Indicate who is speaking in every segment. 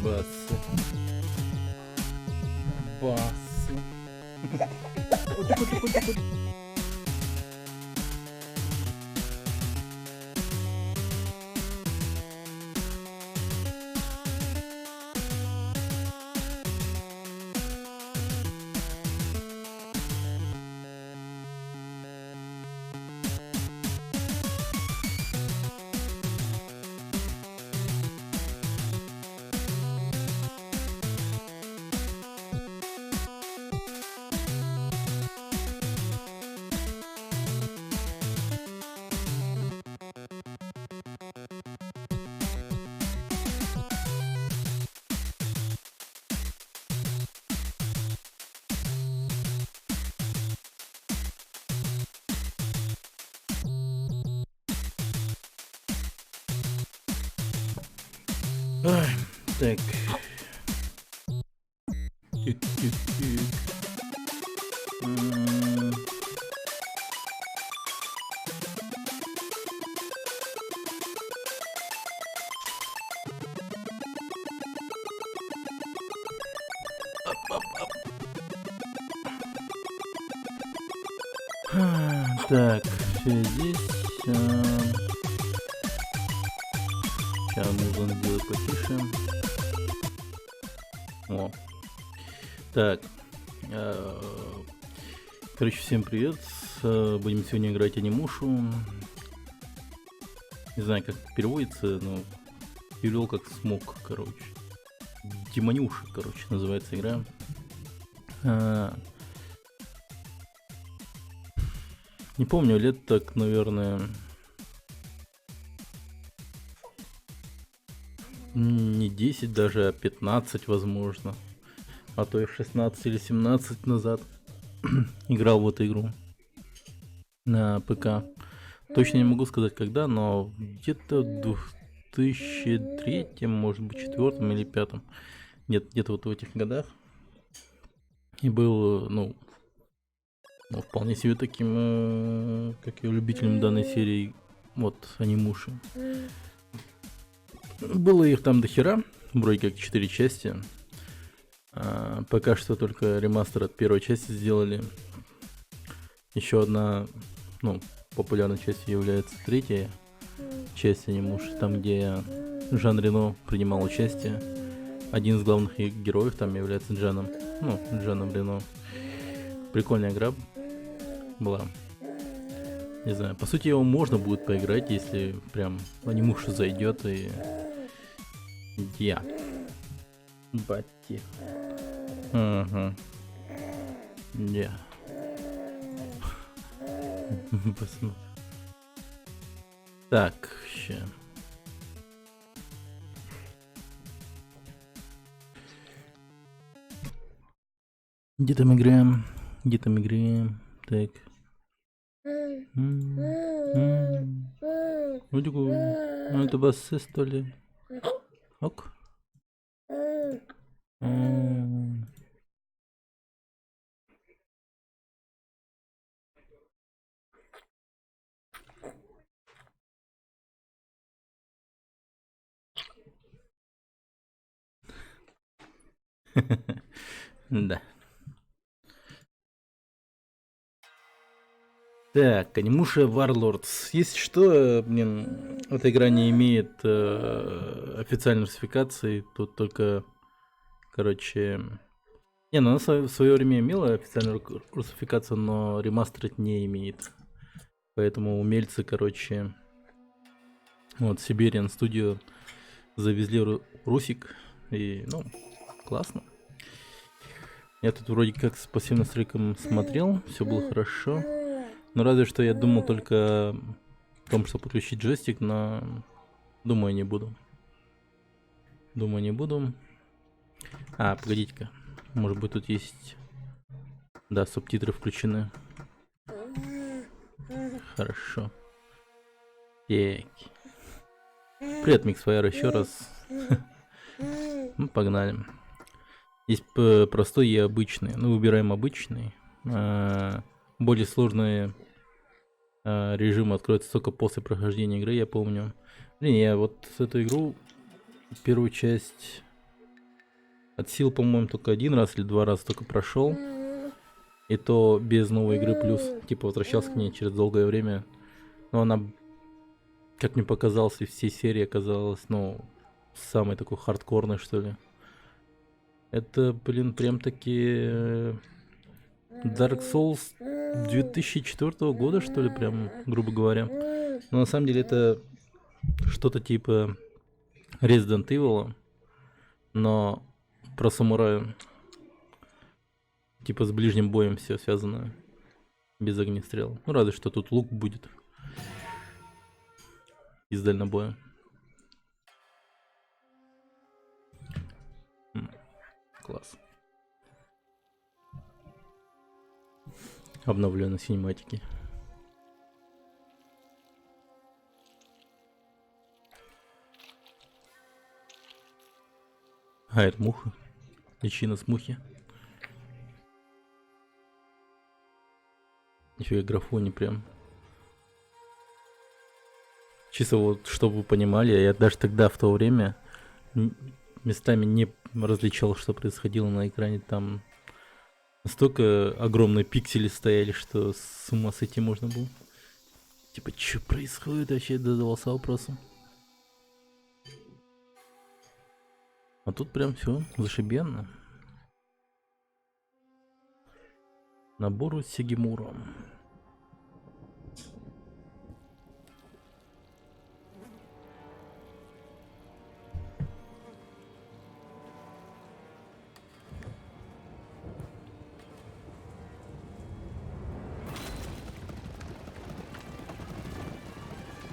Speaker 1: Басы. Басы. Ай, так. Тик-тик-тик. Так, все здесь. Сейчас нужно сделать потише. О. Так. Короче, всем привет. Будем сегодня играть анимушу. Не знаю, как переводится, но перевел как смог, короче. Демонюша, короче, называется игра. Не помню, лет так, наверное, не 10 даже, а 15, возможно. А то и 16 или 17 назад играл в эту игру на ПК. Точно не могу сказать когда, но где-то в 2003, может быть, 2004 или 2005. Нет, где-то вот в этих годах. И был, ну, вполне себе таким, как я, любителем данной серии, вот, анимуши. Было их там до хера, вроде как 4 части. Пока что только ремастер от первой части сделали. Еще одна, ну, популярной частью является третья часть анимуши, там где Жан Рено принимал участие. Один из главных героев там является Джаном, ну, Жаном Рено. Прикольная игра была. Не знаю, по сути его можно будет поиграть, если прям анимуша зайдет и... Я. Батти. Ага. Я. Посмотрим. Так, ща. Где там играем? Где там играем? Так. Это басы, что ли? Ок. Да. Так, анимуша Warlords. Если что, блин, эта игра не имеет официальной русификации, тут только, короче... Не, ну она в свое время имела официальную русификацию, но ремастерить не имеет. Поэтому умельцы, короче, вот Siberian Studio завезли русик, и, ну, классно. Я тут вроде как с пассивным стрейком смотрел, все было хорошо. Но разве что я думал только о том, что подключить джойстик, но думаю, не буду. Думаю, не буду. А, погодите-ка. Может быть, тут есть... Да, субтитры включены. Хорошо. Так. Привет, Mixfire, еще раз. Ну, погнали. Есть простой и обычный. Ну, выбираем обычный. Более сложные режимы откроются только после прохождения игры, я помню. Блин, я вот эту игру, первую часть, От сил, по-моему, только один раз или два раза только прошел. И то без новой игры плюс. Типа возвращался к ней через долгое время. Но она, как мне показалось, из всей серии оказалась, ну, самой такой хардкорной, что ли. Это, блин, прям таки Dark Souls 2004 года, что ли, прям, грубо говоря. Но на самом деле это что-то типа Resident Evil, но про самурая. Типа с ближним боем все связано. Без огнестрела. Ну, разве что тут лук будет. Из дальнобоя. Класс. Обновленные синематики. А, это муха. Личина с мухи. Нифига, графони прям. Чисто вот, чтобы вы понимали, я даже тогда, в то время, местами не различал, что происходило на экране. Там настолько огромные пиксели стояли, что с ума сойти можно было. Типа, что происходит вообще, задавался вопросом. А тут прям все зашибенно. Набору Сигимура.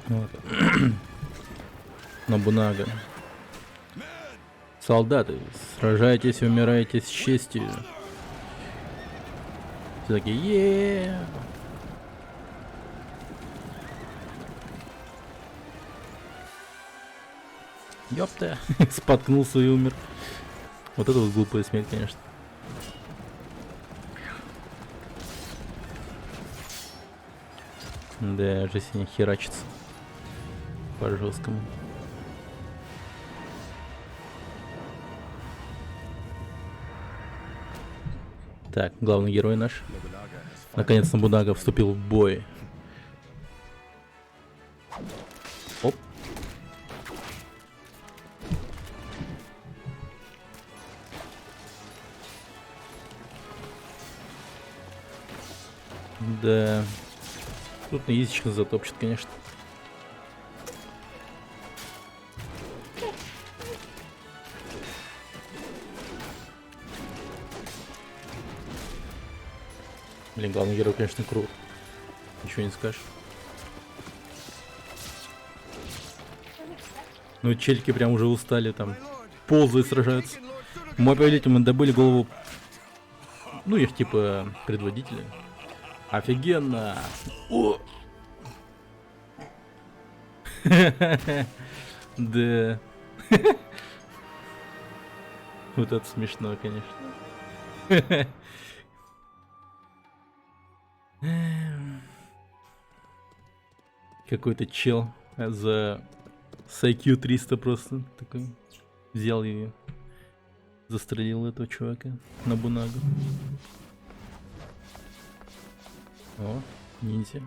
Speaker 1: Вот. Нобунага. Солдаты, сражайтесь и умирайте с честью. Все такие, е. Ёпта. Споткнулся и умер. Вот это вот глупая смерть, конечно. Да, жизнь не херачится. По жесткому. Так, главный герой наш. Наконец Нобунага вступил в бой. Оп. Да. Тут на язычка затопчет, конечно. Блин, главный герой, конечно, крут. Ничего не скажешь. Ну, чельки прям уже устали, там ползают, сражаются. Мой повелитель, мы добыли голову, ну, их типа предводителя. Офигенно! О! Да. Вот это смешно, конечно. Какой-то чел за с IQ 300 просто такой взял и застрелил этого чувака на Нобунагу. О, ниндзя.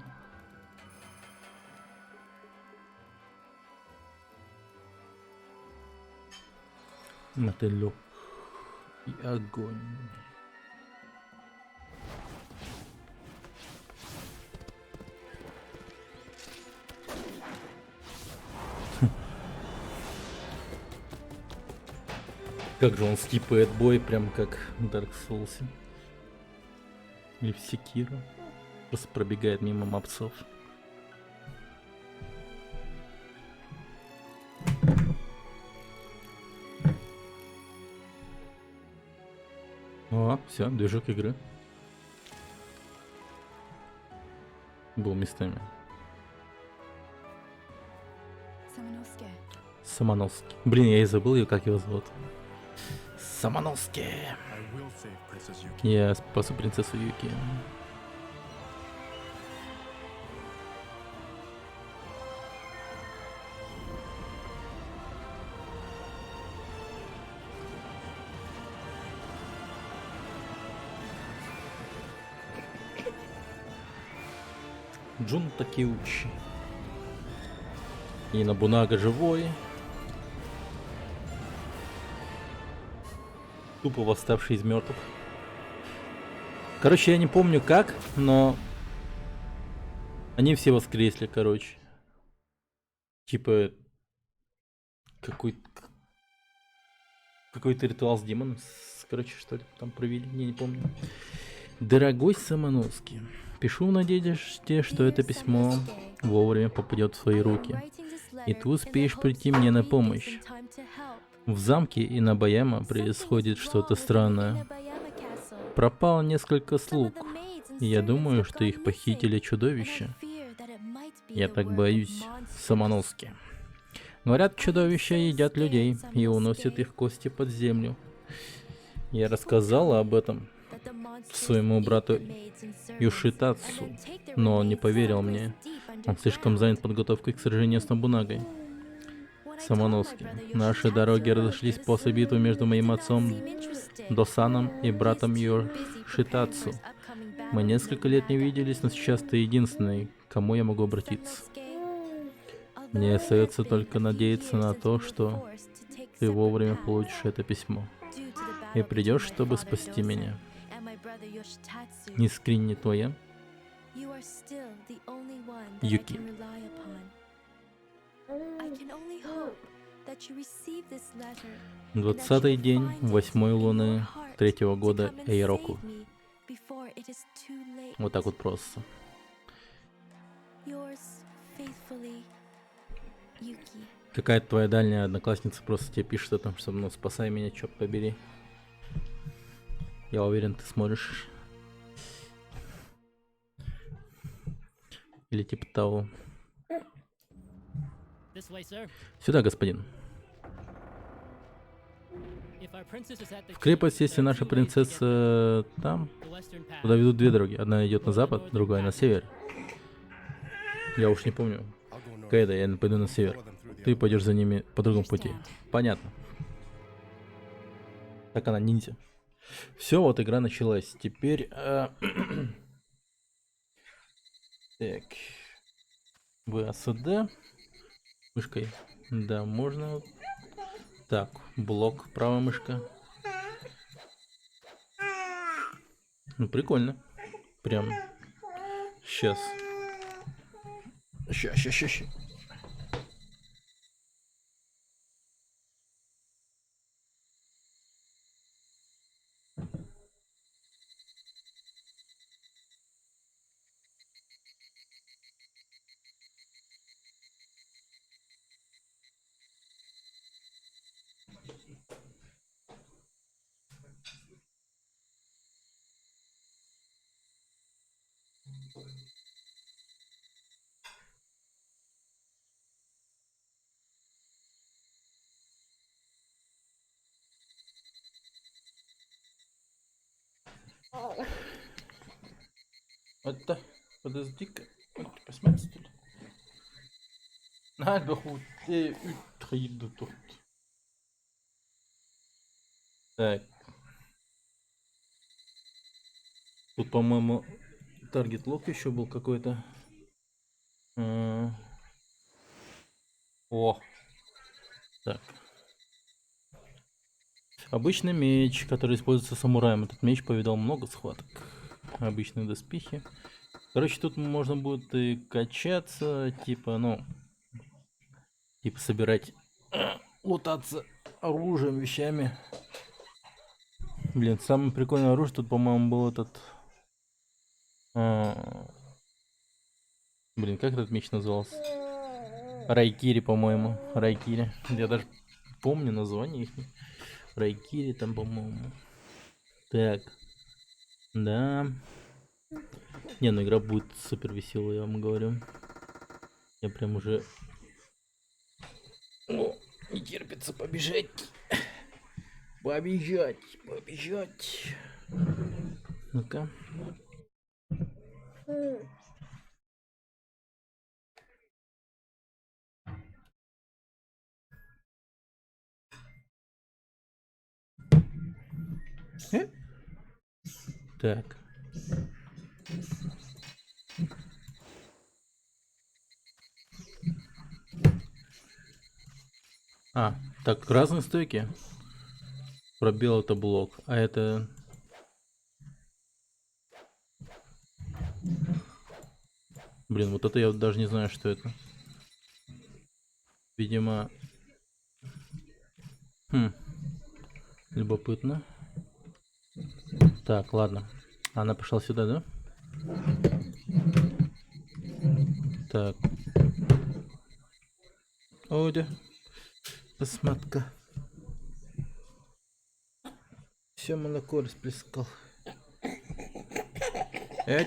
Speaker 1: Мотылёк и огонь. Как же он скипает бой, прям как в Dark Souls. Или в Sekiro. Просто пробегает мимо мопцов. О, все, движок игры. Был местами. Самоноски. Блин, я и забыл ее, как его зовут. Самоноски. Я спасу принцессу Юки. Джун Такеучи. И Набунага живой. Тупо восставший из мертвых. Короче, я не помню как, но они все воскресли, короче. Типа какой-то ритуал с демоном, короче, что ли, там провели, я не помню. Дорогой Самоновский, пишу в надежде, что это письмо вовремя попадет в свои руки, и ты успеешь прийти мне на помощь. В замке Инобаяма происходит что-то странное. Пропало несколько слуг, и я думаю, что их похитили чудовища. Я так боюсь, Самоновский. Говорят, чудовища едят людей и уносят их кости под землю. Я рассказала об этом своему брату Юшитацу, но он не поверил мне. Он слишком занят подготовкой к сражению с Набунагой. Самоновский. Наши дороги разошлись после битвы между моим отцом Досаном и братом Юшитацу. Мы несколько лет не виделись, но сейчас ты единственный, к кому я могу обратиться. Мне остается только надеяться на то, что ты вовремя получишь это письмо и придешь, чтобы спасти меня. Искренне твоя Юки. 20-й день 8-й луны 3-го года Эйроку. Вот так вот просто. Какая-то твоя дальняя одноклассница просто тебе пишет о том, что ну спасай меня, черт побери. Я уверен, ты сможешь. Или типа того. Сюда, господин. В крепость, если наша принцесса там, туда ведут две дороги. Одна идет на запад, другая на север. Я уж не помню. Кайда, я пойду на север. Ты пойдешь за ними по другому пути. Понятно. Так она ниндзя. Все, вот игра началась. Теперь... Так. ВСД. Мышкой. Да, можно. Так, блок, правая мышка. Ну, прикольно. Прям. Сейчас. Ща. Это, подожди-ка, посмотрите тут. Надо худее утриду тут. Так. Тут, по-моему, таргет лок еще был какой-то. О. Так. Обычный меч, который используется самураем. Этот меч повидал много схваток. Обычные доспехи. Короче, тут можно будет и качаться, типа, ну, типа собирать, лутаться оружием, вещами. Блин, самое прикольное оружие тут, по-моему, был этот... Блин, как этот меч назывался? Райкири, по-моему. Райкири. Я даже помню название их. Райкири там, по-моему. Так. Да. Не, ну игра будет супер веселая, я вам говорю. Я прям уже... О, не терпится побежать. Побежать. Ну-ка. Так. А, так, разные стойки. Пробел это блок, а это... Блин, вот это я вот даже не знаю, что это. Видимо... Хм, любопытно. Так, ладно. Она пошла сюда, да? Так. Одя. Посмотка. Все молоко расплескал. А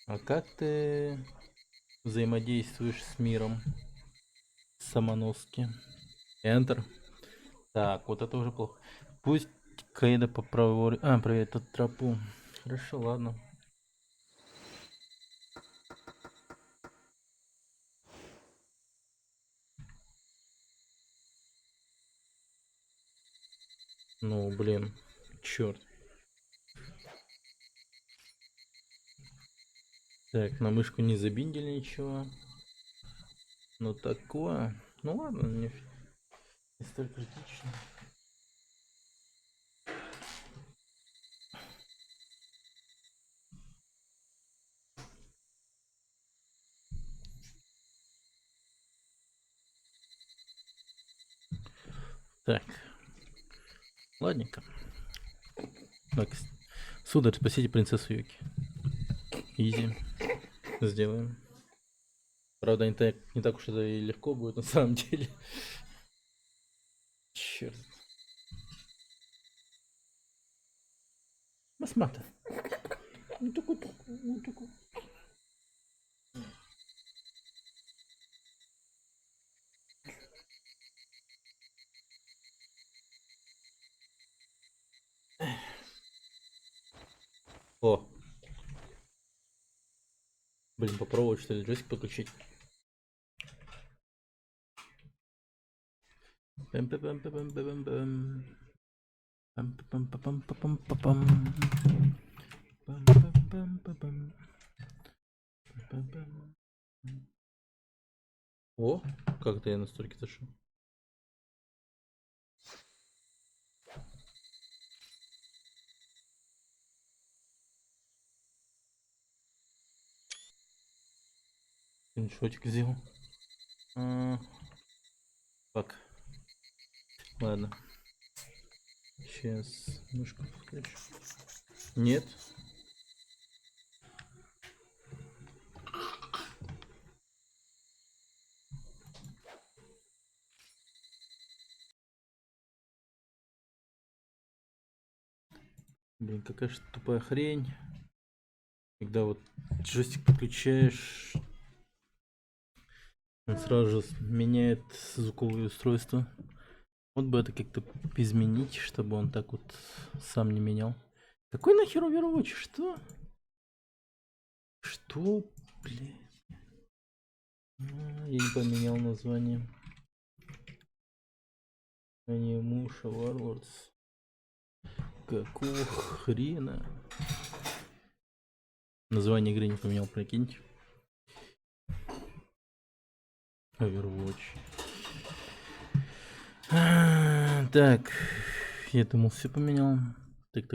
Speaker 1: а как ты взаимодействуешь с миром Самоноски? Enter. Так, вот это уже плохо. Пусть Каида попробует... А, проверить тут тропу. Хорошо, ладно. Ну, блин. Черт. Так, на мышку не забиндили ничего. Ну такое. Ну ладно, не столь критично. Так. Ладненько. Так, сударь, спасите принцессу Юки. Изи. Сделаем. Правда, не так уж это и легко будет на самом деле. Черт. Масмата. О. Блин, попробовать что ли джойстик подключить. Пэм-пэм-пэм-пэм-пэм-пэм. Пам-пам-пам-пам-пам-пам. Пам-пам-пам-пам-пам. Пам-пам. О, как-то я настолько зашел. Скриншотик сделал. Так. Ладно. Сейчас мышку включу. Нет. Блин, какая же тупая хрень. Когда вот джойстик подключаешь, он сразу же меняет звуковое устройство. Вот бы это как-то изменить, чтобы он так вот сам не менял. Какой нахер Overwatch? Что? Что? Блин. Я не поменял название. Анимуша Warlords. Какого хрена? Название игры не поменял, прикиньте. Overwatch. Так. Я думал, все поменял. Так.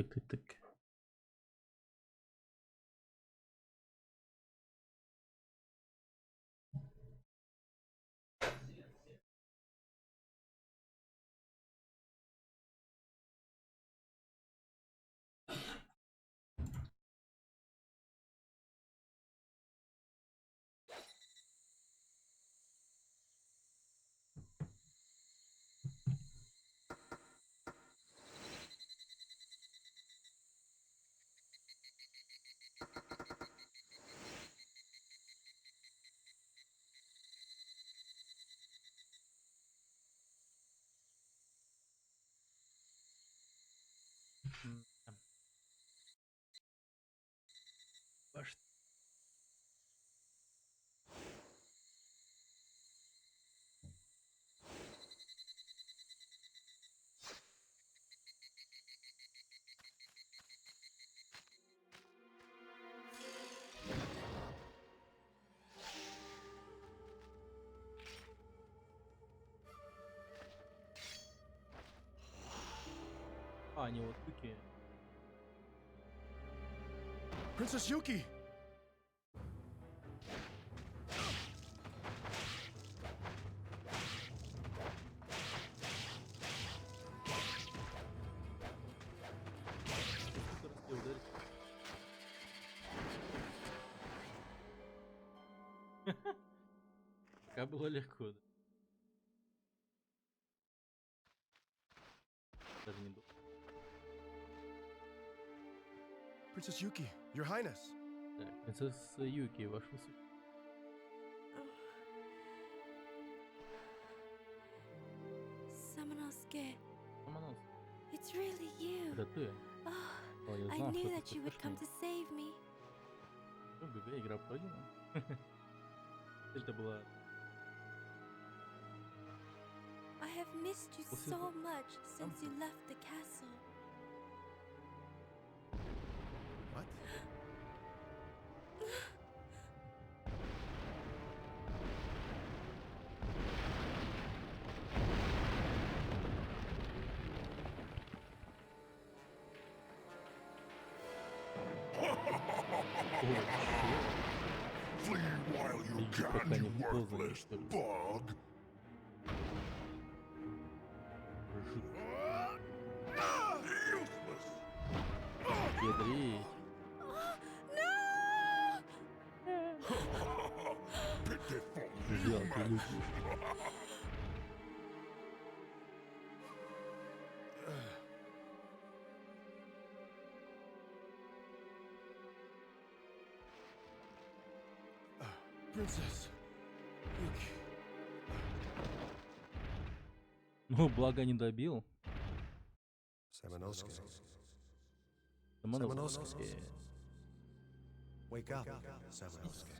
Speaker 1: А, они вот такие.
Speaker 2: Princess Yuki!
Speaker 1: Сколько раз тебя ударить? Пока было легко, да. Даже не думал.
Speaker 2: Princess Yuki, Your Highness!
Speaker 1: Так, принцесса Юки, ваш высокий.
Speaker 3: Samanosuke,
Speaker 1: Ломонос,
Speaker 3: it's really you.
Speaker 1: это ты.
Speaker 3: Oh,
Speaker 1: О, я
Speaker 3: I
Speaker 1: знал,
Speaker 3: knew
Speaker 1: что
Speaker 3: that
Speaker 1: ты
Speaker 3: you would
Speaker 1: спасешь
Speaker 3: come
Speaker 1: меня.
Speaker 3: to save me.
Speaker 1: Ну, ГГ, игра пройдена. Цель-то была...
Speaker 3: I have missed you
Speaker 1: После
Speaker 3: so
Speaker 1: того-
Speaker 3: much since you left the castle.
Speaker 2: What?
Speaker 4: Flee while you
Speaker 1: Беги,
Speaker 4: can,
Speaker 1: пока не
Speaker 4: you
Speaker 1: поздно,
Speaker 4: worthless
Speaker 1: что ли.
Speaker 4: bug! Useless!
Speaker 1: Ядрить.
Speaker 4: Pitiful
Speaker 1: Жалко,
Speaker 4: human!
Speaker 1: люди.
Speaker 2: Princess Yuki.
Speaker 1: Ну, благо не добил.
Speaker 2: Samanosuke.
Speaker 1: Самоновский.
Speaker 2: Wake up, Samanosuke.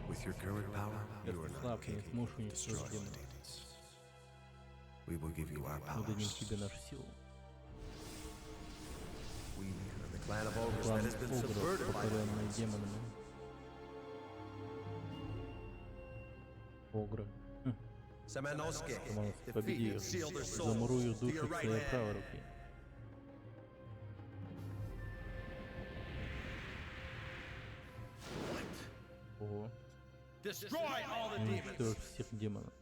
Speaker 2: With your current power, you are
Speaker 1: Если
Speaker 2: not
Speaker 1: слаб, не
Speaker 2: capable
Speaker 1: сможешь
Speaker 2: of
Speaker 1: уничтожить
Speaker 2: destroying
Speaker 1: демона.
Speaker 2: demons. We will give you our
Speaker 1: Мы дадим
Speaker 2: powers.
Speaker 1: тебе нашу силу.
Speaker 2: We are the clan of ogres
Speaker 1: Клан
Speaker 2: that has been
Speaker 1: Огров,
Speaker 2: subverted by
Speaker 1: покоренный
Speaker 2: demons.
Speaker 1: демонами. Огры.
Speaker 2: Samanosuke,
Speaker 1: Самоновский,
Speaker 2: defeat
Speaker 1: победи
Speaker 2: and
Speaker 1: их.
Speaker 2: seal their
Speaker 1: Замурую
Speaker 2: souls to
Speaker 1: души
Speaker 2: your
Speaker 1: в
Speaker 2: right
Speaker 1: своей
Speaker 2: hand.
Speaker 1: правой руке. Ого.
Speaker 2: Destroy all the demons.
Speaker 1: Уничтожь всех демонов.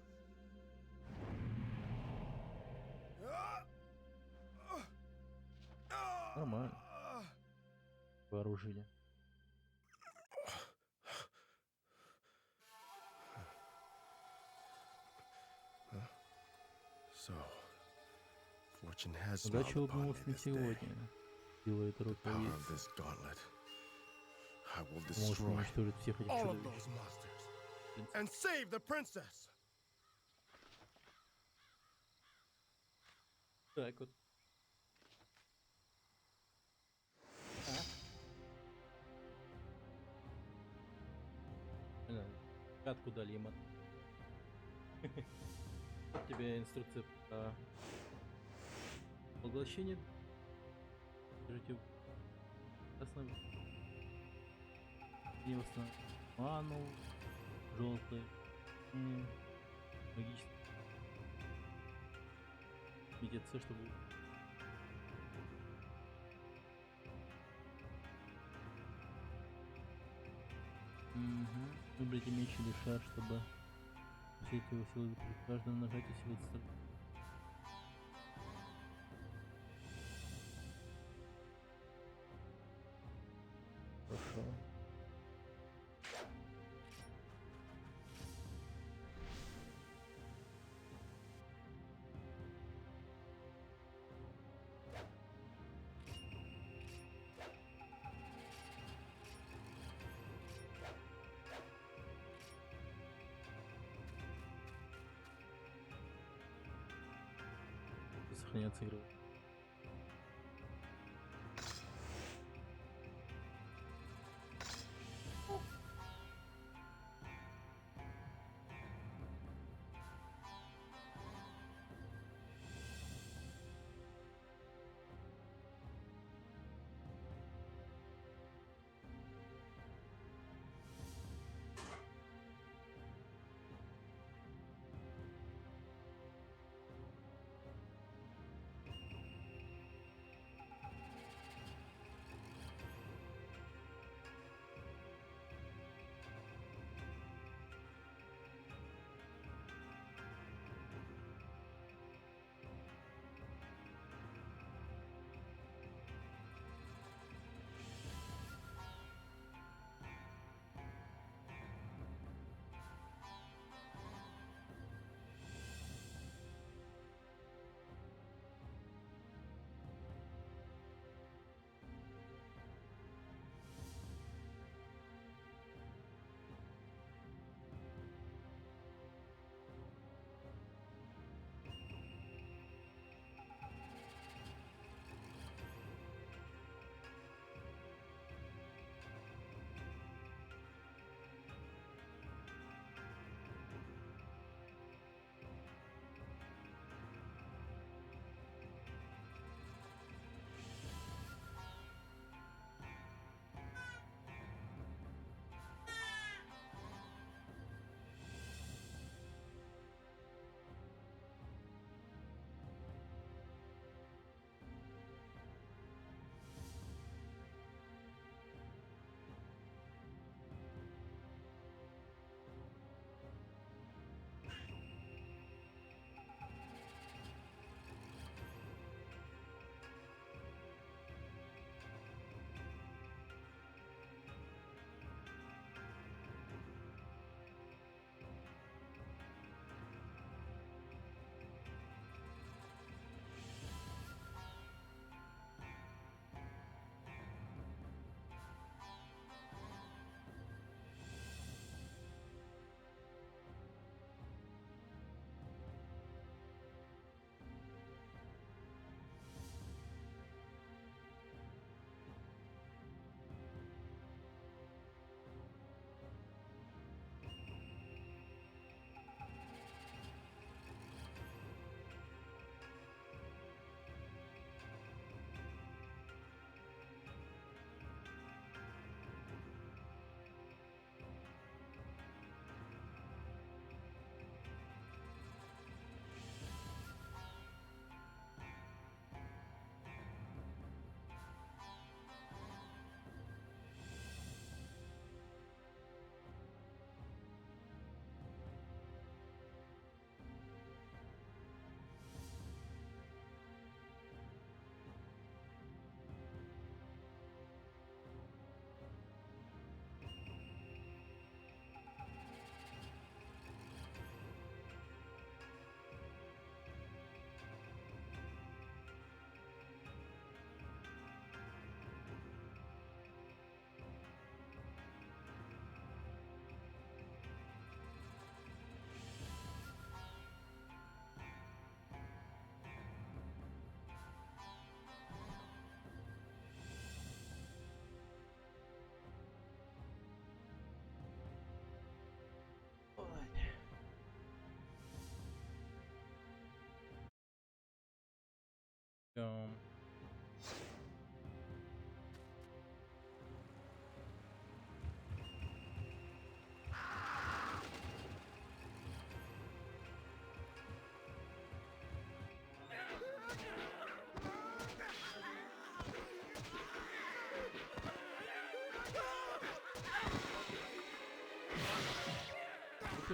Speaker 1: Нормально. Вооружение.
Speaker 2: So, fortune has
Speaker 1: Удача
Speaker 2: smiled upon me
Speaker 1: улыбнулась не
Speaker 2: this day.
Speaker 1: сегодня. Сила этой
Speaker 2: The
Speaker 1: рука
Speaker 2: power
Speaker 1: есть.
Speaker 2: of this gauntlet. I will
Speaker 1: Можешь
Speaker 2: destroy
Speaker 1: уничтожить всех этих
Speaker 2: all of
Speaker 1: чудовищ.
Speaker 2: those monsters and save the princess.
Speaker 1: Так вот. Катку дали ему. Вот тебе инструкция по поглощению. Держите основу. Не восстановил. Ману. Желтый. Магический. Медиация, чтобы... Угу. Выберите меч или шар, чтобы усилить его силу. При каждом нажатии силы достаточно. Хорошо. Сохраняться игру.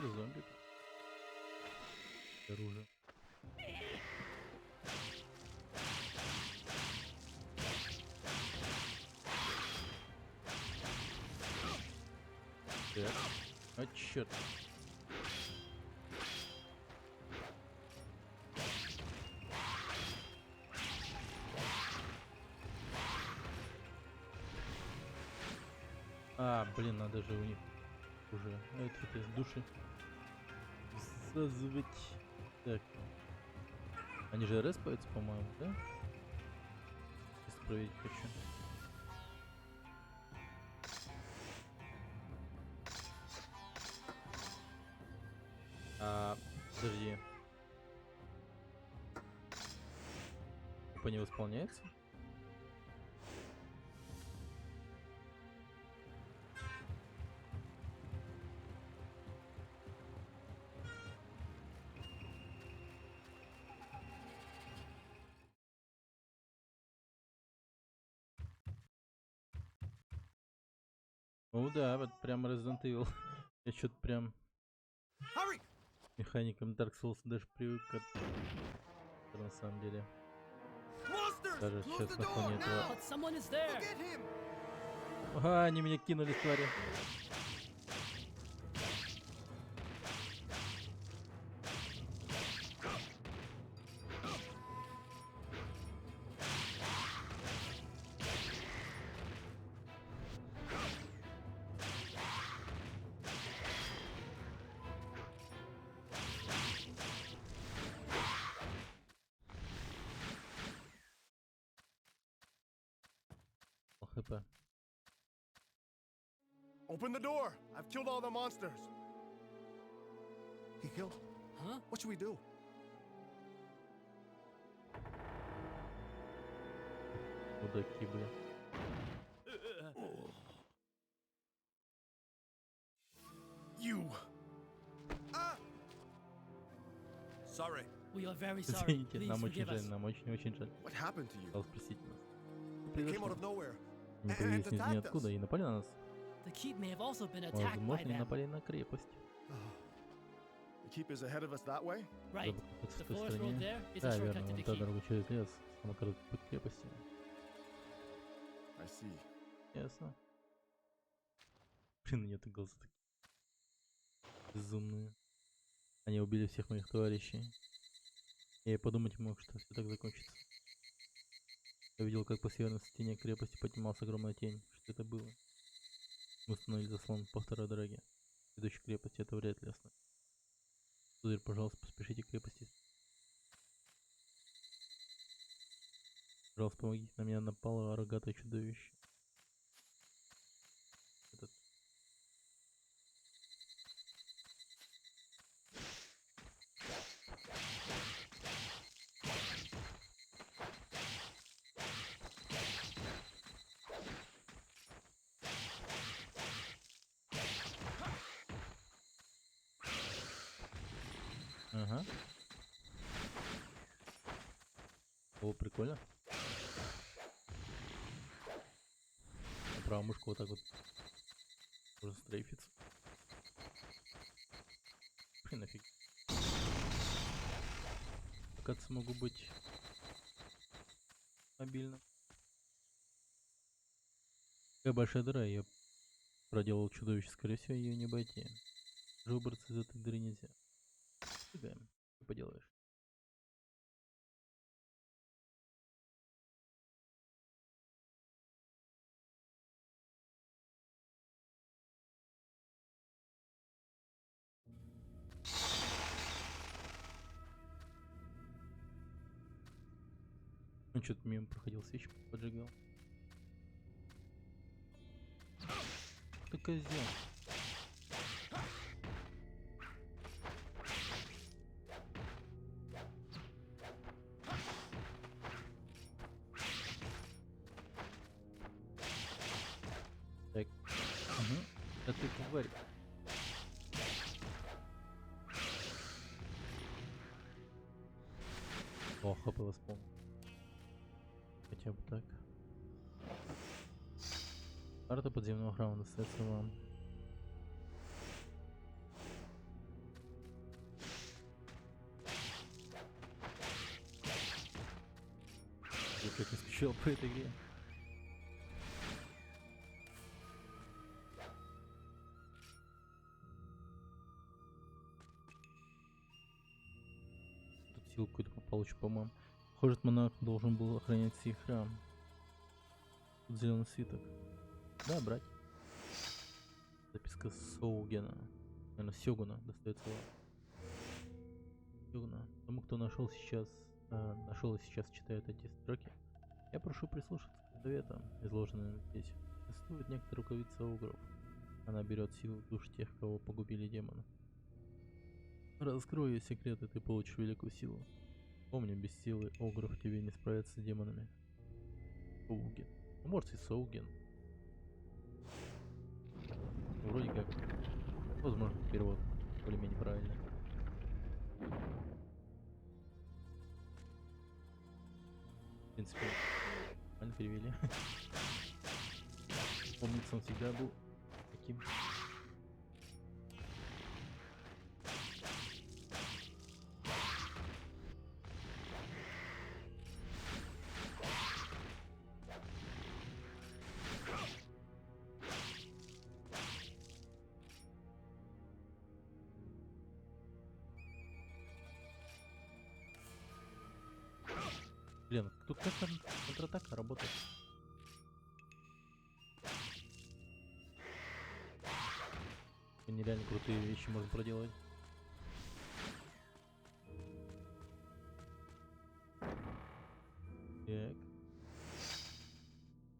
Speaker 1: супер зомби. Оружие. Так. А черт. А, блин, надо же у них уже эти души зазвать. Так. Они же респаются, по-моему, да? Сейчас проверить хочу. Подожди. По не восполняется? Ну да, вот прям Resident Evil. Я что-то прям
Speaker 2: Hurry!
Speaker 1: механикам Dark Souls даже привык на самом деле.
Speaker 2: Monsters!
Speaker 1: Даже
Speaker 2: Close
Speaker 1: сейчас
Speaker 2: the
Speaker 1: на
Speaker 2: door
Speaker 1: фоне этого.
Speaker 2: now!
Speaker 5: But someone is there.
Speaker 2: Get him!
Speaker 1: Ага, они меня кинули, твари. ХП.
Speaker 2: Open the door! I've killed all the monsters! He killed?
Speaker 5: Huh?
Speaker 2: What should we do?
Speaker 1: Мудаки, бля.
Speaker 2: You! Ah! Sorry.
Speaker 5: We are very sorry.
Speaker 1: Извините,
Speaker 5: Please
Speaker 1: нам очень
Speaker 5: forgive us.
Speaker 1: жаль, нам очень-очень жаль.
Speaker 2: What happened to you?
Speaker 1: Пожалуйста, простите нас.
Speaker 2: They came out
Speaker 1: Произошло.
Speaker 2: of nowhere
Speaker 1: Они
Speaker 2: and
Speaker 1: появились из
Speaker 2: attacked
Speaker 1: ниоткуда
Speaker 2: us.
Speaker 1: и напали на нас.
Speaker 5: The keep may have also been attacked by
Speaker 1: Возможно, они
Speaker 5: them.
Speaker 1: напали на крепость.
Speaker 2: The keep is ahead of us that way?
Speaker 5: Right.
Speaker 1: Вот с
Speaker 5: The
Speaker 1: той
Speaker 5: forest road
Speaker 1: стороне.
Speaker 5: there is a
Speaker 1: Да,
Speaker 5: shortcut
Speaker 1: верно,
Speaker 5: to
Speaker 1: вон
Speaker 5: the
Speaker 1: та
Speaker 5: keep.
Speaker 1: дорога через лес, самый короткий путь к крепости.
Speaker 2: I see.
Speaker 1: Ясно. Блин, нет, глаза такие безумные. Они убили всех моих товарищей. Я и подумать мог, что все так закончится. Я видел, как по северной стене крепости поднималась огромная тень. Что это было? Мы установили заслон по второй дороге. Ведущей к крепости, это вряд ли ясно. Сударь, пожалуйста, поспешите к крепости. Пожалуйста, помогите, на меня напало рогатое чудовище. Этот. Ага. О, прикольно. А правая мышка вот так вот можно стрейфиться. Блин, нафиг. Оказывается, могу быть мобильным. Такая большая дыра, я проделал чудовище, скорее всего, ее не обойти. Уже выбраться из этой дыры нельзя. Фигаем. Что поделаешь? Он что-то мимо проходил, свечку поджигал. Ты козел. Так. Угу. Да ты тварь. О, хп восполнил. Хотя бы так. Карта подземного храма достается вам. Я как не скучал по этой игре. Тут силу какую-то получу, по-моему. Похоже, этот монах должен был охранять сей храм. Тут зеленый свиток. Да, брать. Записка Соугена. Наверное, Сёгуна достается. Сёгуна. Тому, кто нашел и сейчас читает эти строки, я прошу прислушаться к советам, изложенным здесь. Существует некоторая рукавица огров. Она берет силу душ тех, кого погубили демоны. Раскрой ее секрет, и ты получишь великую силу. Помни, без силы огров тебе не справиться с демонами. Соуген. Ну, может и Соуген. Вроде как. Возможно, перевод более-менее правильный. В принципе, нормально перевели. Помнится, он всегда был таким. Блин, тут как контратака работает? Нереально крутые вещи можно проделать. Так.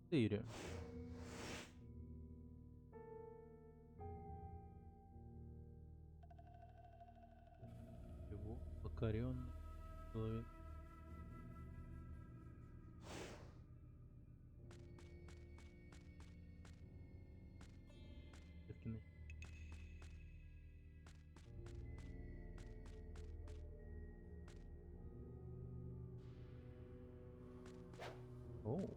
Speaker 1: 4. Его покорен человек. Девкины. Оу.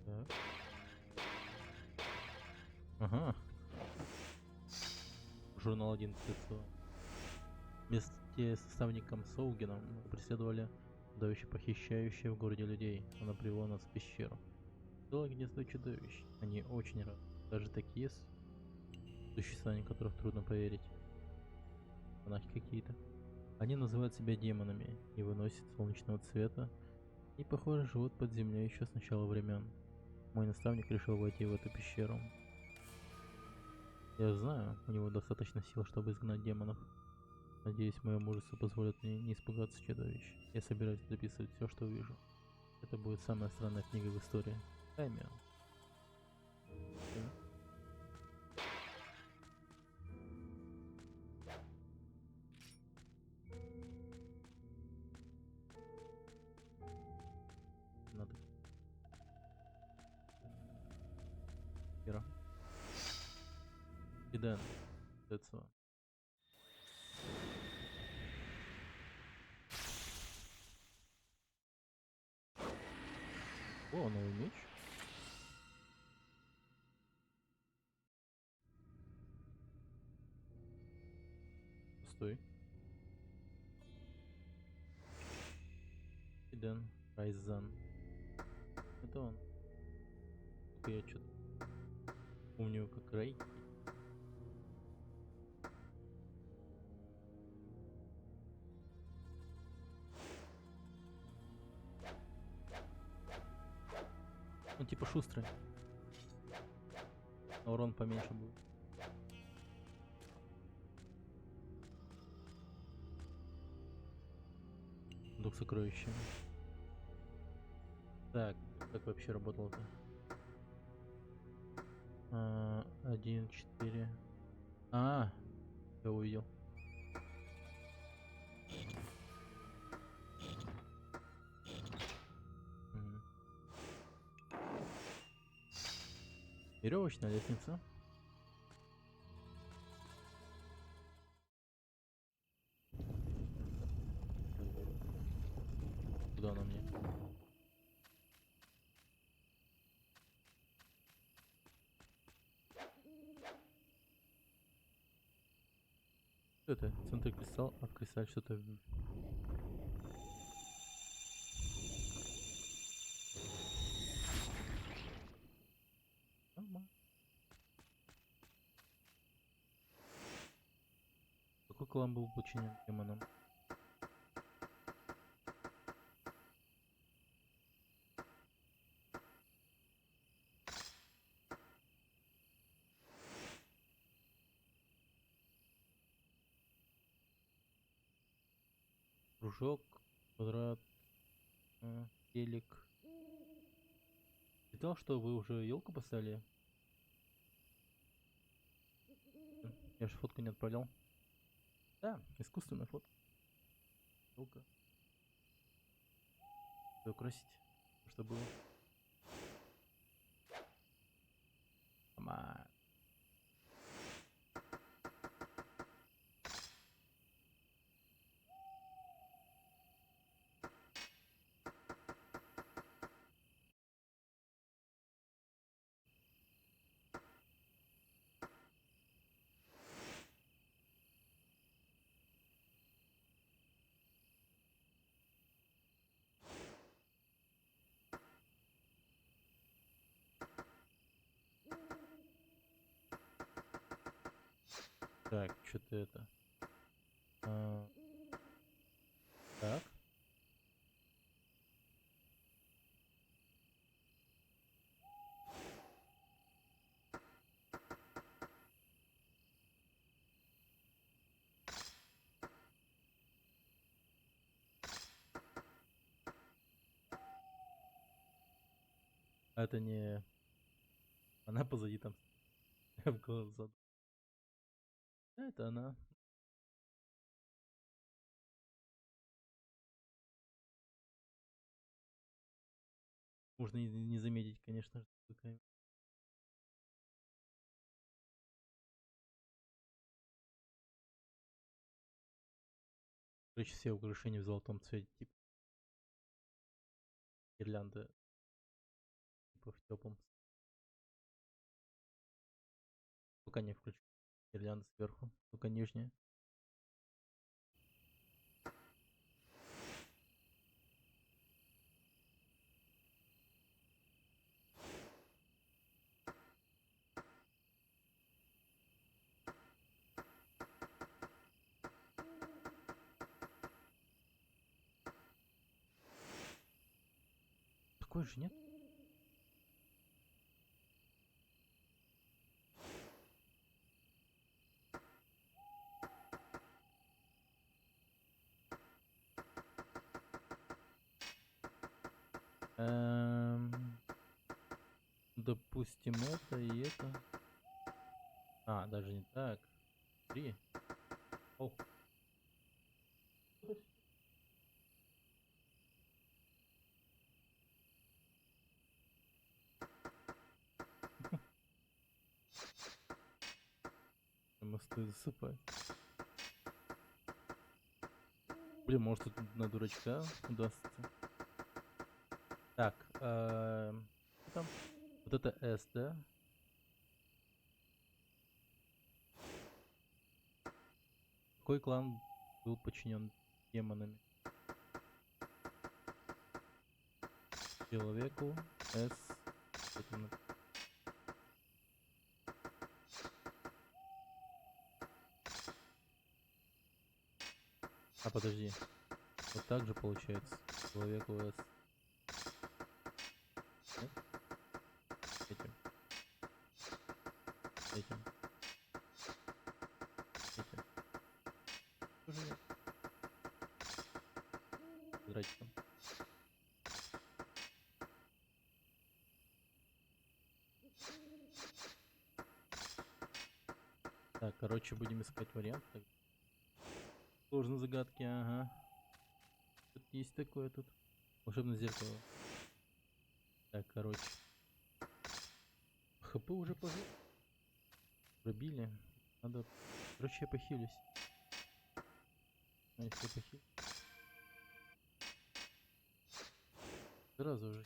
Speaker 1: Так. Ага. Журнал 11 лицо. Вместе с наставником Соугеном мы преследовали чудовище, похищающее в городе людей. Оно привело нас в пещеру. Было гнездо чудовищ. Они очень рады. Даже такие существования, которых трудно поверить. Монахи какие-то. Они называют себя демонами и выносят солнечного цвета. И, похоже, живут под землей еще с начала времен. Мой наставник решил войти в эту пещеру. Я знаю, у него достаточно сил, чтобы изгнать демонов. Надеюсь, мое мужество позволит мне не испугаться чудовищ. Я собираюсь записывать все, что увижу. Это будет самая странная книга в истории. Таймер. Надо. Кира. И Дэн. Децо. О, новый меч. Стой. И Дэн. Райзан. Это он. Только я что-то помню, как Рэй. Он типа шустрый. Но урон поменьше будет. Дух сокровища. Так, как вообще работало-то? 1, 4. Я увидел. Веревочная лестница. Куда она мне? Что это? Центр кристалл, от кристалля что-то. клан был подчинен демонам? Кружок, квадрат, телек. Видал, что вы уже елку поставили? Я же фотку не отправлял. Да, искусственная фотка. Елка. Все украсить, что было. Ама. Так, что-то это. Так. А это не... Она позади там. Я в глаз заду. Да, это она. Можно и не заметить, конечно же. Такая. Короче, все украшения в золотом цвете. Типа гирлянда. Типа в теплом. Пока не включу. Гирлянда сверху. Только нижняя. Такой же нет? Допустим, это и это. А, даже не так. 3. О. Мосты засыпать. Блин, может тут на дурачка удастся. Так, что там? Вот это S, да? Какой клан был подчинен демонами? Человеку S. Это А, подожди. Вот так же получается. Человеку S. Нет? Этим. Этим. Этим. Тоже нет. Квадратиком. Так, короче, будем искать вариант. Сложные загадки, ага. Тут есть такое тут. Волшебное зеркало. Так, короче. ХП уже пробили. Надо... Короче, я похилюсь. А если я похилюсь? Сразу же.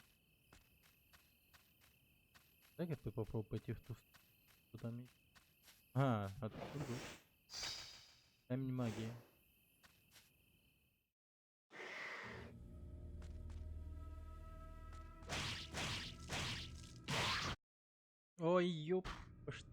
Speaker 1: Дай-ка попробую пойти в ту сторону. Что там есть? А тут был. Камень магии. Ой, ёп. Пошли.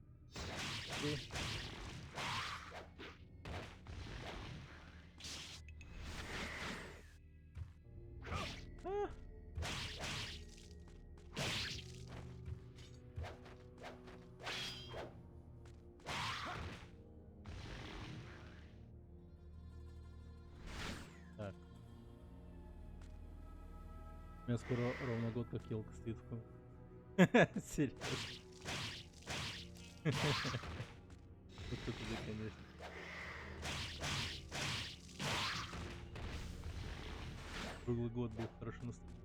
Speaker 1: У меня скоро ровно год, как елка стоит в комнате. Серьезно. Вот это да, конечно. Круглый год был хорошо настроен.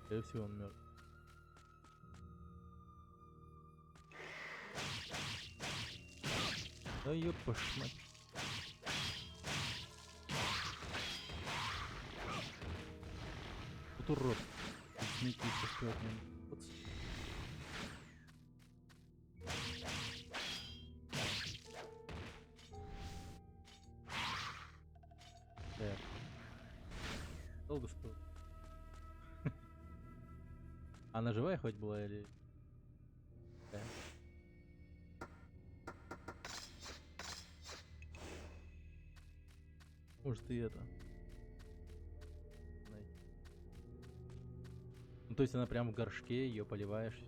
Speaker 1: Скорее всего, он мертв. Да ёпа ж мать. Вот урод. Смейте сейчас вперед, вот. Так. Долго стоит. Она живая хоть была или... Да. Может и это. Ну то есть она прям в горшке, ее поливаешь.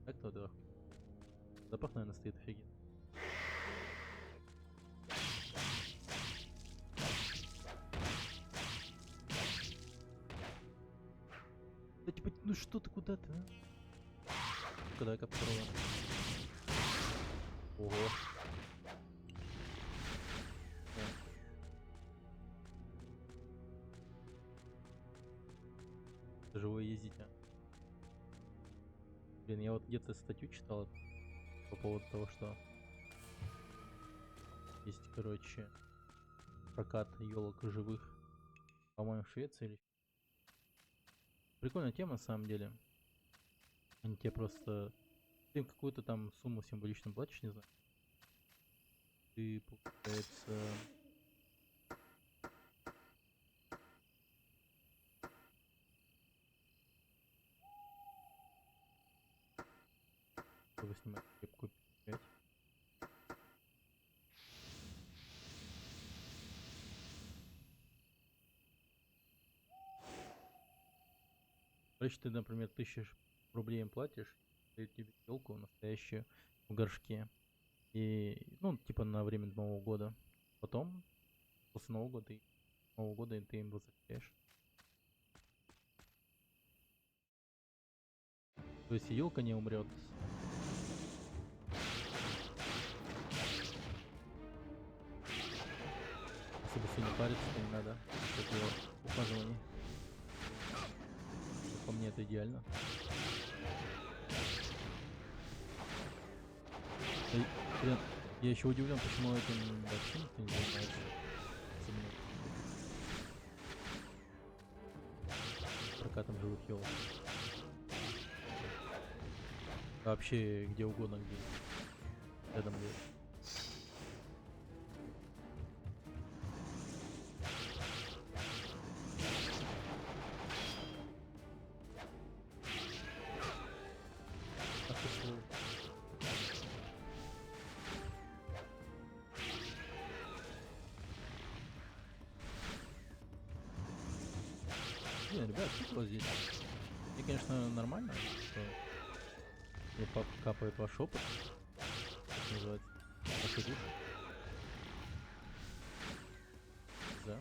Speaker 1: Так-то да. Запах, наверное, стоит офигенно. Да типа, ну что ты, куда ты, а? Дай-ка попробуем. Ого. Так. Живое ездить, а? Блин, я вот где-то статью читал по поводу того, что есть, короче, прокат елок живых, по-моему, в Швеции или... Прикольная тема, на самом деле. Они тебе просто... Ты им какую-то там сумму символично платишь, не знаю. Ты, получается... Чтобы снимать кепку 5. Короче, ты, например, 1000 рублей им платишь, дают тебе елку настоящую в горшке. И, ну, типа на время Нового года. Потом, после Нового года ты им возвращаешь. То есть елка не умрет. Особо сильно париться не надо. От его ухаживаний. По мне это идеально. И, блин, я еще удивлен, почему этим вообще никто не занимается. Особенно прокатом живых елок. Вообще где угодно, где рядом где. Не, ребят, что здесь? И, конечно, нормально, что мне капает ваш опыт. Как называется? Ваши души. Да.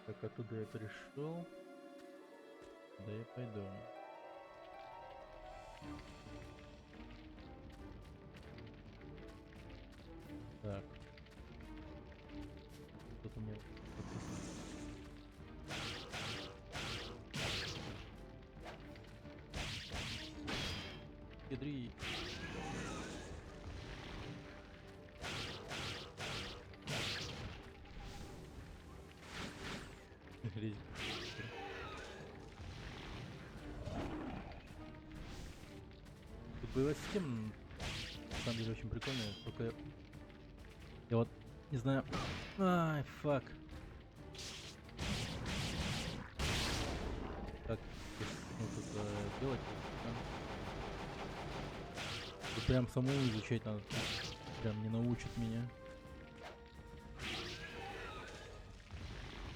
Speaker 1: Так, оттуда я пришел. Да я пойду. Так. Тут у меня... Ядри. Резик. Тут боевая система, на самом деле, очень прикольная, только я вот не знаю. Ай, фак. Как тут делать? Тут прям самому изучать надо. Прям не научит меня.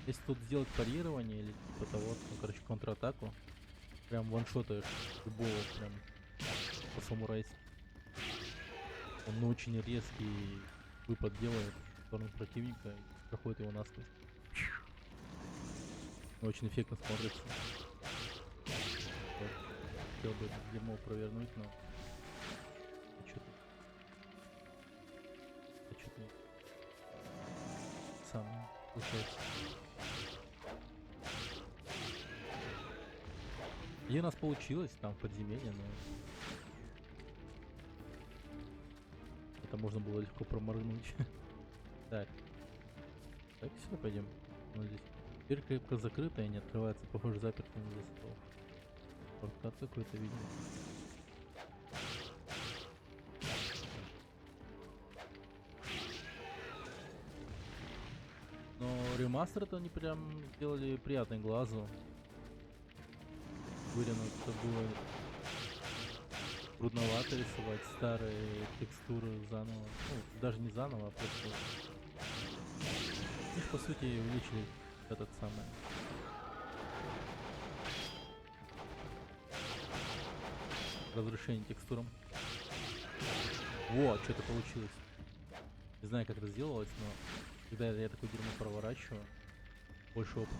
Speaker 1: Если тут сделать парирование или типа того, ну, короче, контратаку, прям ваншотаешь любого прям по-самурайски. Он очень резкий выпад делает в сторону противника и проходит его насквозь. Очень эффектно смотрится. Вот. Хотел бы это дерьмо провернуть, но... Что-то самое получается. И у нас получилось там в подземелье, но... Это можно было легко проморгнуть. Так. Так, сюда пойдем. Ну, здесь дверь крепко закрыта и не открывается. Похоже, заперта на засов. Шорткат какой-то, видимо. Но ремастер-то они прям сделали приятный глазу. Вырянуть, что было трудновато рисовать старые текстуры заново. Ну, даже не заново, а просто... Их, по сути, увеличили этот самый... разрешение текстурам. Во, что-то получилось. Не знаю, как это сделалось, но когда я такое дерьмо проворачиваю, больше опыта.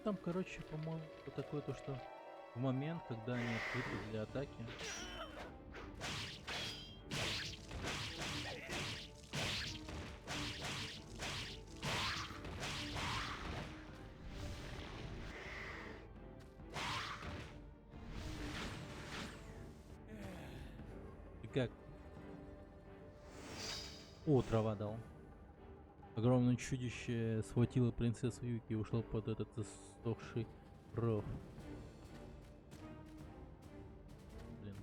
Speaker 1: Там, короче, по-моему, вот такое то, что в момент, когда они открыты для атаки, и как? О, трава дал. Огромное чудище схватило принцессу Юки и ушло под этот засохший ров. Блин.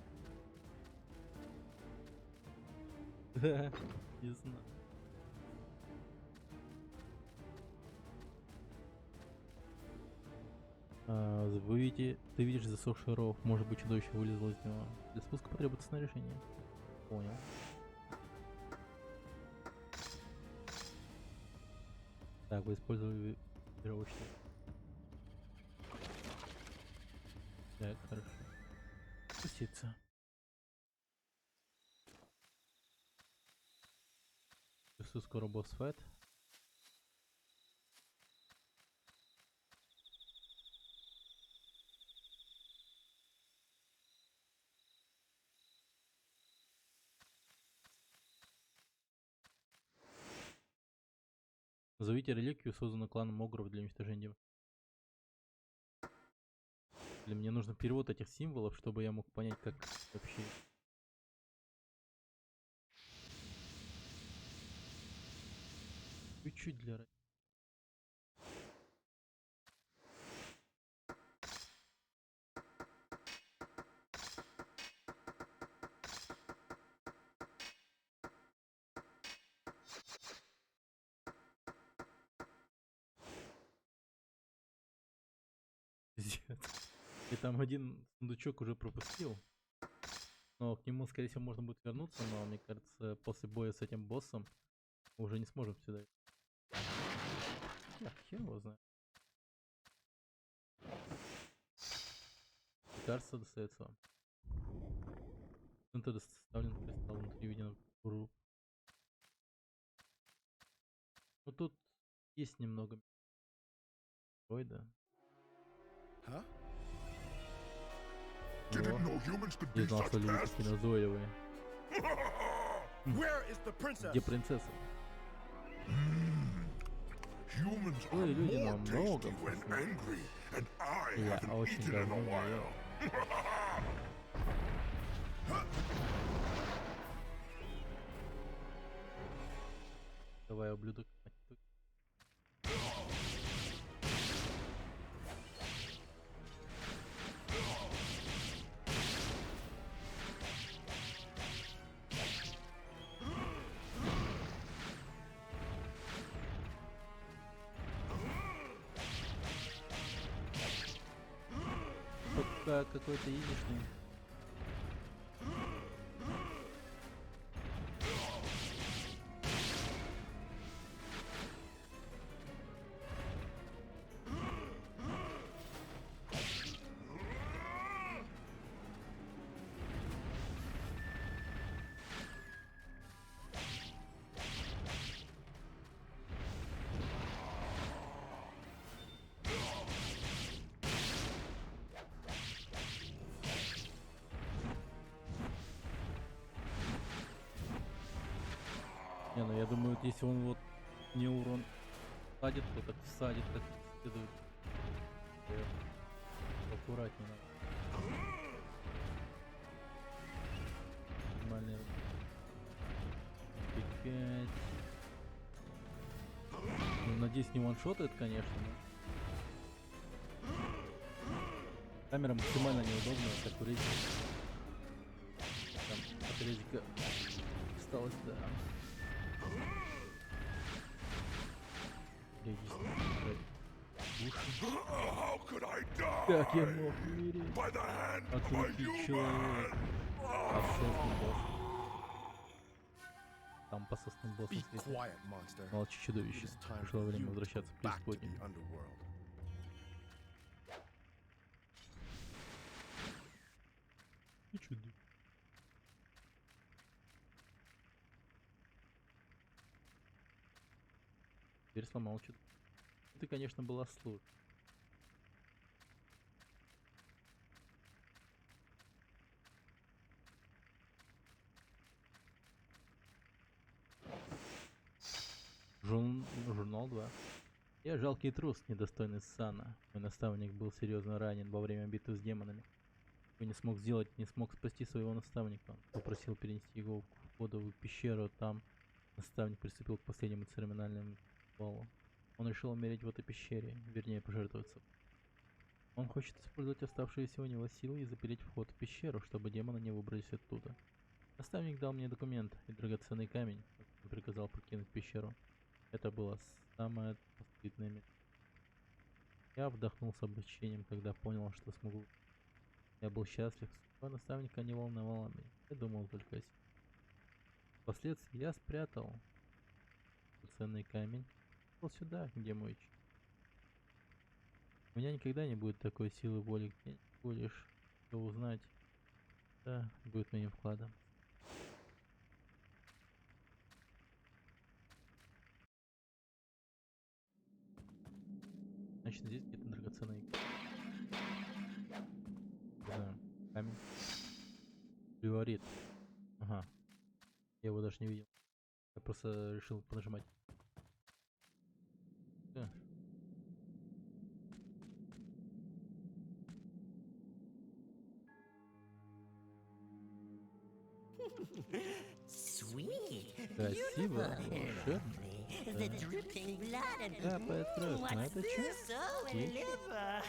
Speaker 1: Да, не знаю. Ты видишь засохший ров. Может быть, чудовище вылезло из него. Для спуска потребуется снаряжение. Понял. Так, вы использовали веревочный. Так, хорошо. Спуститься. Чувствую, скоро босс-файт. Назовите реликвию, созданную кланом Огров для уничтожения. Для мне нужен перевод этих символов, чтобы я мог понять, как вообще. Чуть-чуть для... И там один сундучок уже пропустил. Но к нему, скорее всего, можно будет вернуться, но мне кажется, после боя с этим боссом мы уже не сможем сюда. Так, хер его знает. Лекарство достается вам. Центр доставлен кристалл внутри виден групп. Ну тут есть немного. Ой, да.
Speaker 2: Huh?
Speaker 4: Didn't know humans could be
Speaker 1: Я знал,
Speaker 4: such
Speaker 1: что люди
Speaker 4: pests.
Speaker 1: такие назойливые.
Speaker 2: Where is the princess?
Speaker 1: Где принцесса?
Speaker 4: Humans are
Speaker 1: Ой, люди
Speaker 4: more
Speaker 1: намного
Speaker 4: tasty when
Speaker 1: вкуснее.
Speaker 4: angry, and I
Speaker 1: Я
Speaker 4: haven't
Speaker 1: очень
Speaker 4: eaten in
Speaker 1: давно
Speaker 4: a
Speaker 1: не
Speaker 4: while.
Speaker 1: ел. Давай, ублюдок. Сука, какой-то изишный. Не, ну я думаю, вот если он вот не урон садит, то так всадит, как следует. Аккуратнее надо. Нормально. 5. Ну, надеюсь, не ваншотает, конечно. Но... Камера максимально неудобная, так курить. Там от резика осталось, да.
Speaker 4: How could I die?
Speaker 1: Как я мог умереть?
Speaker 4: By the hand of a
Speaker 1: Отлупить человека.
Speaker 4: human!
Speaker 1: Пососный босс. Там пососным боссом
Speaker 2: Be
Speaker 1: светит.
Speaker 2: quiet, monster.
Speaker 1: Молчи,
Speaker 2: It
Speaker 1: чудовище.
Speaker 2: is time
Speaker 1: Пришло
Speaker 2: for
Speaker 1: время
Speaker 2: you to
Speaker 1: возвращаться в
Speaker 2: go back to
Speaker 1: преисподнюю.
Speaker 2: the underworld.
Speaker 1: И чудо. Теперь сломал что-то. Ты, конечно, была слух. Журнал 2. Я жалкий трус, недостойный сана. Мой наставник был серьезно ранен во время битвы с демонами. Его не смог спасти своего наставника. Он попросил перенести его в входовую пещеру. Там наставник приступил к последнему церемониальному ритуалу. Он решил умереть в этой пещере, вернее пожертвоваться. Он хочет использовать оставшиеся у него силы и запереть вход в пещеру, чтобы демоны не выбрались оттуда. Наставник дал мне документ и драгоценный камень, который приказал покинуть пещеру. Это было самое постыдное место. Я вдохнул с облегчением, когда понял, что смогу. Я был счастлив, судьба наставника не волновала меня. Я думал только о себе. Впоследствии я спрятал ценный камень. Вот сюда, где мой У меня никогда не будет такой силы воли, где я могу лишь всё узнать. Да, будет моим вкладом. Значит, здесь где-то драгоценный. Не знаю, камень. Говорит. Ага. Я его даже не видел. Я просто решил понажимать. Да.
Speaker 6: Sweet.
Speaker 1: Красиво, волшебно.
Speaker 6: The dripping blood and
Speaker 1: Капает кровь, но это чё?
Speaker 6: this? Oh, and
Speaker 1: Есть?
Speaker 6: liver.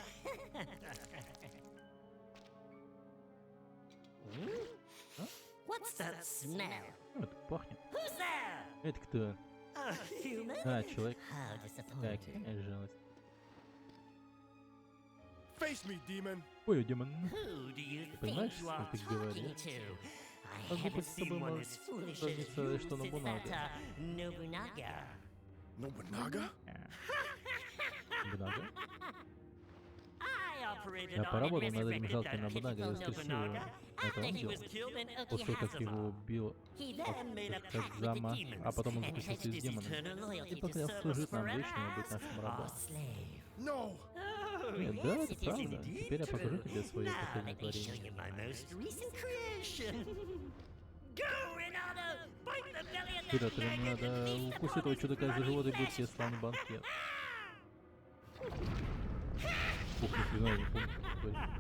Speaker 1: А?
Speaker 6: What's that smell?
Speaker 1: Ну, это пахнет.
Speaker 6: Who's there?
Speaker 1: Это кто?
Speaker 6: A human?
Speaker 1: А, человек.
Speaker 6: How disappointing.
Speaker 1: Какая жалость.
Speaker 2: Face me, demon.
Speaker 1: Ой, демон.
Speaker 6: Who do you
Speaker 1: Понимаешь,
Speaker 6: think you are
Speaker 1: что ты
Speaker 6: talking
Speaker 1: говоришь?
Speaker 6: to? I
Speaker 1: Как
Speaker 6: haven't
Speaker 1: будто с тобой
Speaker 6: seen one
Speaker 1: может
Speaker 6: as foolish as
Speaker 1: сравниться,
Speaker 6: you
Speaker 1: что
Speaker 6: since
Speaker 1: Нобунага.
Speaker 6: that Nobunaga.
Speaker 2: Nobunaga?
Speaker 1: Нобунага?
Speaker 6: I operated
Speaker 1: Я
Speaker 6: on
Speaker 1: поработал
Speaker 6: and
Speaker 1: над этим
Speaker 6: resurrected
Speaker 1: жалким
Speaker 6: that
Speaker 1: Нобунагой,
Speaker 6: pitiful
Speaker 1: воскресил его.
Speaker 6: Nobunaga
Speaker 1: Это
Speaker 6: after
Speaker 1: он
Speaker 6: he
Speaker 1: делал.
Speaker 6: was killed in
Speaker 1: После того, как его
Speaker 6: Okihazama.
Speaker 1: убил
Speaker 6: He then made a pact with the
Speaker 1: Кадзама,
Speaker 6: demons
Speaker 1: а потом он
Speaker 6: and
Speaker 1: заключился
Speaker 6: pledged
Speaker 1: с
Speaker 6: his
Speaker 1: демонами.
Speaker 6: eternal loyalty
Speaker 1: И
Speaker 6: to
Speaker 1: поклялся
Speaker 6: serve us
Speaker 1: служить нам
Speaker 6: forever
Speaker 1: вечно и быть
Speaker 6: as
Speaker 1: нашим
Speaker 6: our
Speaker 1: рабом.
Speaker 6: slave.
Speaker 2: No.
Speaker 6: Oh,
Speaker 1: Нет, да,
Speaker 6: yes,
Speaker 1: это
Speaker 6: it is
Speaker 1: правда.
Speaker 6: indeed
Speaker 1: Теперь я покажу
Speaker 6: true.
Speaker 1: тебе свое
Speaker 6: Now
Speaker 1: последнее
Speaker 6: let me show
Speaker 1: творение.
Speaker 6: you my most recent creation. Go, Renato! Bite the belly of that
Speaker 1: Вперед, тебе
Speaker 6: maggot and
Speaker 1: надо
Speaker 6: feast
Speaker 1: укусить
Speaker 6: upon
Speaker 1: этого
Speaker 6: his
Speaker 1: чудака за
Speaker 6: bloody
Speaker 1: живот и будет
Speaker 6: flesh.
Speaker 1: тебе славный банкет. Ух, ни хрена, я не помню, как это говорить.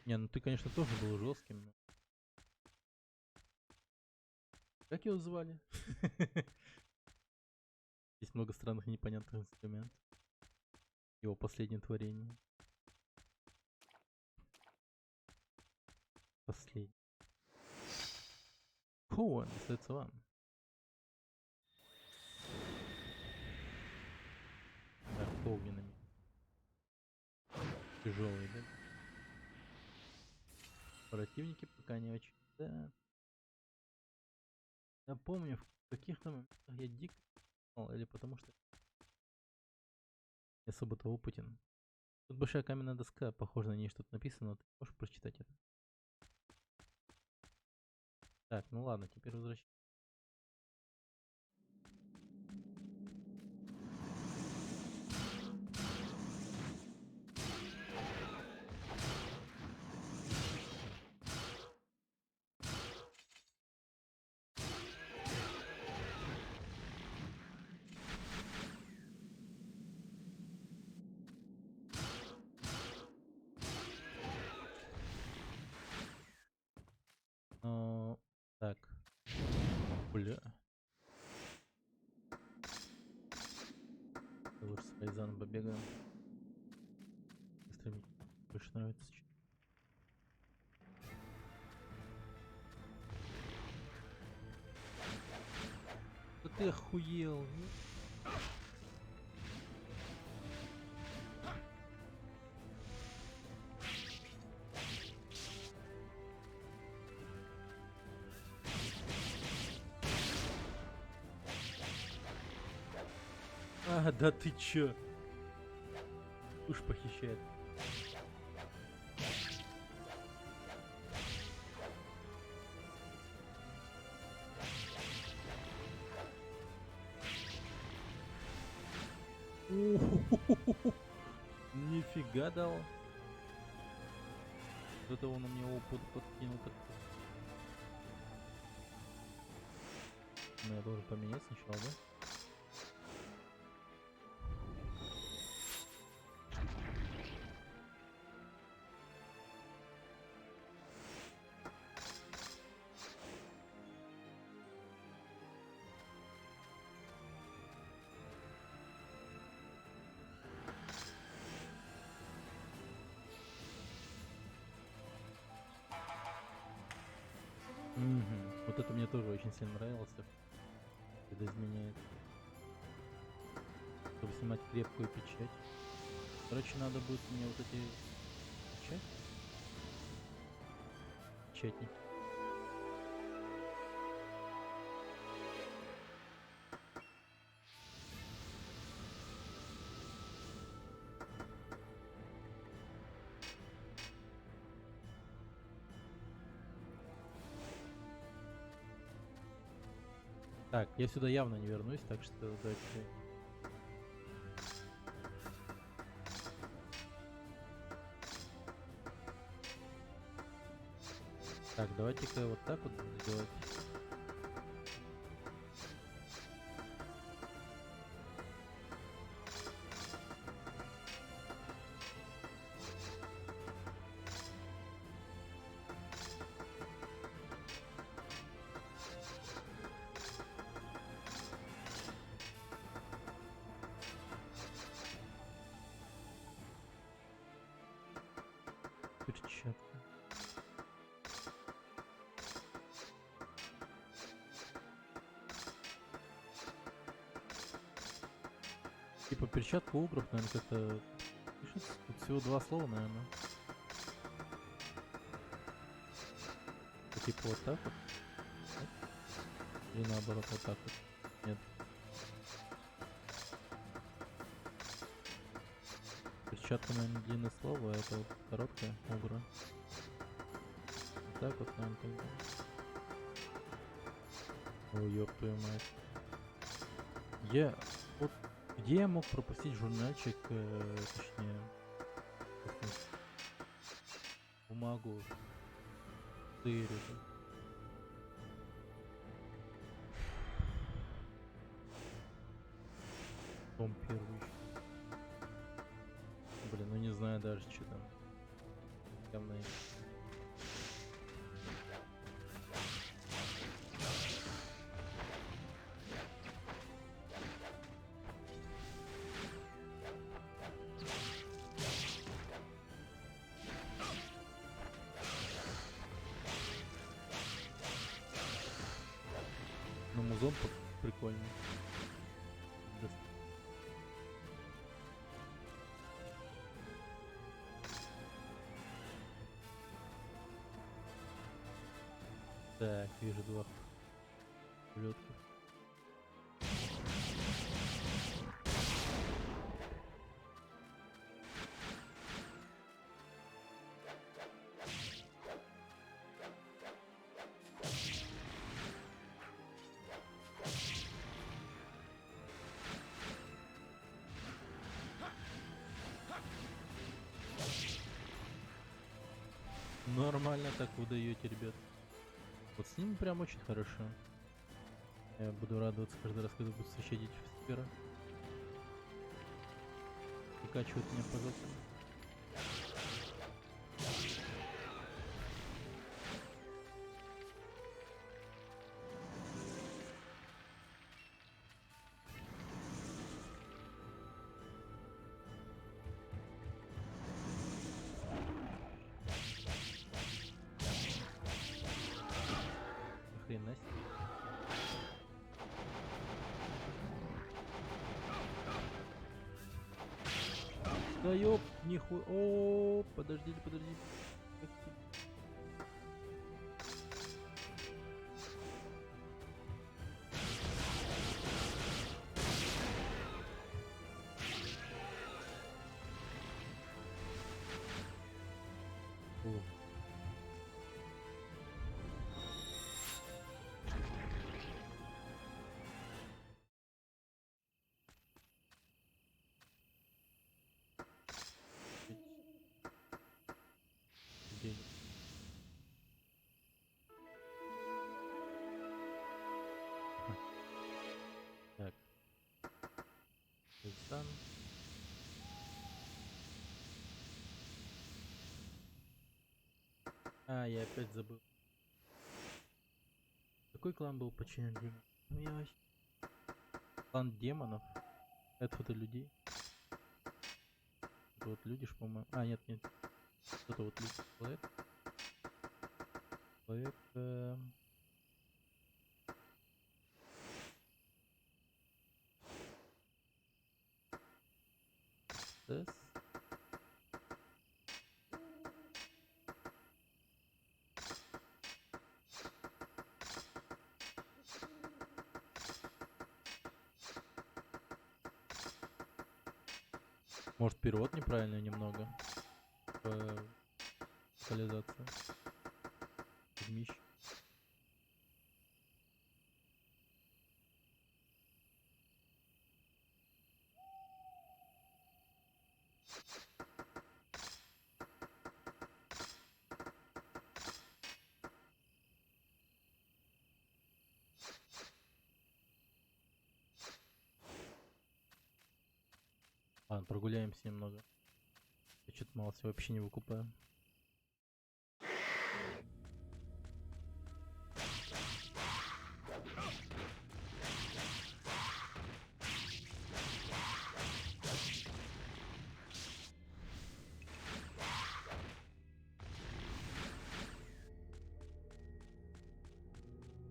Speaker 1: Не, ну ты, конечно, тоже был жестким. но- Как его звали? Есть много странных и непонятных инструментов. Его последнее творение. Последний. Фу. Коуэн, остается вам. Так, Колгинами. Тяжелый, да? Противники пока не очень. Да. Я помню, в каких-то моментах я дико ***л, или потому что не особо-то опытен. Тут большая каменная доска, похоже, на ней что-то написано, но ты можешь прочитать это. Так, ну ладно, теперь возвращаемся. Так. Бля. Лучше с Райзаном побегаем. Быстро мне больше нравится. Да ты охуел. А, да ты чё? Уж похищает. Нифига дал. До того он у меня его подкинул как. Ну, я должен поменять сначала, да? Вот это мне тоже очень сильно нравилось. Это изменяет. Чтобы снимать крепкую печать. Короче, надо будет мне вот эти печатники. Так, я сюда явно не вернусь, так что давайте. Так, давайте-ка вот так вот сделать. Перчатка. Типа перчатка угров, наверное, как-то пишется. Тут всего 2 слова, наверное. Типа вот так вот. Нет? Или наоборот вот так вот. Нет. Перчатка, наверное, длинное слово, а это вот короткое угра. Вот так вот, наверное, тогда. Ой, ёб твою мать. Я... Вот где я мог пропустить журнальчик, точнее... бумагу. Тырю. Том первый. Блин, ну не знаю даже, что там. Явно. зомб прикольный. Да. Так, вижу два улетки. Нормально так выдаете, ребят. Вот с ним прям очень хорошо. Я буду радоваться каждый раз, когда буду встречать этих стикеров. Выкачивают меня, пожалуйста. Охрена себе. Да ёп, нихуя. О, подождите. Как ты- О. День. Так. Сан. А, я опять забыл. Какой клан был подчинен демону? Ну я вообще... Клан демонов? Это вот и людей. Это вот люди ж, по-моему. А, нет. Это вот люди. Человек. С. Может, перевод неправильный немного? Локализация. Дмищ. Ладно, прогуляемся немного. Я что-то мало всего вообще не выкупаю.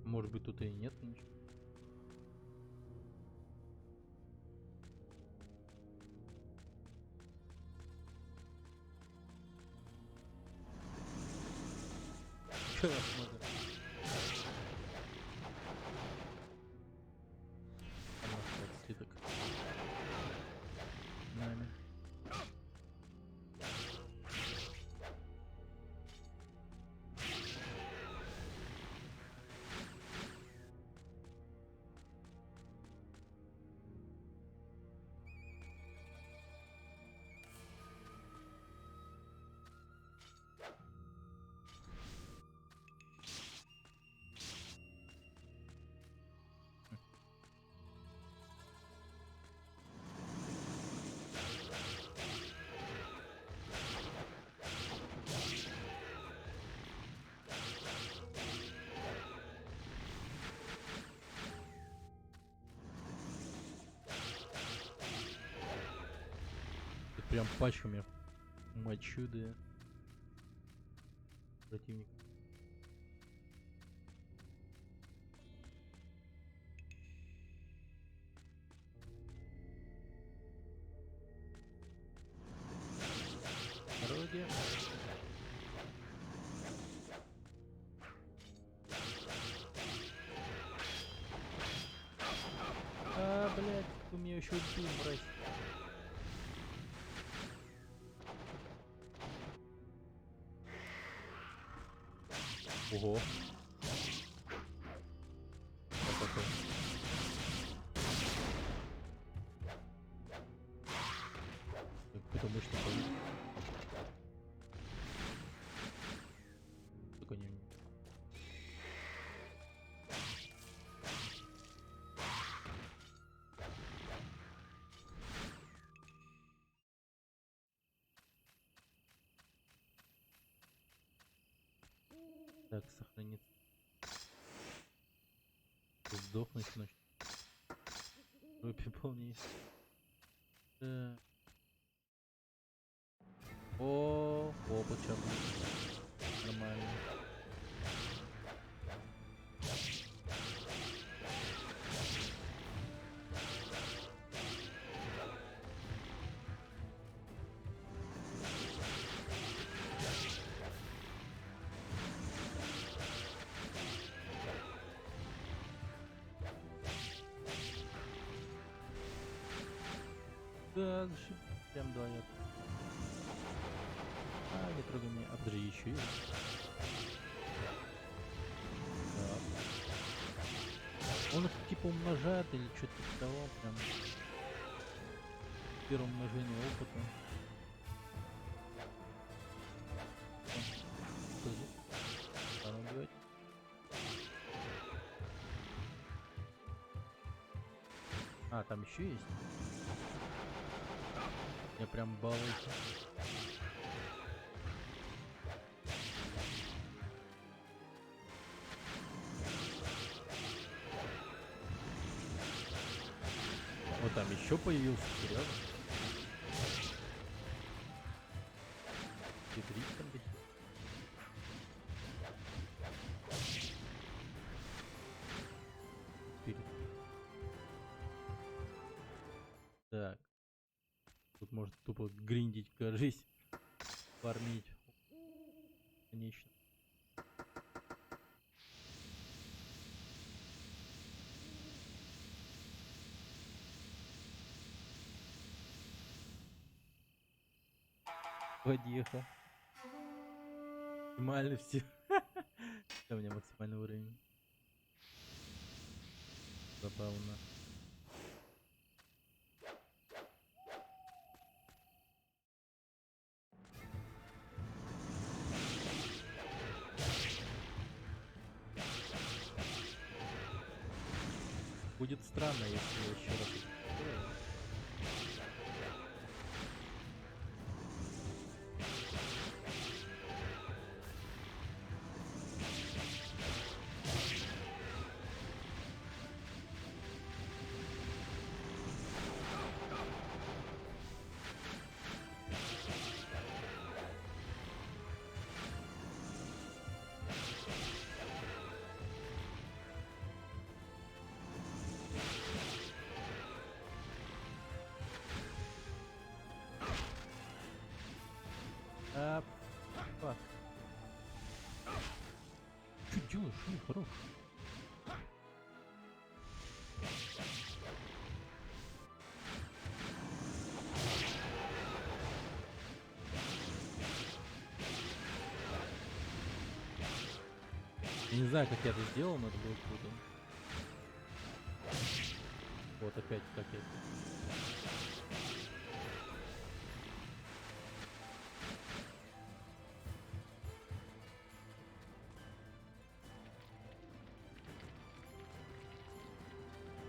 Speaker 1: Может быть, тут и нет ничего. Чё я смотрю? Там остался слиток. Нами. Тут прям пачками мочу, да. Противник. еще убил, мразь. Ого. Вот такой. Какой-то мощный паук. Только не... Так, сохранить. Сдохнуть ночь. Тропи полнее. Так. О, опыт сейчас будет. Нормально. Да, зашиб. Прям двоят. А, не трогай меня. А, подожди, еще есть. Так. Он их типа умножает или что-то типа того, прям. Первое умножение опыта. Подожди. Надо убивать. А, там еще есть? Я прям балуюсь. Вот там еще появился, серьезно? Хитрить там где-то. Так. Тут может тупо гриндить, кажись. Фармить. Конечно. Подъехал. Максимально все. У меня максимальный уровень. Забавно. Будет странно, если я еще раз это сделаю. А, фак. Что делаешь? Ну, хорош. Я не знаю, как я это сделал, но это было круто. Вот опять как я.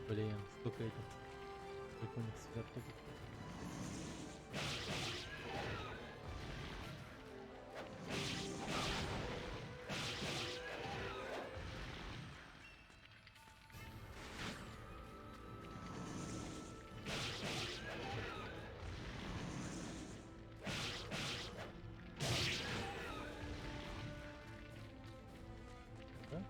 Speaker 1: Блин, сколько этих прикольных сверток. Да?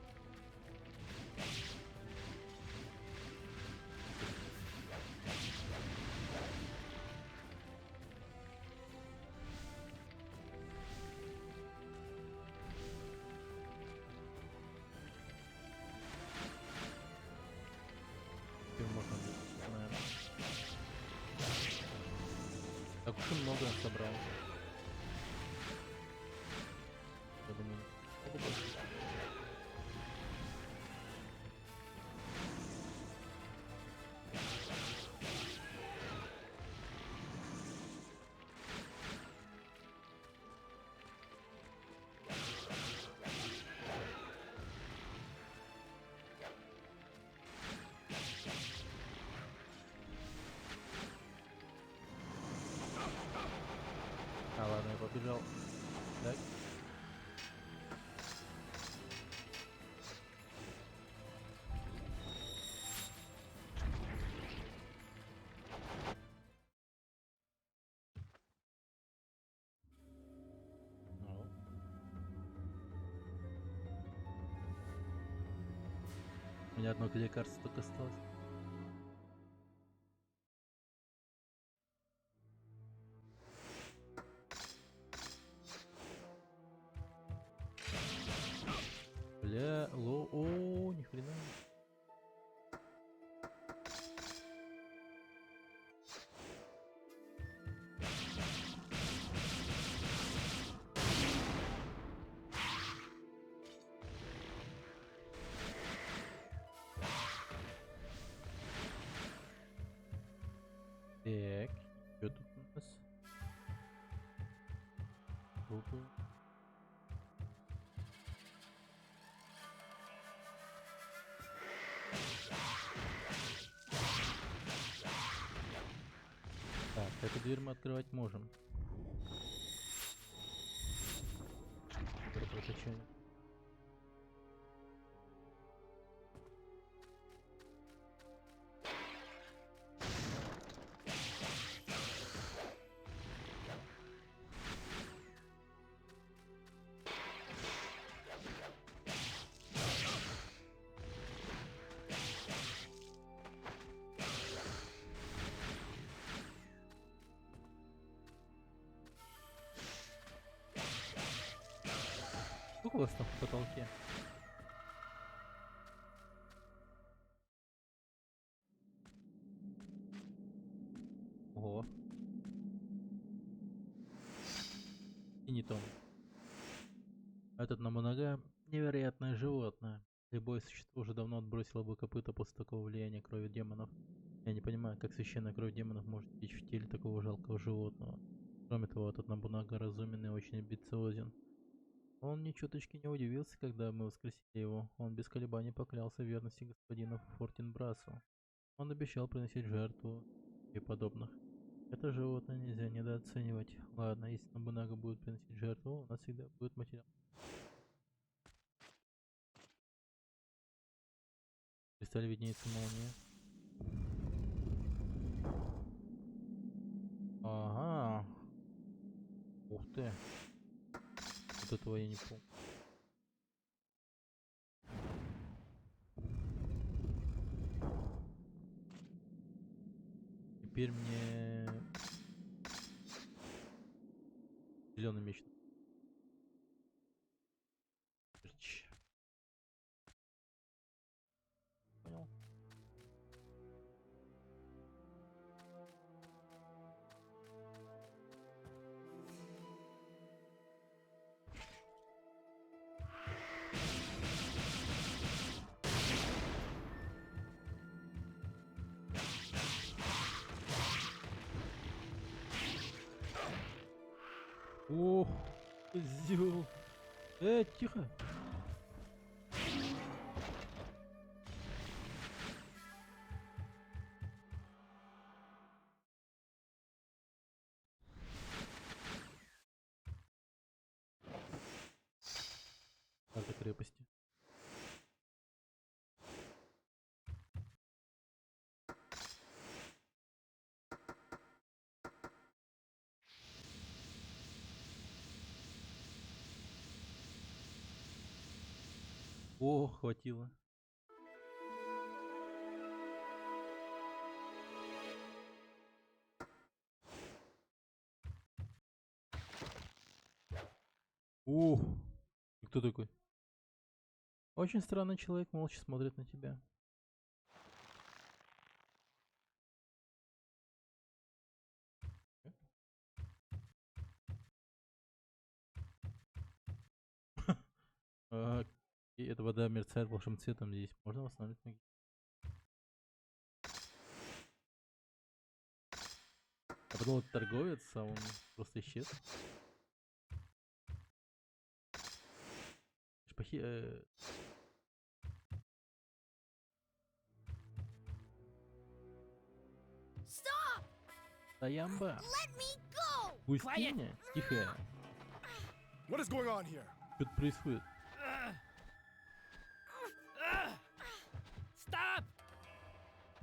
Speaker 1: Так уж и много собрал. Я думаю, могу больше. А, ладно, я побежал. Так. Ну. У меня одно лекарство только осталось. Бля, о, ни хрена. Так, что тут у нас? Трупы. Так, эту дверь мы открывать можем. Супер прокачали. Сколько у вас там в потолке? Ого. И не том. Этот Набунага невероятное животное. Любое существо уже давно отбросило бы копыта после такого влияния крови демонов. Я не понимаю, как священная кровь демонов может течь в теле такого жалкого животного. Кроме того, этот Набунага разумен и очень амбициозен. Он ни чуточки не удивился, когда мы воскресили его. Он без колебаний поклялся в верности господину Фортинбрасу. Он обещал приносить жертву и подобных. Это животное нельзя недооценивать. Ладно, если Набунага будет приносить жертву, у нас всегда будет материал. В кристалле виднеется молния. Ага. Ух ты. Вот этого я не помню. Теперь мне зеленый меч. Понял. Ох, козёл. Тихо. Карта крепости. О, хватило. Ух, ты кто такой? Очень странный человек молча смотрит на тебя. И эта вода мерцает волшебным цветом здесь. Можно восстановить ноги? Я подумал, это торговец, а он просто исчез.
Speaker 3: Stop!
Speaker 1: Таямба!
Speaker 3: Let me go!
Speaker 1: Пусти меня! Тихо!
Speaker 2: What is going on here?
Speaker 1: Что-то происходит.
Speaker 5: Stop!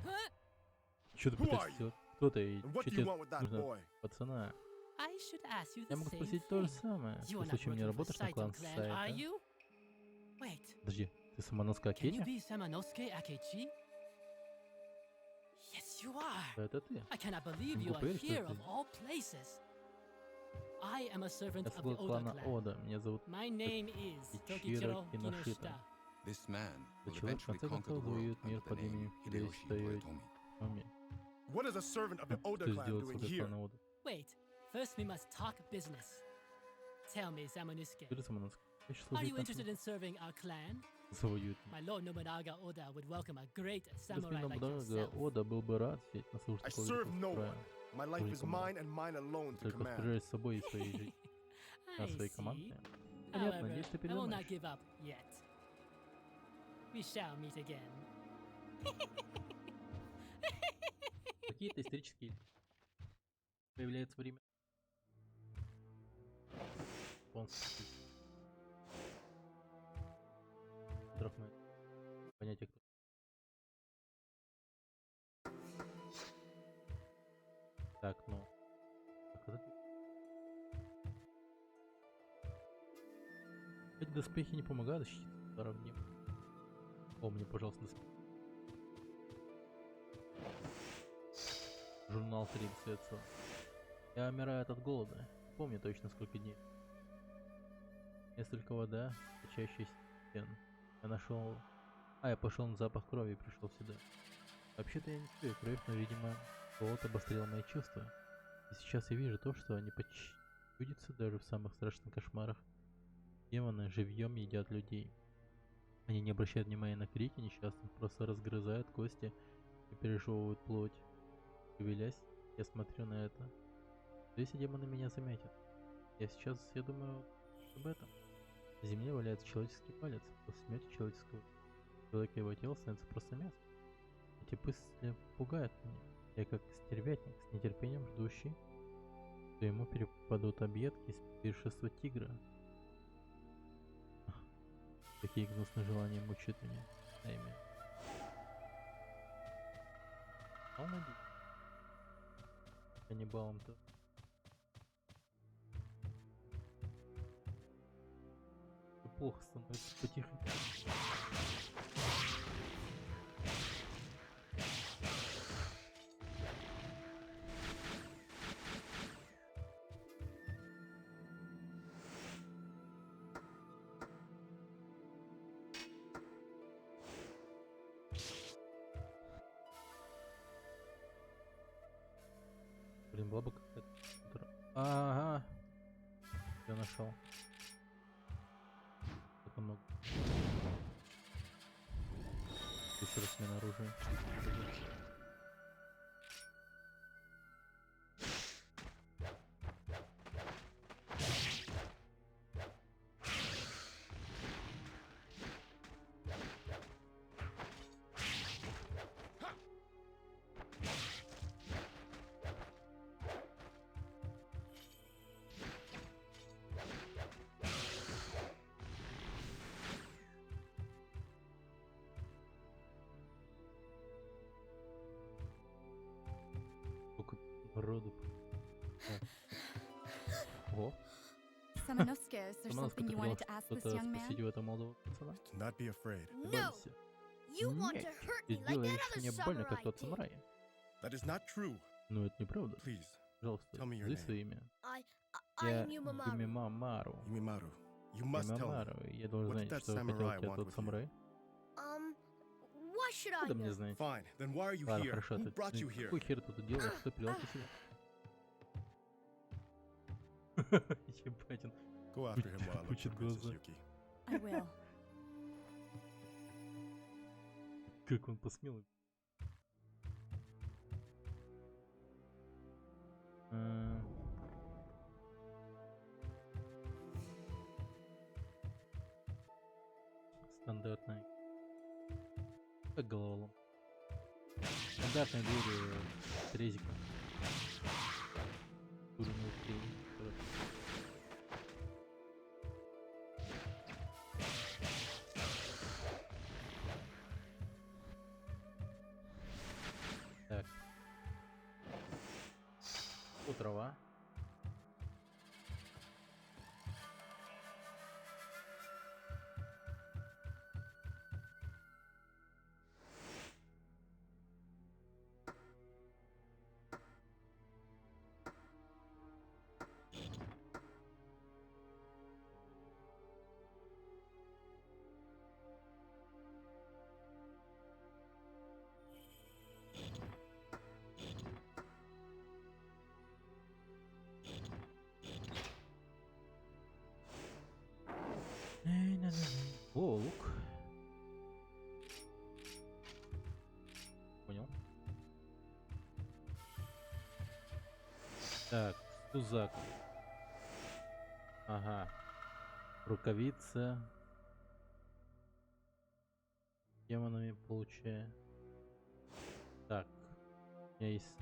Speaker 5: Huh?
Speaker 1: Что ты
Speaker 2: Who are
Speaker 1: пытаешься
Speaker 2: you?
Speaker 1: сделать? Кто ты? И
Speaker 2: And what
Speaker 1: что
Speaker 2: do you
Speaker 1: тебе
Speaker 2: want with that
Speaker 1: нужно
Speaker 2: boy?
Speaker 1: от пацана?
Speaker 5: I should ask you
Speaker 1: Я
Speaker 5: the
Speaker 1: могу
Speaker 5: same
Speaker 1: спросить то же
Speaker 5: thing.
Speaker 1: самое.
Speaker 5: You
Speaker 1: Ты
Speaker 5: are not
Speaker 1: случаем не
Speaker 5: working for
Speaker 1: работаешь на клан
Speaker 5: Saito Clan, are
Speaker 1: Сайта?
Speaker 5: you? Wait,
Speaker 1: Подожди, ты Самоноска
Speaker 5: can you
Speaker 1: Акеня?
Speaker 5: be Samanosuke Akechi? Yes, you are.
Speaker 1: Это ты.
Speaker 5: I cannot believe
Speaker 1: Не
Speaker 5: you are
Speaker 1: поверишь, что
Speaker 5: here
Speaker 1: это
Speaker 5: of
Speaker 1: ты.
Speaker 5: all places. I am a servant
Speaker 1: Я
Speaker 5: of the
Speaker 1: слуга
Speaker 5: Oda
Speaker 1: клана
Speaker 5: clan.
Speaker 1: Ода. Меня зовут
Speaker 5: My name is
Speaker 1: Ичиро
Speaker 5: Tokichiro
Speaker 1: Киношита.
Speaker 5: Kinoshita.
Speaker 7: This man
Speaker 1: The
Speaker 7: will
Speaker 1: человек в
Speaker 7: eventually
Speaker 1: конце
Speaker 7: conquer the
Speaker 1: концов
Speaker 7: world
Speaker 1: завоюет мир
Speaker 7: under the
Speaker 1: под
Speaker 7: name
Speaker 1: именем
Speaker 7: Hideyoshi
Speaker 1: Хидеоси
Speaker 7: Toyotomi.
Speaker 1: Тойотоми.
Speaker 2: What is a servant of the Oda
Speaker 1: Что
Speaker 2: clan
Speaker 1: сделать
Speaker 2: doing
Speaker 1: слуга
Speaker 2: here?
Speaker 1: клана Ода?
Speaker 5: Wait, first we must talk business. Tell me, Samanosuke,
Speaker 1: Ты Самоноска. Хочешь
Speaker 5: are
Speaker 1: служить
Speaker 5: you interested
Speaker 1: нашим?
Speaker 5: in serving our clan?
Speaker 1: Завоюет
Speaker 5: My
Speaker 1: мир.
Speaker 5: Lord Nobunaga Oda would welcome a great samurai
Speaker 1: Господин
Speaker 5: like
Speaker 1: Нобунага
Speaker 5: yourself.
Speaker 1: Ода был бы рад сидеть на службе
Speaker 2: I
Speaker 1: такого
Speaker 2: serve
Speaker 1: великого
Speaker 2: no
Speaker 1: самурая.
Speaker 2: one. My life is mine and mine alone to
Speaker 1: Только
Speaker 2: command.
Speaker 1: распоряжаясь собой и своей жизнью. На
Speaker 5: I
Speaker 1: своей
Speaker 5: see.
Speaker 1: команде. Понятно,
Speaker 5: However,
Speaker 1: если ты
Speaker 5: I will not
Speaker 1: передумаешь.
Speaker 5: give up yet. We shall meet again.
Speaker 1: Какие-то исторические появляется время. Японский. Трохно понятие кто. Так, ну. Так, вот это. Эти доспехи не помогают защитить ударов днем. Помни, пожалуйста, доспехи. Журнал 30 отцов. Я умираю от голода. Не помню точно сколько дней. Несколько вода, качающаяся стен. Я пошел на запах крови и пришел сюда. Вообще-то я не чую кровь, но, видимо, голод обострил мои чувства. И сейчас я вижу то, что они чудятся даже в самых страшных кошмарах. Демоны живьем едят людей. Они не обращают внимания на крики несчастных, просто разгрызают кости и пережевывают плоть. Шевелясь, я смотрю на это. Что если демоны меня заметят? Я думаю об этом. На земле валяется человеческий палец. После смерти человеческого человека его тело становится просто мясом. Эти мысли пугают меня. Я как стервятник, с нетерпением ждущий, что ему перепадут объедки из пиршества тигра. Какие гнусные желания мучают меня. Имя. Молодец. Каннибалом-то. Плохо становится потихоньку. Блин, была бы какая-то... Ага. Я нашел. Это много. Еще раз смена оружия. Сколько народу. О,
Speaker 8: Samanosuke, is there
Speaker 1: Самоноска,
Speaker 8: something
Speaker 1: ты
Speaker 8: you
Speaker 1: хотела
Speaker 8: wanted to ask this
Speaker 1: что-то
Speaker 8: young man?
Speaker 1: спросить у этого молодого пацана?
Speaker 2: Do not be afraid.
Speaker 3: No!
Speaker 1: Бойся.
Speaker 3: You want
Speaker 1: Нет,
Speaker 3: to hurt
Speaker 1: ты
Speaker 3: me like
Speaker 1: делаешь
Speaker 3: that
Speaker 1: мне
Speaker 3: other
Speaker 1: больно, как
Speaker 3: samurai
Speaker 1: тот
Speaker 3: did.
Speaker 1: самурай.
Speaker 2: That is not true.
Speaker 1: Но это неправда.
Speaker 2: Please,
Speaker 1: Пожалуйста,
Speaker 2: tell me your
Speaker 1: назови
Speaker 2: name.
Speaker 1: свое имя.
Speaker 3: I
Speaker 1: Я
Speaker 3: am Yumamaru.
Speaker 1: Юмимамару.
Speaker 2: Yumimaru. You must tell me.
Speaker 1: Юмимамару. Я должен
Speaker 2: What did
Speaker 1: знать,
Speaker 2: that
Speaker 1: что хотел
Speaker 2: samurai
Speaker 1: от тебя
Speaker 2: want
Speaker 1: тот
Speaker 2: with you?
Speaker 1: самурай.
Speaker 3: Why should I
Speaker 1: Откуда мне
Speaker 3: know?
Speaker 1: знать?
Speaker 2: Fine. Then why are you
Speaker 1: Ладно,
Speaker 2: here?
Speaker 1: хорошо.
Speaker 2: Who brought you
Speaker 1: Ты
Speaker 2: here?
Speaker 1: какой хер ты тут делаешь? Кто привел тебя сюда? Ебать он.
Speaker 2: Go after him while I look
Speaker 1: Пучит
Speaker 2: for Princess
Speaker 1: глаза.
Speaker 2: Yuki.
Speaker 8: I will.
Speaker 1: Как он посмел? Стандартный. Как головолом. Стандартные двери с резиком. Турные двери. Так. Тут трава. О, лук. Понял. Так, тузак. Ага. Рукавица. Демонами получаю. Так. У меня есть.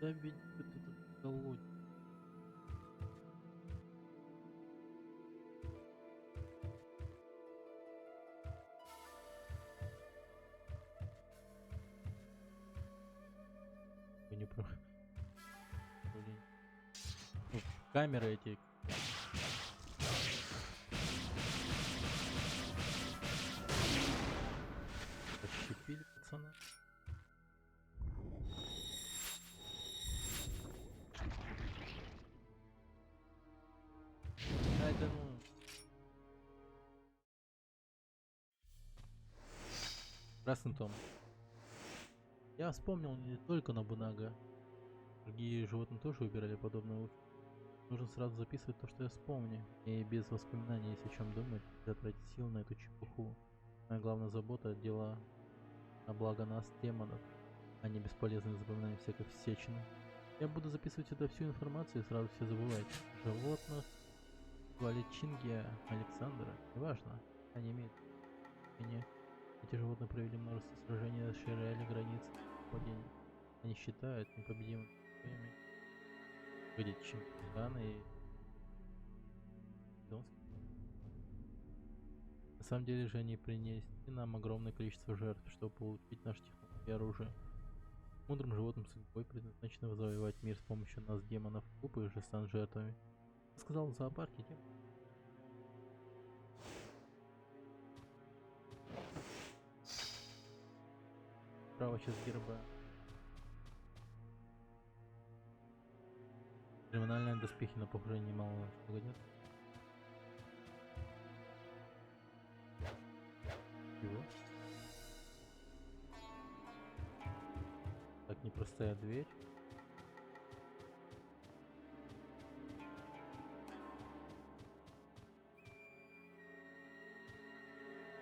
Speaker 1: Да ведь это колодец. Вы не про... Блин. Ну, камеры эти. Пощипили пацана. Ай да ну. Красный том. Я вспомнил не только Нобунага. Другие животные тоже выбирали подобные луки. Нужно сразу записывать то, что я вспомню. И без воспоминаний есть о чем думать, затратить сил на эту чепуху. Моя главная забота — дела на благо нас, демонов, а не бесполезное запоминание всякой всечины. Я буду записывать сюда всю информацию и сразу все забывать. Животных, Валичингия, Александра, неважно, они имеют значение. Эти животные провели множество сражений, расширяли границы владения. Они считают непобедимыми своими. Выйдет Чингисхан и Донский. На самом деле же они принесли нам огромное количество жертв, чтобы получить наши технологии и оружие. Мудрым животным судьбой предназначено завоевать мир с помощью нас, демонов. Глупые же станут жертвами. Я сказал в зоопарке, демон. Право сейчас герба. Криминальные доспехи на похоже немало погодят. Чего? Так, непростая дверь.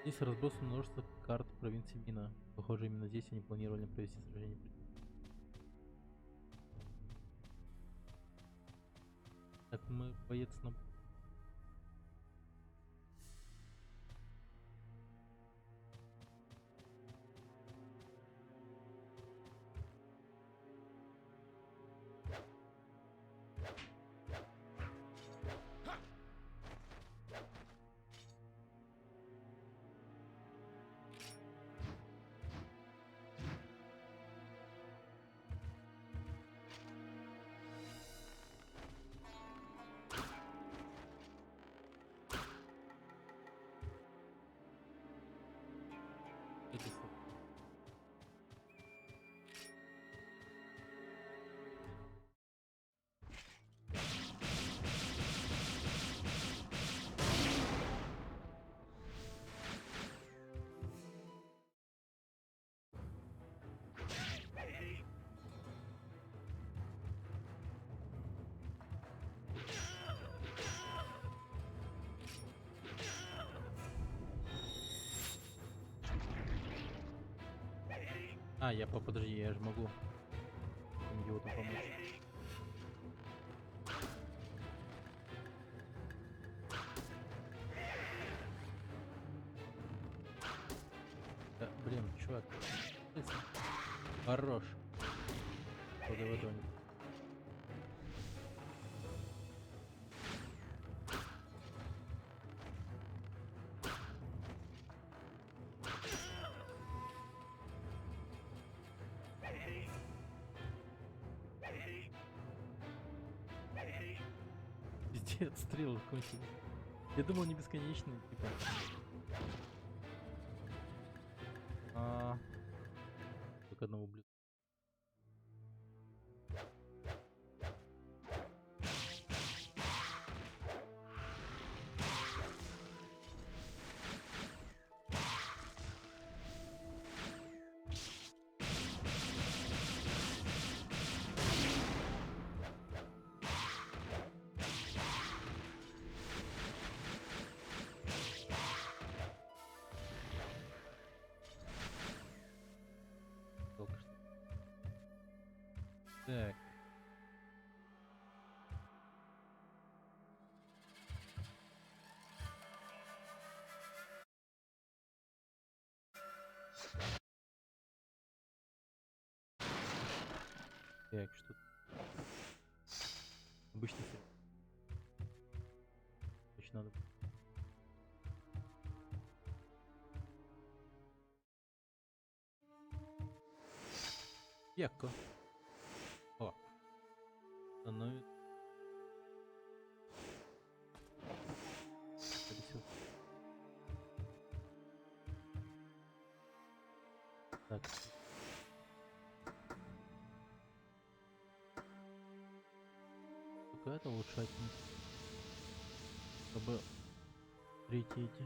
Speaker 1: Здесь разбросано множество карт провинции Мина. Похоже, именно здесь они планировали провести сражение. Так, мы боец на... Подожди, я же могу этим идиотам помочь. Да, блин, чувак. Хорош. Куда в ладони. Пиздец, стрелы кончились. Я думал, они бесконечные, типа. Только одного блюда. Только что. Так. Так, что тут? Обычный фильм. Очень надо. Яко. О. Становится. Полетел. Так. Какая-то улучшательница. Чтобы прийти эти.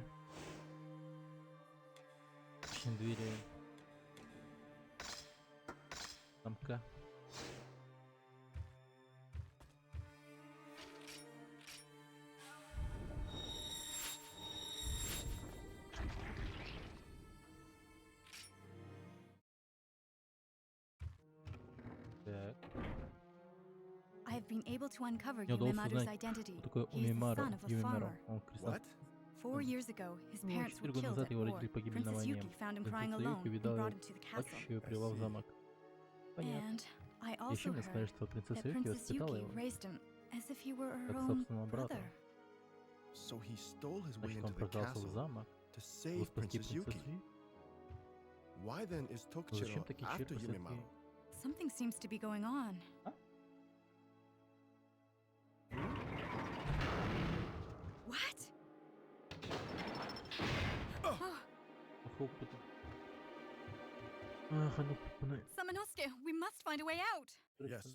Speaker 1: Точнее, двери. Замка. Так.
Speaker 8: I have been able to uncover
Speaker 1: Мне удалось
Speaker 8: Yumimaru's
Speaker 1: узнать,
Speaker 8: identity.
Speaker 1: кто такой
Speaker 8: He is the
Speaker 1: Умимару.
Speaker 8: son of a
Speaker 1: Юмимару.
Speaker 8: farmer.
Speaker 1: Он крестьян.
Speaker 2: What?
Speaker 8: 4 years ago, his
Speaker 1: Ну,
Speaker 8: parents
Speaker 1: 4
Speaker 8: were
Speaker 1: года
Speaker 8: killed
Speaker 1: назад
Speaker 8: at
Speaker 1: его
Speaker 8: war.
Speaker 1: родители погибли на
Speaker 8: Princess
Speaker 1: войне.
Speaker 8: Yuki found him crying
Speaker 1: Принцесса
Speaker 8: alone
Speaker 1: Юки
Speaker 8: and
Speaker 1: видала
Speaker 8: brought
Speaker 1: его
Speaker 8: him to the castle.
Speaker 1: плачущего и привела в
Speaker 2: see.
Speaker 1: замок. Понятно.
Speaker 8: And I
Speaker 1: Еще
Speaker 8: also
Speaker 1: мне сказали,
Speaker 8: heard
Speaker 1: что
Speaker 8: that
Speaker 1: принцесса Юки
Speaker 8: Princess
Speaker 1: воспитала
Speaker 8: Yuki
Speaker 1: его
Speaker 8: raised him as if he were her
Speaker 1: как
Speaker 8: own
Speaker 1: собственного брата.
Speaker 8: brother.
Speaker 2: So he stole his way
Speaker 1: Значит,
Speaker 2: into
Speaker 1: он
Speaker 2: the
Speaker 1: пробрался в
Speaker 2: castle
Speaker 1: замок,
Speaker 2: to
Speaker 1: чтобы
Speaker 2: save
Speaker 1: спасти
Speaker 2: Princess Yuki.
Speaker 1: принцессу Юки.
Speaker 2: Why then is
Speaker 1: Зачем
Speaker 2: Tokchiro
Speaker 1: такие
Speaker 2: after
Speaker 1: черепы все-таки?
Speaker 2: Yumimaru?
Speaker 8: Something seems to be going on.
Speaker 1: А?
Speaker 8: What?
Speaker 1: Оху, кто-то. Ах, а ну, пацаны.
Speaker 8: Samanosuke, we must find a way out.
Speaker 2: Yes.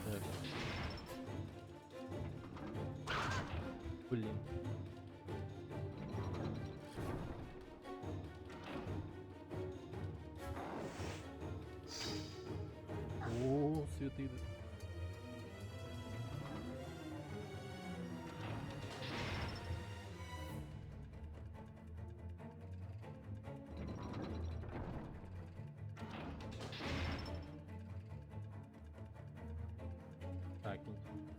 Speaker 1: Так. Блин. О, святые. Так, интересно.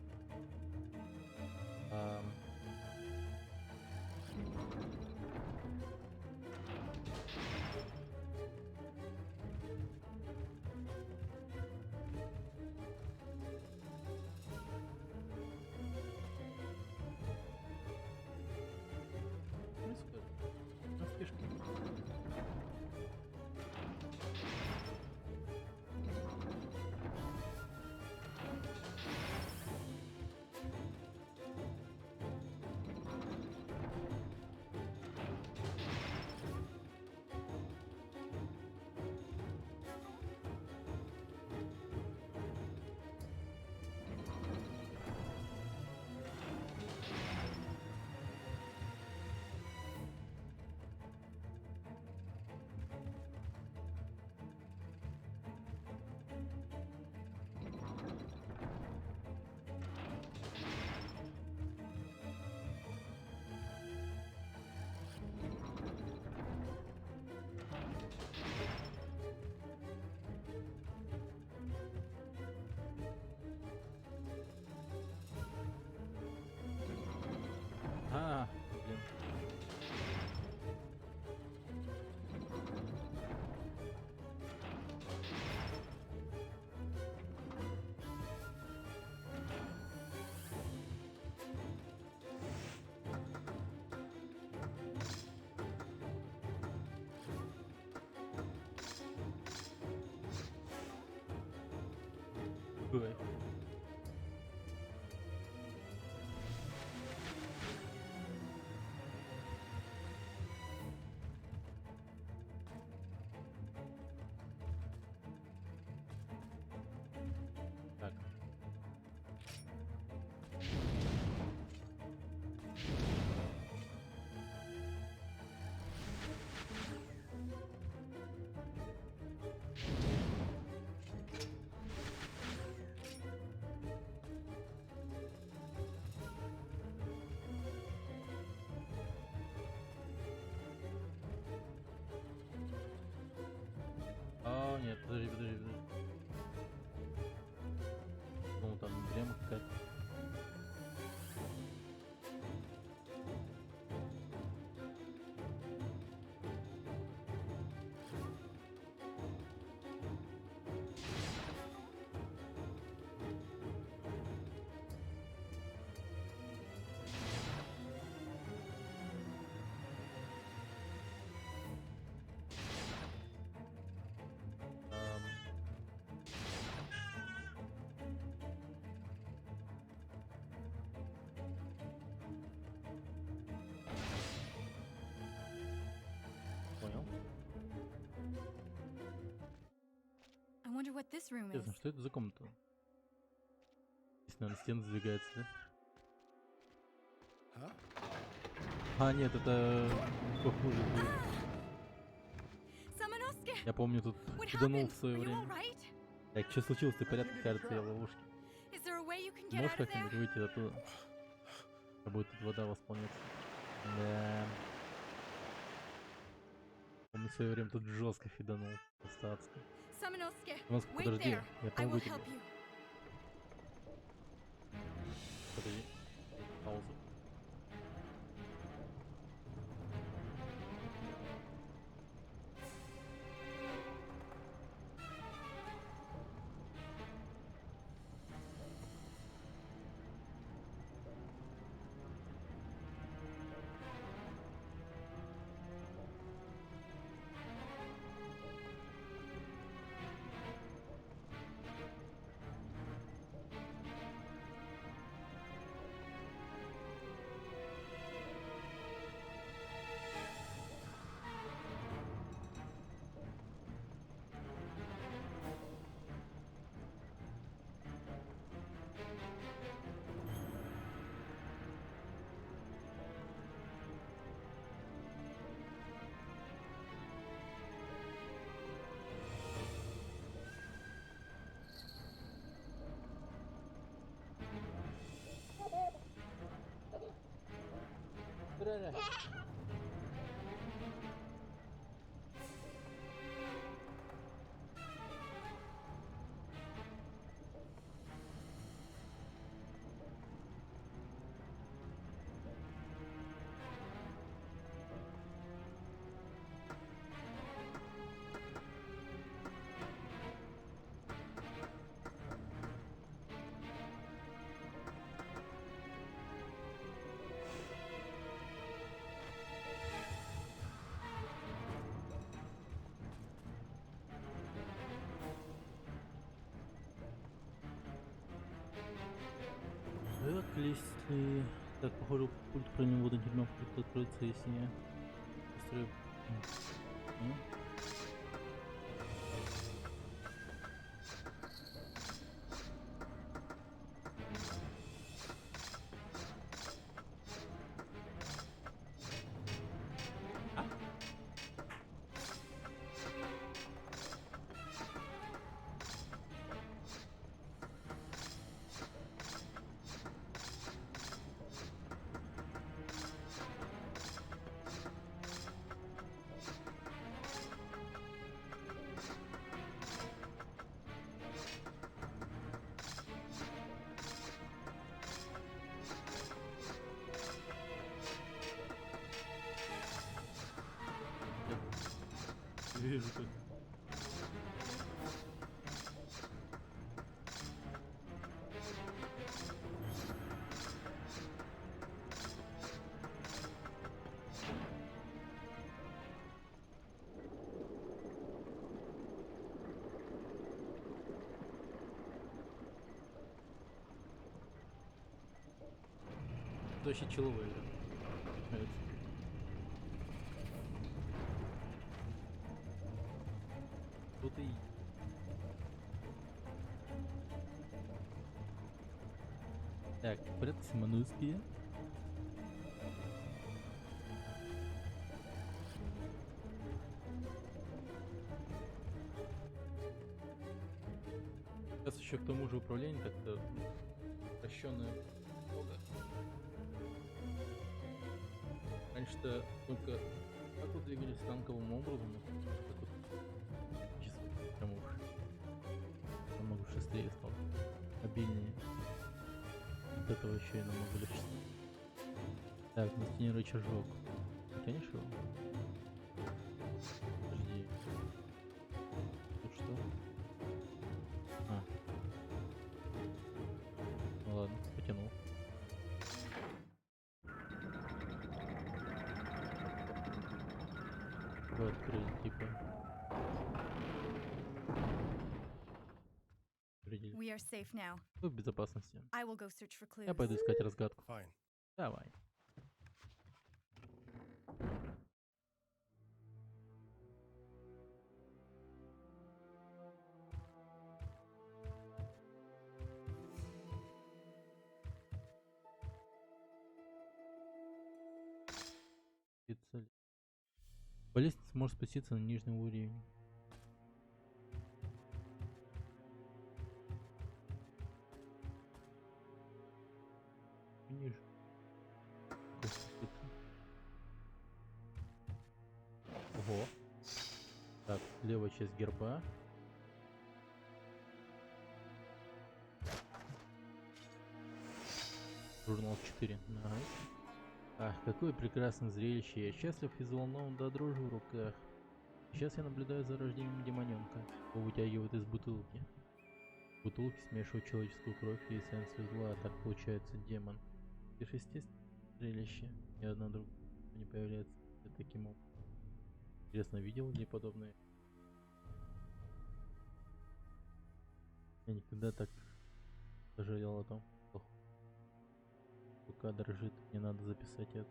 Speaker 1: Ой. Так. А, нет, подожди, подожди, подожди. Ну, там прямо какая-то. Ам. Понял.
Speaker 8: I wonder what this room is.
Speaker 1: Интересно, что это за комната? Здесь, наверное, стены сдвигаются, да?
Speaker 2: Huh?
Speaker 1: А, нет, это похуже будет.
Speaker 8: Samanosuke!
Speaker 1: Я помню, тут
Speaker 8: What
Speaker 1: киданул
Speaker 8: happened?
Speaker 1: в свое
Speaker 8: Are you
Speaker 1: время.
Speaker 8: alright?
Speaker 1: Так, что случилось? Ты в порядке? Кажется, я в ловушке.
Speaker 8: Is there a way you can get
Speaker 1: Можешь
Speaker 8: out of
Speaker 1: как-нибудь
Speaker 8: there?
Speaker 1: выйти оттуда? А будет тут вода восполняться. Да. Помню, в свое время тут жестко фиданул. Просто адско.
Speaker 8: Samanosuke,
Speaker 1: Самоноsuke,
Speaker 8: wait
Speaker 1: подожди,
Speaker 8: there.
Speaker 1: я
Speaker 8: I
Speaker 1: помогу
Speaker 8: will
Speaker 1: тебе.
Speaker 8: help you.
Speaker 1: Подожди. Пауза. Так, если... Так, похоже, пульт про него тюрьма будет откроется, если я построю... Ну. Вижу как. Это вообще человая игра. Нравится. Тут и... Так, брат Симоновский. Сейчас еще к тому же управлению как-то упрощенное много. Раньше-то только так вот двигались танковым образом, так вот чисто прям уж намного шустрее стал, мобильнее. От этого еще и намного легче. Так, на стене рычажок. Тянешь его? Подожди. Тут что? А. Ну ладно, потянул. Что открыть, типа? Определить.
Speaker 8: We are safe now.
Speaker 1: Кто в безопасности?
Speaker 8: I will go search for clues.
Speaker 1: Я пойду искать разгадку.
Speaker 2: Fine.
Speaker 1: Давай. По лестнице можешь спуститься на нижний уровень. Ниже. Как спуститься? Ого. Так, левая часть герба. Журнал 4. Найс. Ах, какое прекрасное зрелище. Я счастлив и взволнован до дрожи в руках. Сейчас я наблюдаю за рождением демоненка. Его вытягивают из бутылки. В бутылке смешивают человеческую кровь и эссенцию зла, а так получается демон. Это естественное зрелище. Ни одна другая не появляется таким образом. Интересно, видел ли подобное? Я никогда так сожалел о том, что рука дрожит, мне надо записать это.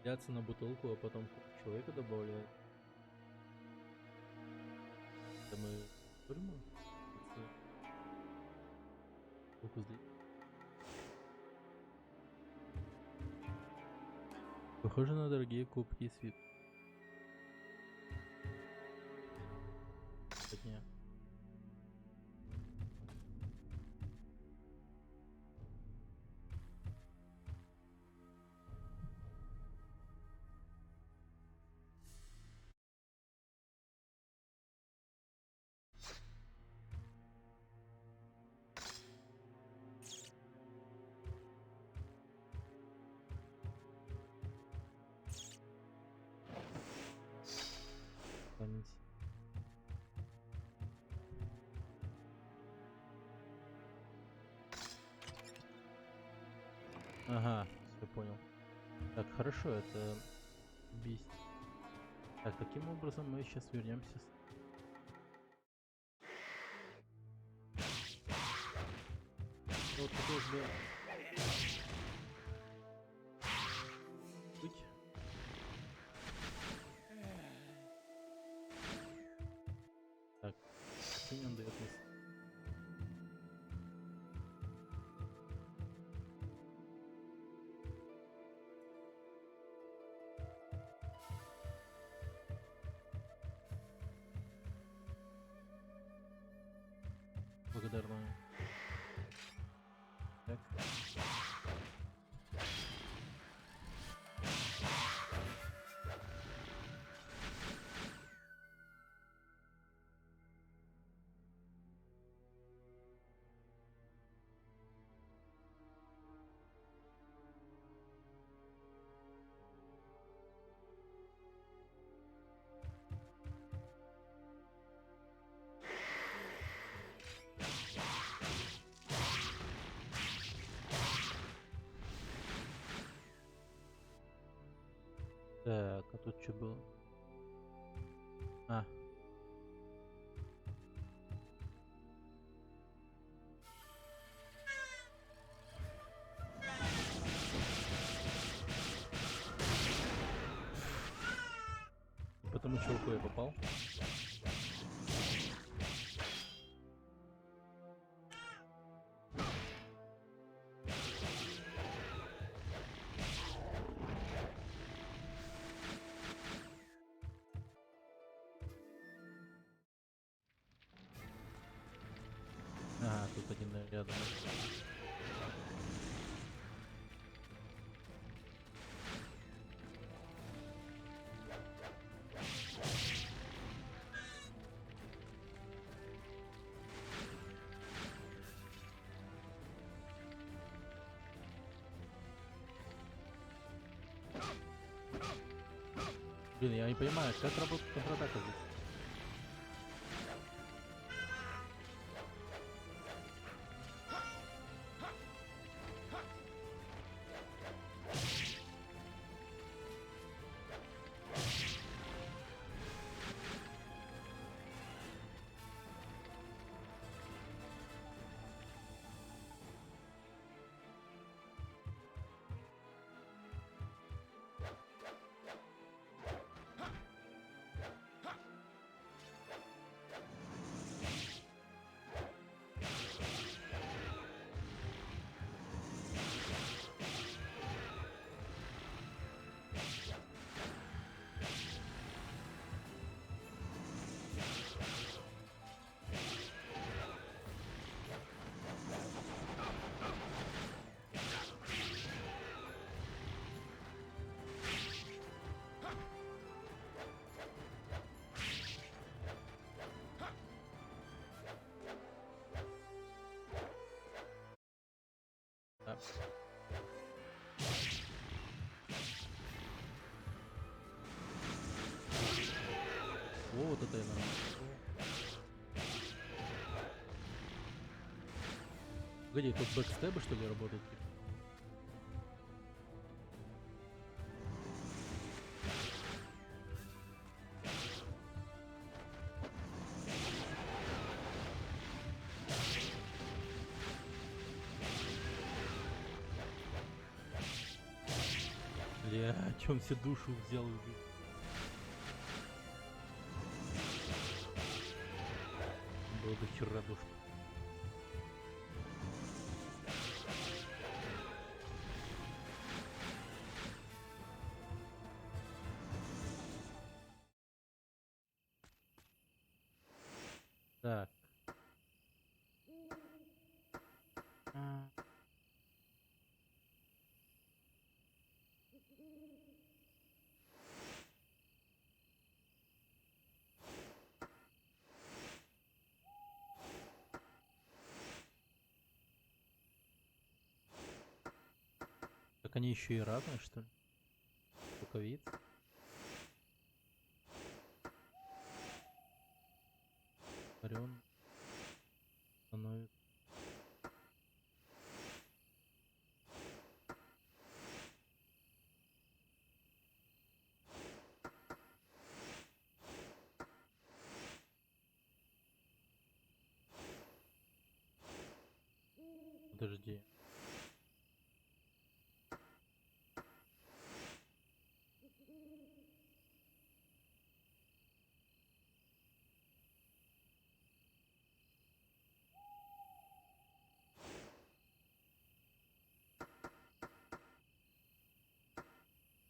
Speaker 1: Взяться на бутылку, а потом человека добавляют. Это мы тюрьма? Фокус для... Похоже на дорогие кубки и свит. Нет. Память. Ага, все понял. Так, хорошо, это бесит. Так, каким образом мы сейчас вернемся? Вот хотелось бы быть. Так, что нам дает мысль? Благодарна. Так. Так, а тут что было? А. По тому чуваку я попал. Ага, тут один рядом. Блин, я не понимаю, как работает контратака здесь. Да. О, вот это я нормально. Погоди, тут бэкстебы что ли работают? Бля, чё он все душу взял и убил? Было бы хера душ. Так. А. Так они еще и разные, что ли? Рукавиц. Орен. Становится. Подожди.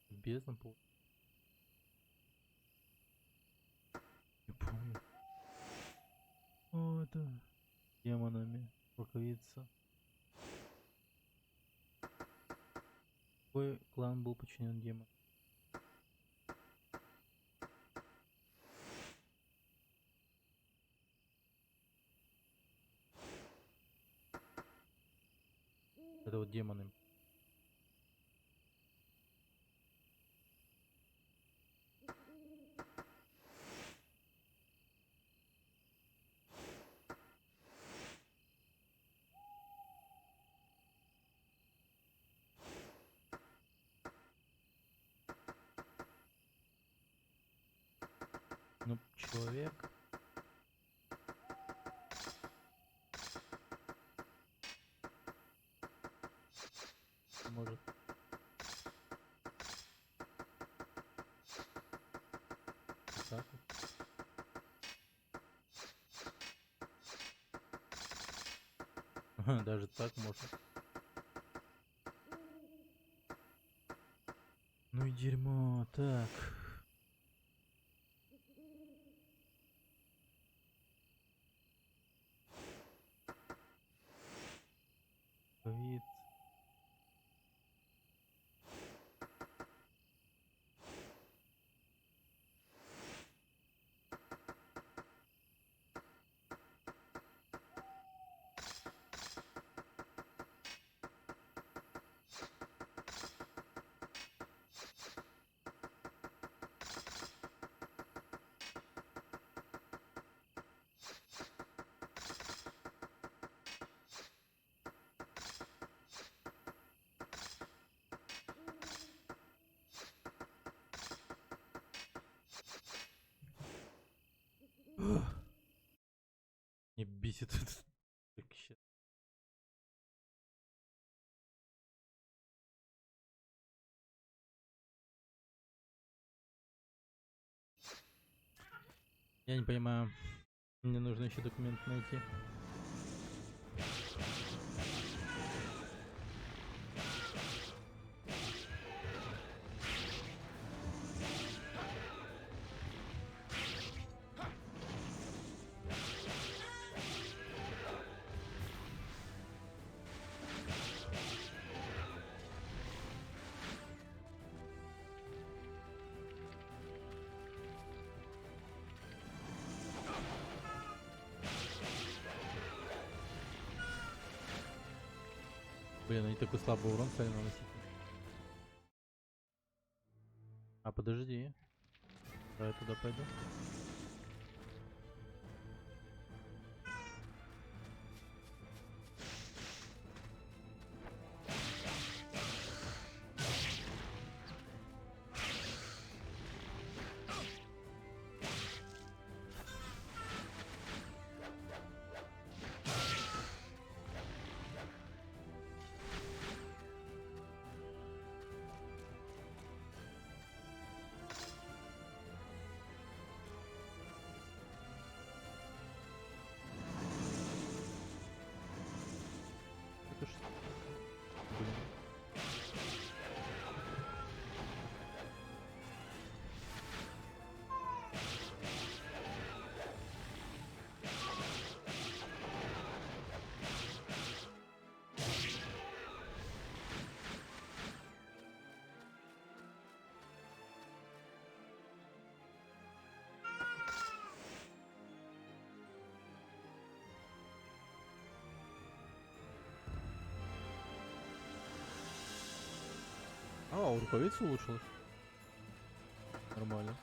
Speaker 1: Бездна пол. Не помню. О, это демонами. Рукавица. Какой клан был подчинен демону? Это вот демоны. Ну, человек. Может. Вот так вот. Ага, даже так можно. Ну и дерьмо. Так. Вид. Не бесит это. Так, щас. Я не понимаю. Мне нужно еще документ найти. Блин, они такой слабый урон стали наносить. А подожди. Давай я туда пойду. Это ж... Блин. А, у рукавицы улучшилась. Нормально.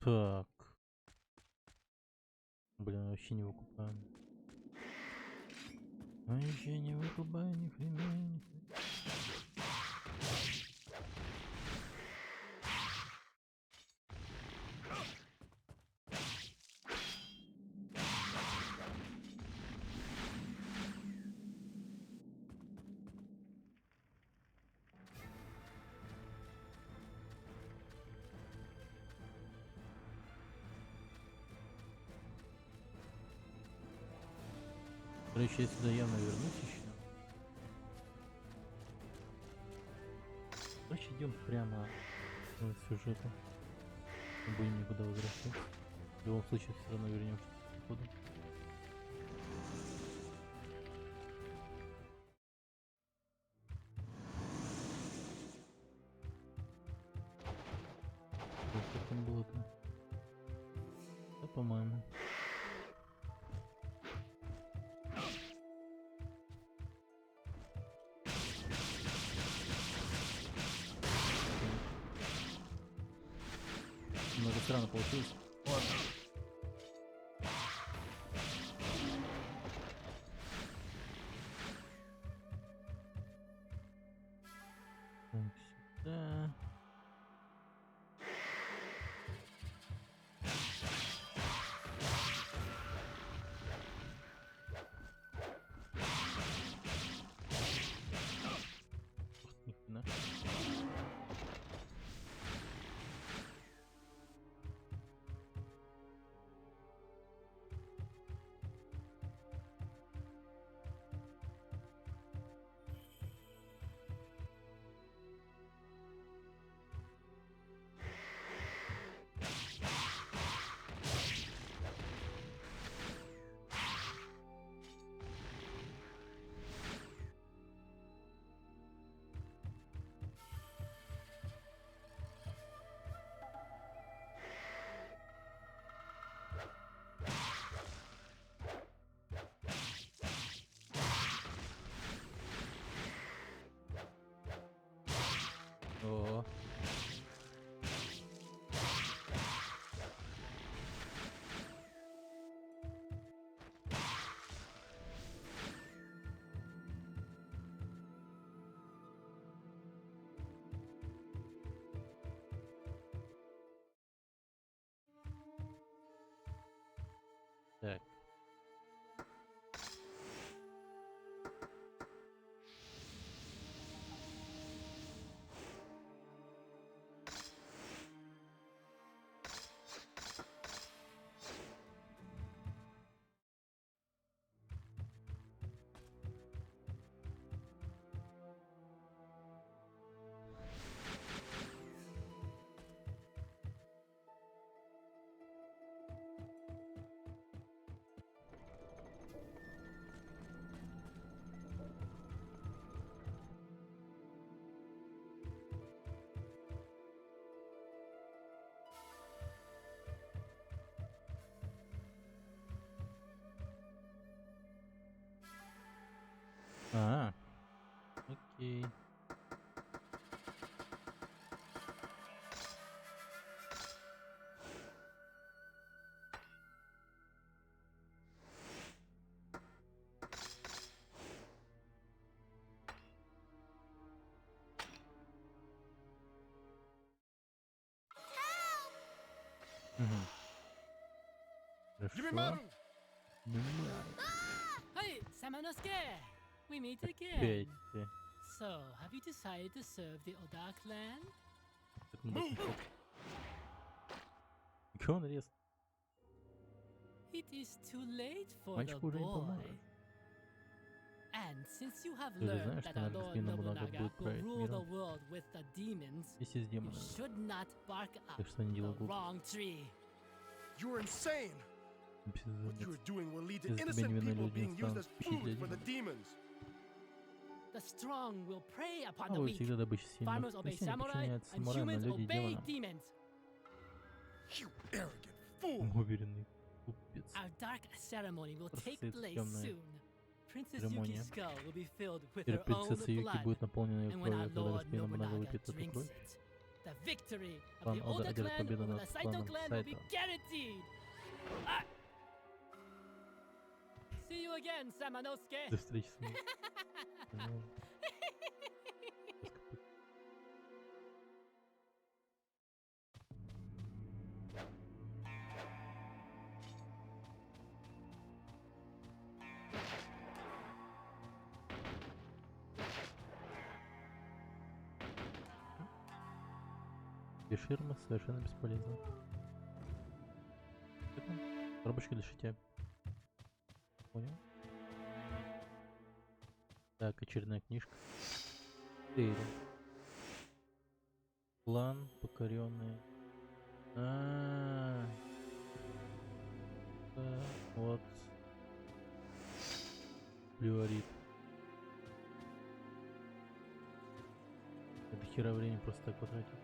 Speaker 1: Так. Блин, вообще не выкупаем. Вообще не выкупаем ни хрена, ни хрена. Короче, я сюда явно вернусь еще. Короче, идем прямо к сюжету. Не будем никуда возвращаться. В любом случае, все равно вернемся походу. Что там было-то? Да, по-моему. Немного странно получилось. Ладно. Так, сюда. Ух, ни хрена. О. Так. А, окей. Мгм.
Speaker 2: Give me
Speaker 1: Хорошо.
Speaker 2: move!
Speaker 5: Hey, Samanosuke! We meet again.
Speaker 1: Опять ты.
Speaker 5: So, have you decided to serve the Oda clan?
Speaker 1: Так мудак. Чё он резко?
Speaker 5: It is too late for the
Speaker 1: Мальчику уже не
Speaker 5: boy.
Speaker 1: поможешь.
Speaker 5: And since you have
Speaker 1: Ты же
Speaker 5: learned
Speaker 1: знаешь,
Speaker 5: that
Speaker 1: что
Speaker 5: our
Speaker 1: Наргиз
Speaker 5: Lord
Speaker 1: Нобунага
Speaker 5: Nobunaga
Speaker 1: будет
Speaker 5: will
Speaker 1: править
Speaker 5: rule the
Speaker 1: миром
Speaker 5: world with the demons,
Speaker 1: вместе с
Speaker 5: you
Speaker 1: демонами.
Speaker 5: should not bark up
Speaker 1: Так что не делай
Speaker 5: the
Speaker 1: глупо.
Speaker 5: wrong tree.
Speaker 2: You're insane! What you are doing will lead to
Speaker 1: Из-за тебя
Speaker 2: innocent
Speaker 1: невинные
Speaker 2: people
Speaker 1: люди
Speaker 2: being used
Speaker 1: станут
Speaker 2: as
Speaker 1: пищей для
Speaker 2: food for the
Speaker 1: демонов.
Speaker 2: demons.
Speaker 5: The strong will prey upon the
Speaker 1: Слабые
Speaker 5: weak.
Speaker 1: всегда добыча сильных.
Speaker 5: Farmers obey
Speaker 1: Крестьяне
Speaker 5: samurai,
Speaker 1: подчиняются
Speaker 5: and
Speaker 1: самураям, а
Speaker 5: humans
Speaker 1: люди
Speaker 5: obey
Speaker 1: демонам.
Speaker 5: demons.
Speaker 2: You arrogant fool!
Speaker 1: Уверенный купец.
Speaker 5: Our dark ceremony will take
Speaker 1: Просто
Speaker 5: place
Speaker 1: темная
Speaker 5: soon. Princess
Speaker 1: церемония.
Speaker 5: Yuki's skull will be filled with
Speaker 1: Теперь
Speaker 5: her own
Speaker 1: принцесса Юки
Speaker 5: blood.
Speaker 1: будет наполнена ее
Speaker 5: And when
Speaker 1: кровью,
Speaker 5: our
Speaker 1: когда
Speaker 5: Lord
Speaker 1: господин Нобунага
Speaker 5: Nobunaga
Speaker 1: выпьет эту
Speaker 5: drinks
Speaker 1: кровь.
Speaker 5: it, the victory of
Speaker 1: План
Speaker 5: the
Speaker 1: Ода
Speaker 5: Oda
Speaker 1: одержит
Speaker 5: clan
Speaker 1: победу
Speaker 5: over
Speaker 1: над
Speaker 5: the Saito
Speaker 1: кланом
Speaker 5: clan will be
Speaker 1: Сайто.
Speaker 5: guaranteed. Ah! See you again, Samanosuke.
Speaker 1: До встречи с вами. Ну, без ширмы совершенно бесполезно. Это коробочка для шитья. Понял? Так, очередная книжка. 4. План покоренный. Вот. Флюорит. Это хера времени просто так потратил.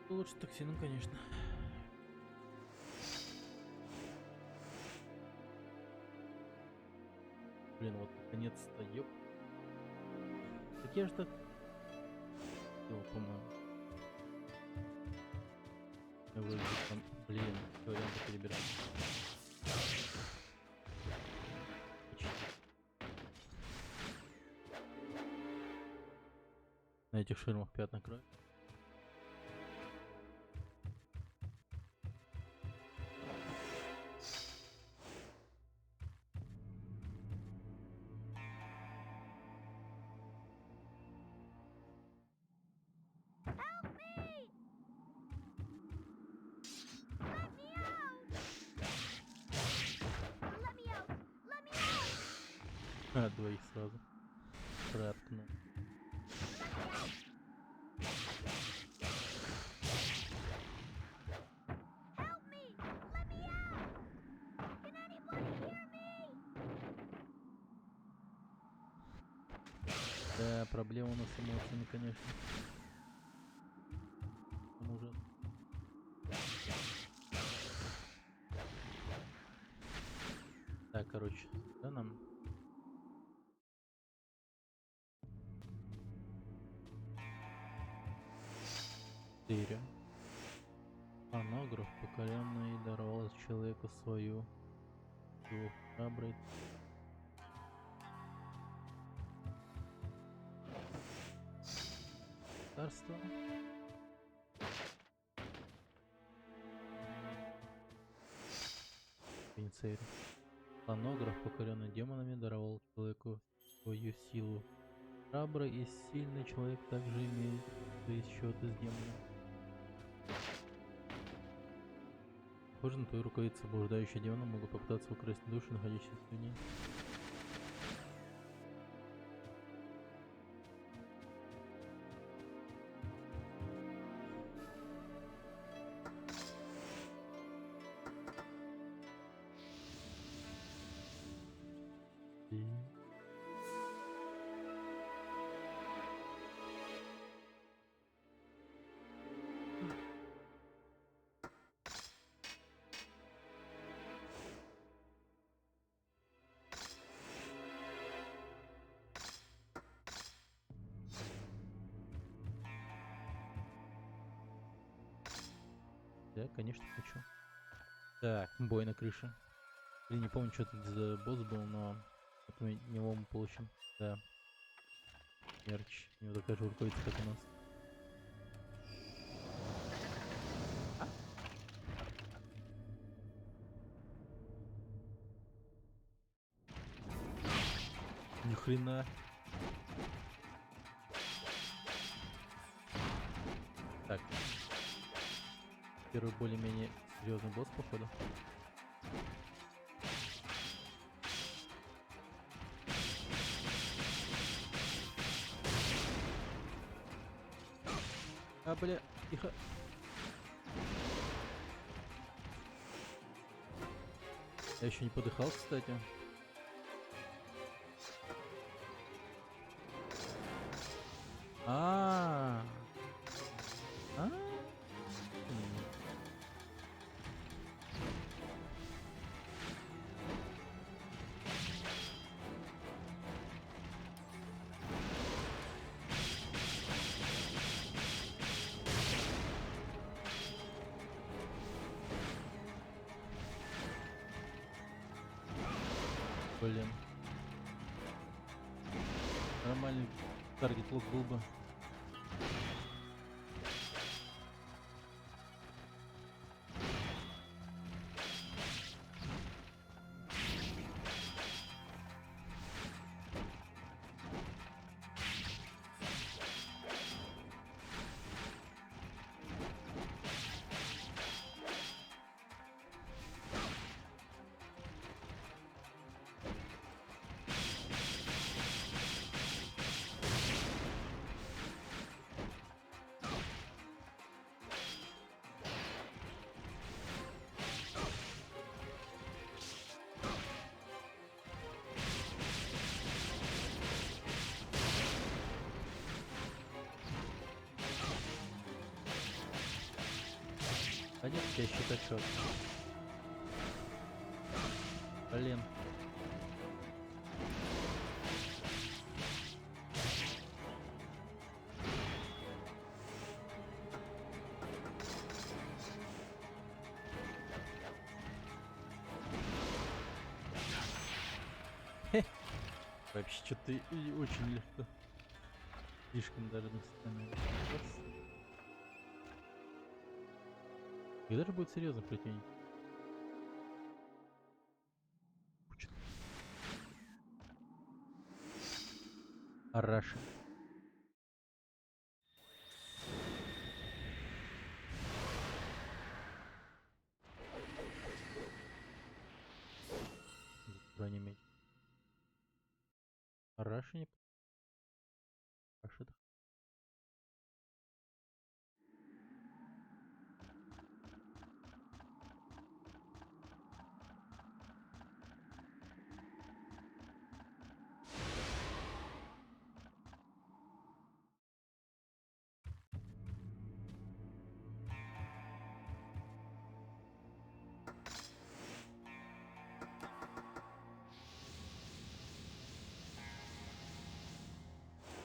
Speaker 1: Лучше токсином, конечно. Блин, вот наконец-то, ёп. Так я же так... Его, по-моему. Я вроде бы там... Блин, все варианты перебирать. Почти. На этих ширмах пятна крови. А, двоих сразу. Проткнул. Да, проблема у нас с эмоциями, конечно. Там уже... Так, короче, да нам... Четыре. Фонограф покоренный даровал человеку свою храбрый. Царство. Пенцерь. Фонограф, покоренный демонами, даровал человеку свою силу. Храбрый и сильный человек также имеет свои счеты с демоном. Похоже, на твою рукавицу, блуждающие демоны могут попытаться украсть души, находящиеся в ней. Да, конечно, хочу. Так, бой на крыше. Блин, не помню, что тут за босс был, но от него мы получим. Да. Мерч. У него такая же рукавица, как у нас. Ни хрена. Так. Первый более-менее серьезный босс, походу. А, бля, тихо. Я еще не подыхал, кстати. А. Блин. Нормальный таргет лук был бы. А нет, у тебя щиточок. Блин. Вообще что-то очень легко. Слишком даже национальный. Когда же будет серьезно плетение? Араша. Бронемеч. Араша не... Араша, да.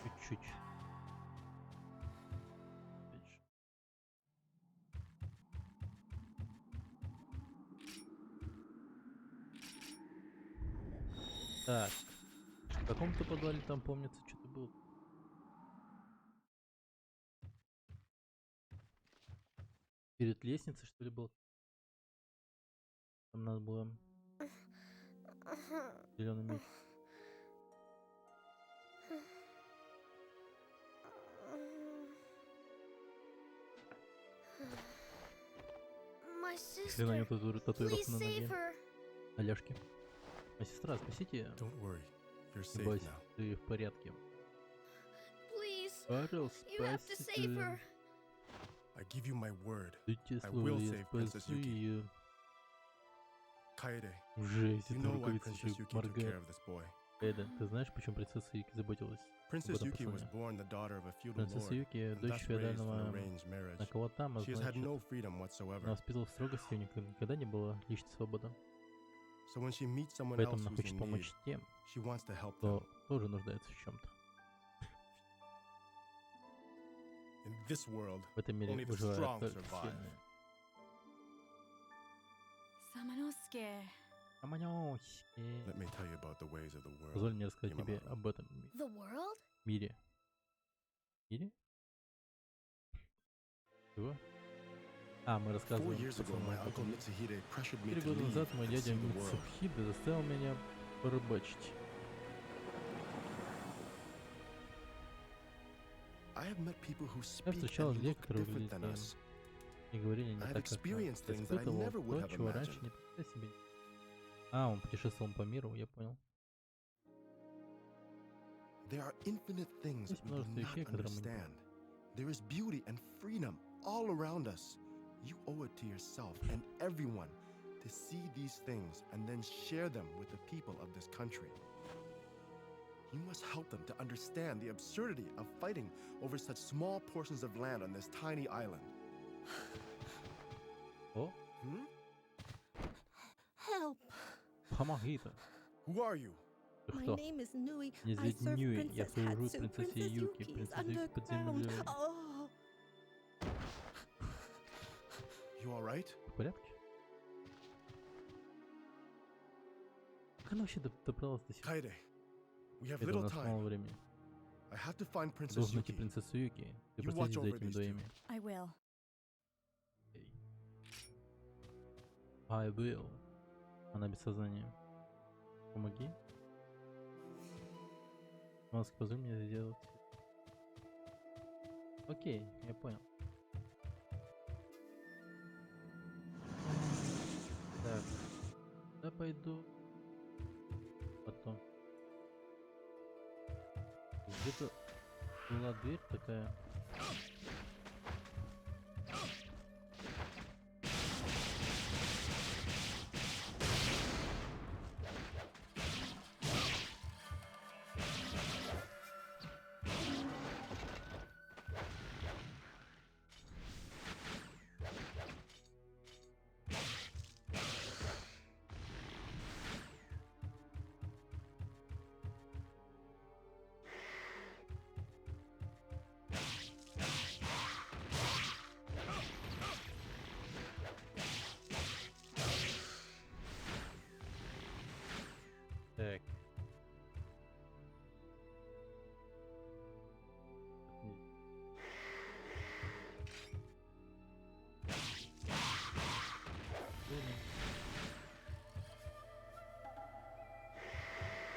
Speaker 1: Чуть-чуть. Опять же. Так. В каком-то подвале там, помнится, что-то было. Перед лестницей, что ли, был? Там надо было зеленый меч.
Speaker 3: My
Speaker 1: Если на нее
Speaker 3: sister. Please
Speaker 1: татуировку на
Speaker 3: save
Speaker 1: ноге.
Speaker 3: her.
Speaker 1: На ляжке. Моя сестра, спасите ее.
Speaker 2: Don't worry. You're
Speaker 1: Не
Speaker 2: safe
Speaker 1: бойся,
Speaker 2: now.
Speaker 1: ты в порядке.
Speaker 3: Please.
Speaker 1: Пожалуйста,
Speaker 3: You have to save her.
Speaker 2: I give you my word.
Speaker 1: Дайте
Speaker 2: I
Speaker 1: слово,
Speaker 2: will
Speaker 1: я
Speaker 2: save Princess
Speaker 1: спасу
Speaker 2: Yuki.
Speaker 1: ее.
Speaker 2: Kaede,
Speaker 1: Уже
Speaker 2: you
Speaker 1: эти
Speaker 2: know why
Speaker 1: рукавицы
Speaker 2: Princess
Speaker 1: еще
Speaker 2: Yuki took care
Speaker 1: моргают.
Speaker 2: of this boy.
Speaker 1: Эда, ты знаешь, почему принцесса Юки заботилась об
Speaker 2: Princess
Speaker 1: этом
Speaker 2: Yuki was
Speaker 1: пацане?
Speaker 2: born the daughter of a feudal
Speaker 1: Принцесса
Speaker 2: lord,
Speaker 1: Юки,
Speaker 2: and
Speaker 1: дочь
Speaker 2: thus raised in
Speaker 1: феодального
Speaker 2: arranged marriage.
Speaker 1: на кого там, а
Speaker 2: She has had
Speaker 1: значит,
Speaker 2: no freedom
Speaker 1: она
Speaker 2: whatsoever.
Speaker 1: воспитывала в строгости, у нее никогда не было личной свободы.
Speaker 2: So when she meets someone
Speaker 1: Поэтому
Speaker 2: else
Speaker 1: она
Speaker 2: who's
Speaker 1: хочет
Speaker 2: in need,
Speaker 1: помочь тем,
Speaker 2: she wants to help
Speaker 1: кто
Speaker 2: them.
Speaker 1: тоже нуждается в чем-то.
Speaker 2: In this world,
Speaker 1: В этом мире
Speaker 2: only the
Speaker 1: выживают
Speaker 2: strong
Speaker 1: только
Speaker 2: survive.
Speaker 1: сильные.
Speaker 8: Samanosuke.
Speaker 1: Аманёхи.
Speaker 2: Let me tell you about the ways of the world.
Speaker 1: Позволь мне рассказать тебе
Speaker 2: Ямамото.
Speaker 1: об этом
Speaker 3: The world?
Speaker 1: мире. Мире? Чего? А, мы
Speaker 2: 4
Speaker 1: рассказываем
Speaker 2: years ago,
Speaker 1: пацану
Speaker 2: my
Speaker 1: об
Speaker 2: uncle
Speaker 1: этом.
Speaker 2: Mitsuhide pressured me
Speaker 1: 4
Speaker 2: to
Speaker 1: года
Speaker 2: leave
Speaker 1: назад мой
Speaker 2: and
Speaker 1: дядя
Speaker 2: see the world.
Speaker 1: Мицухиде заставил меня порыбачить.
Speaker 2: I have met people who
Speaker 1: Я
Speaker 2: speak
Speaker 1: встречал
Speaker 2: and
Speaker 1: людей,
Speaker 2: look
Speaker 1: которые
Speaker 2: different
Speaker 1: выглядели
Speaker 2: than us.
Speaker 1: и говорили не
Speaker 2: I have
Speaker 1: так, как мы. Я
Speaker 2: experienced things that I
Speaker 1: испытывал
Speaker 2: never would
Speaker 1: то,
Speaker 2: have
Speaker 1: чего раньше
Speaker 2: imagined.
Speaker 1: не представить себе. А, он путешествовал по миру, я понял.
Speaker 2: There are infinite things
Speaker 1: Есть
Speaker 2: that we do
Speaker 1: множество вещей,
Speaker 2: not
Speaker 1: которые мы не
Speaker 2: understand. There is beauty and freedom all around us. You owe it to yourself and everyone to see these things and then share them with the people of this country. You must help them to understand the absurdity of fighting over such small portions of land on this tiny island.
Speaker 1: О,
Speaker 2: Hmm?
Speaker 6: Help!
Speaker 1: помогите.
Speaker 2: Who are you?
Speaker 1: Ты
Speaker 6: My
Speaker 1: кто?
Speaker 6: name is Nui.
Speaker 1: Меня
Speaker 6: I
Speaker 1: зовут
Speaker 6: serve
Speaker 1: Ньюи, я
Speaker 6: Princess
Speaker 1: служу
Speaker 6: Hatsu,
Speaker 1: принцессе
Speaker 6: Princess
Speaker 1: Юки,
Speaker 6: Yuki is
Speaker 1: принцессе Юки под
Speaker 6: underground.
Speaker 1: землей.
Speaker 6: Oh.
Speaker 2: You all right?
Speaker 1: В порядке? Как она вообще добралась до сих пор?
Speaker 2: Kaede, we have
Speaker 1: Это у
Speaker 2: little
Speaker 1: нас мало
Speaker 2: time.
Speaker 1: времени.
Speaker 2: I have to find Princess
Speaker 1: Должен найти
Speaker 2: Yuki.
Speaker 1: принцессу Юки. Ты
Speaker 2: You
Speaker 1: проследи
Speaker 2: watch
Speaker 1: за
Speaker 2: over
Speaker 1: этими
Speaker 2: these two.
Speaker 1: двоими.
Speaker 8: I will.
Speaker 1: I will. Она без сознания. Помоги. Маски, позволь мне это сделать. Окей, я понял. Так. Я пойду. Потом. Где-то была дверь такая.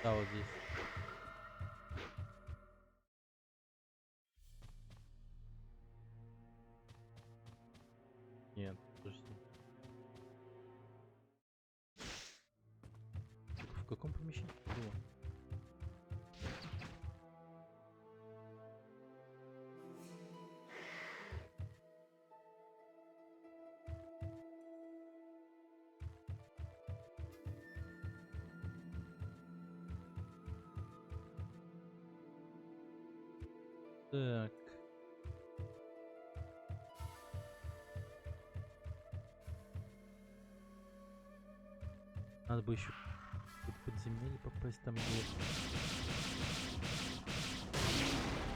Speaker 1: Да, вот здесь. Нет, подожди. В каком помещении было? Так. Надо бы еще в подземелье попасть, там было.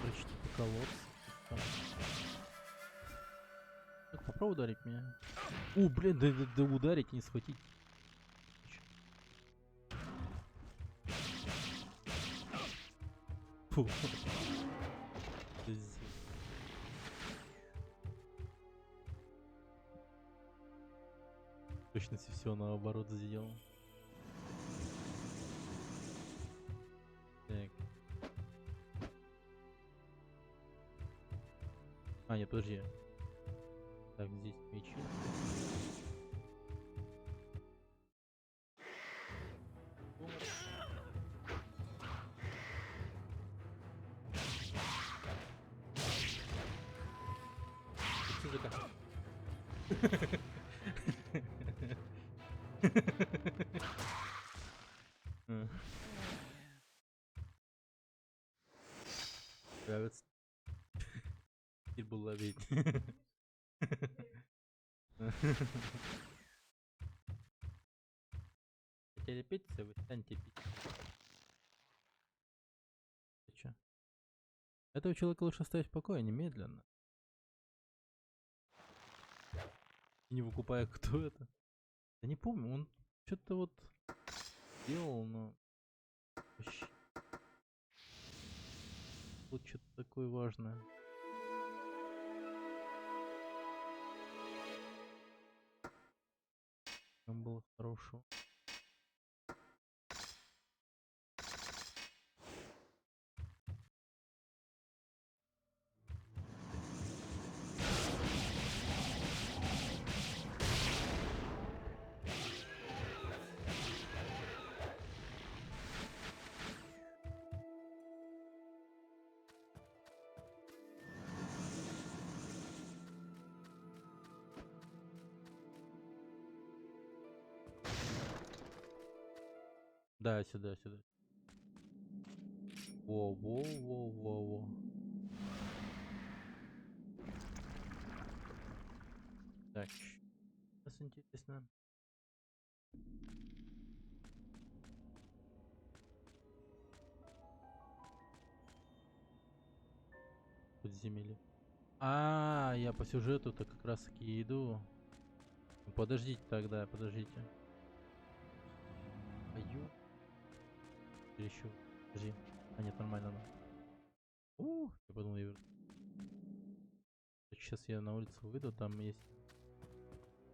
Speaker 1: Короче, типа колодцы. Там. Так, попробуй ударить меня. Блин, да ударить, не схватить. Фу. Пиздец. Точно все наоборот сделал. Так. Нет, подожди. Так, здесь мечи. Нравится. Теперь был ловить. Хотели питься, вы станьте пить. Ты чё? Этого человека лучше оставить в покое немедленно. И не выкупая, кто это. Я не помню, он что-то вот делал, но... Вообще. Вот что-то такое важное. Там было хорошо. Да, сюда, сюда. Во. Так, сейчас интересно. Подземелье. Я по сюжету-то как раз таки иду. Ну, подождите тогда, подождите. Пою. Или еще. Подожди. Нет, нормально. Я подумал, я вернусь. Сейчас я на улицу выйду, там есть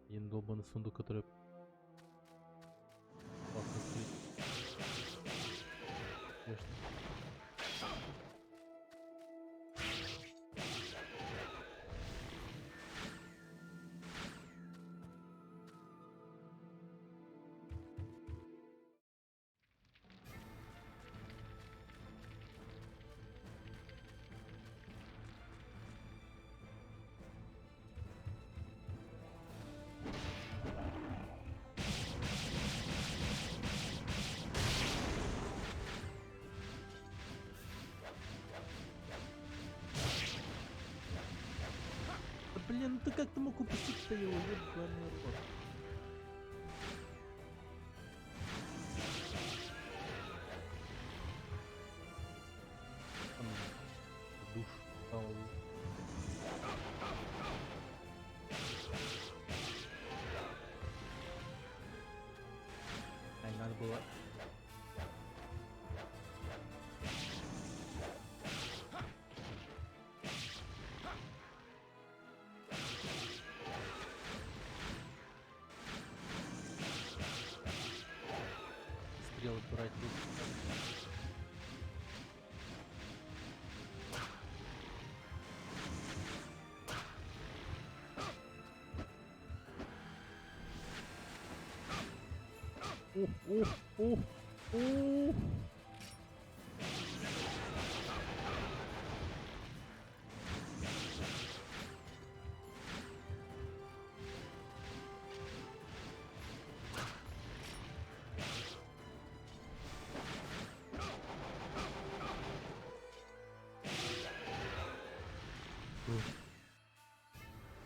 Speaker 1: один долбанный сундук, который... Классно открыть. Конечно. Блин, ну ты как ты мог упустить-то его? Ебаный рот. Душ стал. Надо было... Стрелы брать.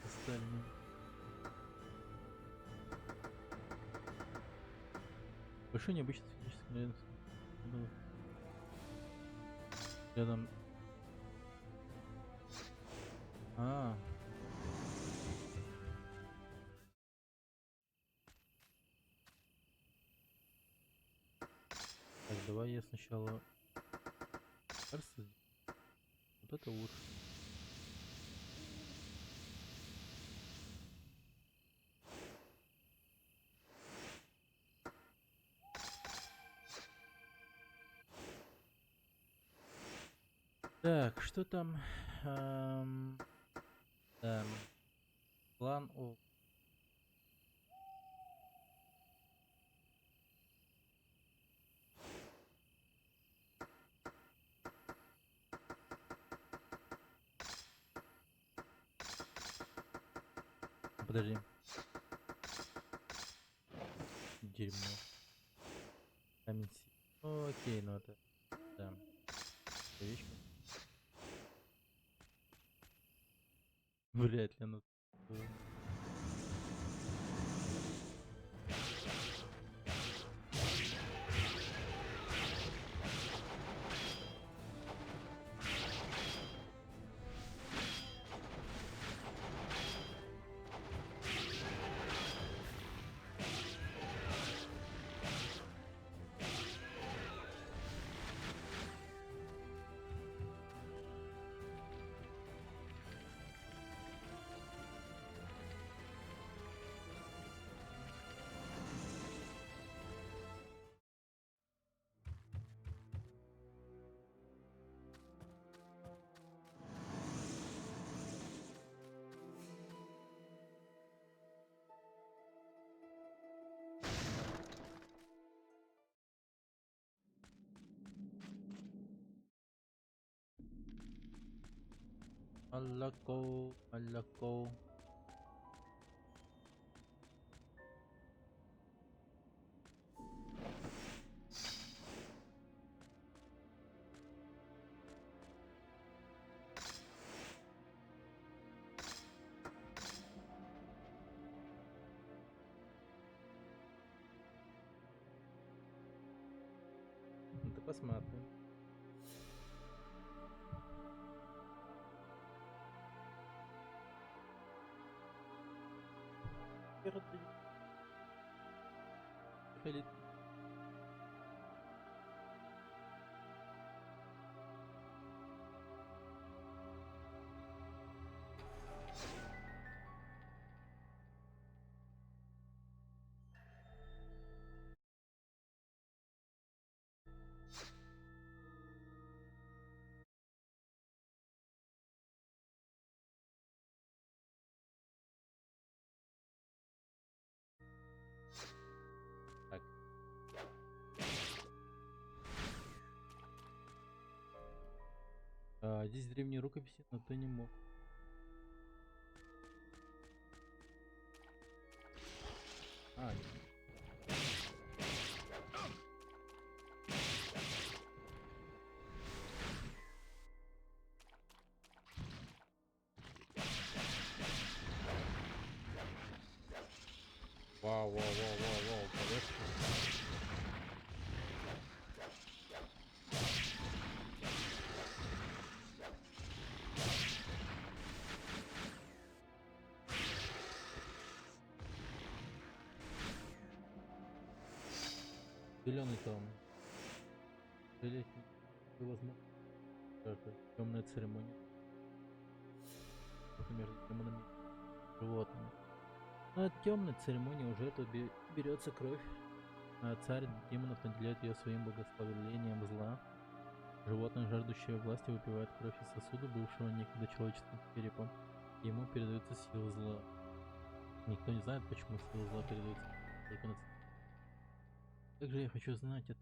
Speaker 1: Остальные. Большой необычный физический реальность. Рядом. А. Так, давай я сначала. Кажется, вот это лучше. Так, что там? Да. План О. Подожди. Дерьмо. Камень окей, ну это. Да. Вещь. Вряд ли оно. Аллако, аллако. Да посмотрим. Филипп. Так. Здесь древние рукописи, но ты не мог. Нет. Вау, вау, вау, вау, вау, подожди. Зеленый там. Возможно. Темная церемония. Это между демонами и животными. Но от темной церемонии уже тут берется кровь. А царь демонов наделяет ее своим благословением зла. Животное, жаждущее власти, выпивает кровь из сосуда, бывшего некогда человеческим черепом. И ему передается сила зла. Никто не знает, почему сила зла передается только на Также я хочу знать это.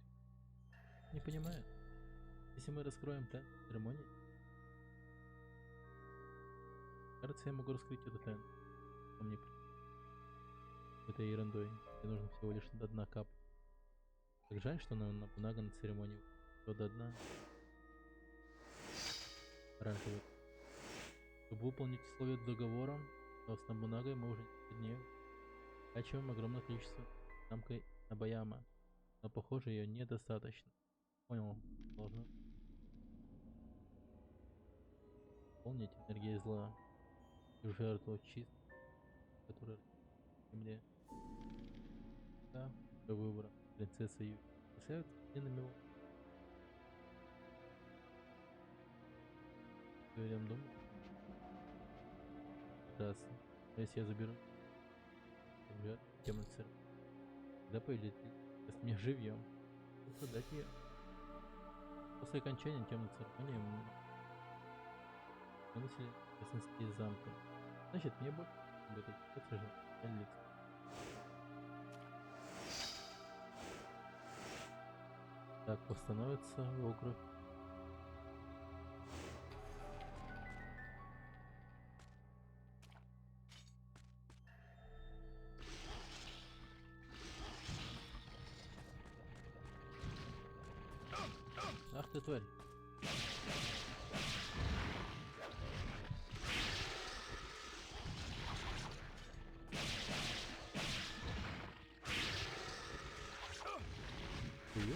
Speaker 1: Не понимаю. Если мы раскроем тайну церемонии, кажется, я могу раскрыть эту тайну. Но мне этой ерундой. Мне нужно всего лишь до дна кап. Так жаль, что на Набунага на церемонии все до дна. Оранжевый. Чтобы выполнить условия договора, то с Набунагой мы уже несколько дней качиваем огромное количество замка Набаяма. Но похоже, ее недостаточно. Понял. Должно помнить энергия зла и жертву чист, которая в земле. Да, по выбору принцесса Ю. Красавица мне намел. Говорим, думаю. Прекрасно. Но если я заберу тему церкви, когда появится мне живьем, то продать ее. После окончания темной церемонии мы выносили из замка. Значит, мне больше будет лица. Так, восстановится округ. Ах ты тварь. Ее?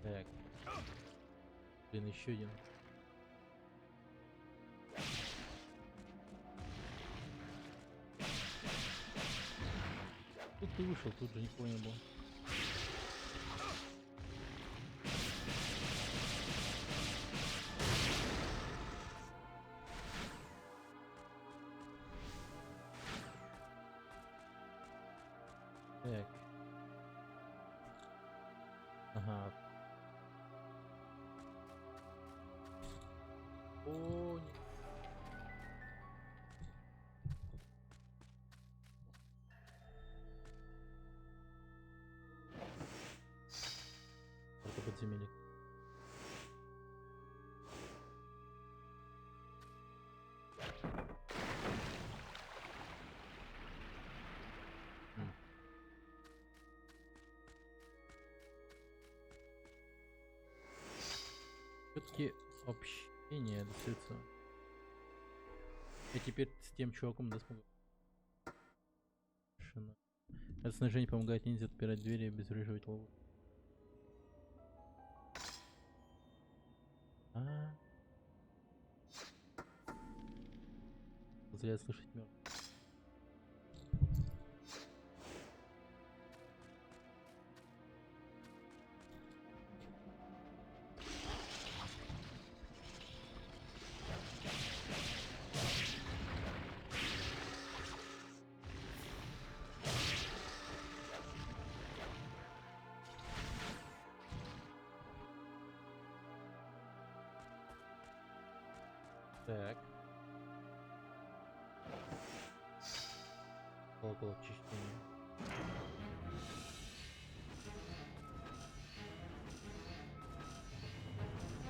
Speaker 1: Так. Блин, еще один. Тут ты вышел, тут же никого не было. Так. Ага. О, нет. Это подземелье. Все-таки общение достается. Я теперь с тем чуваком смогу. Это снаряжение помогает ниндзя отпирать двери и обезвреживать ловушки. Позволяет слышать мертвых. Так. Колокол очищения.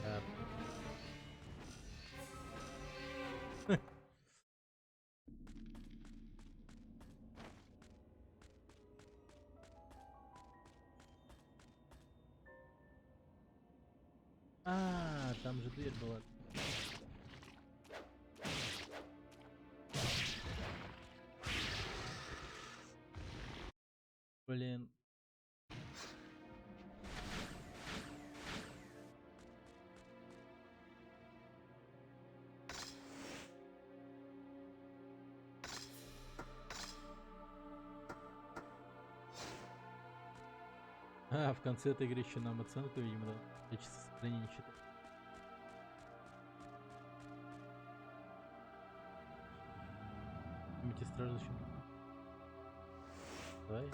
Speaker 1: Так. Там же дверь была. Блин. В конце этой игры еще нам оценку, видимо, да. Количество сохранений считать. сразу зачем? Давай.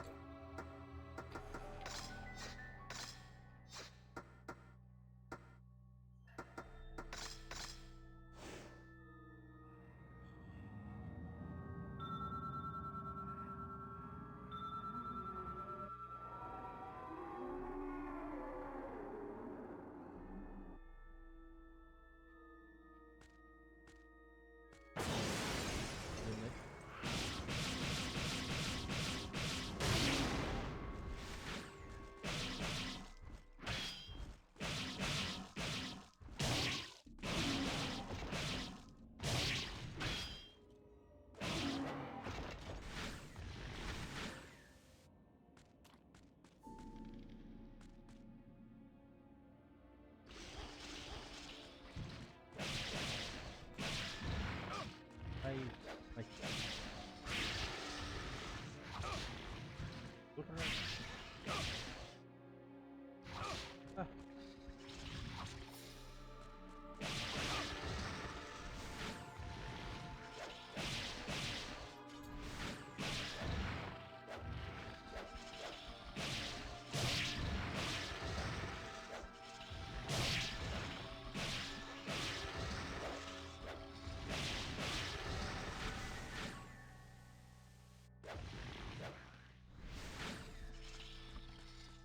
Speaker 1: Блин, ай, ай. Ура. А.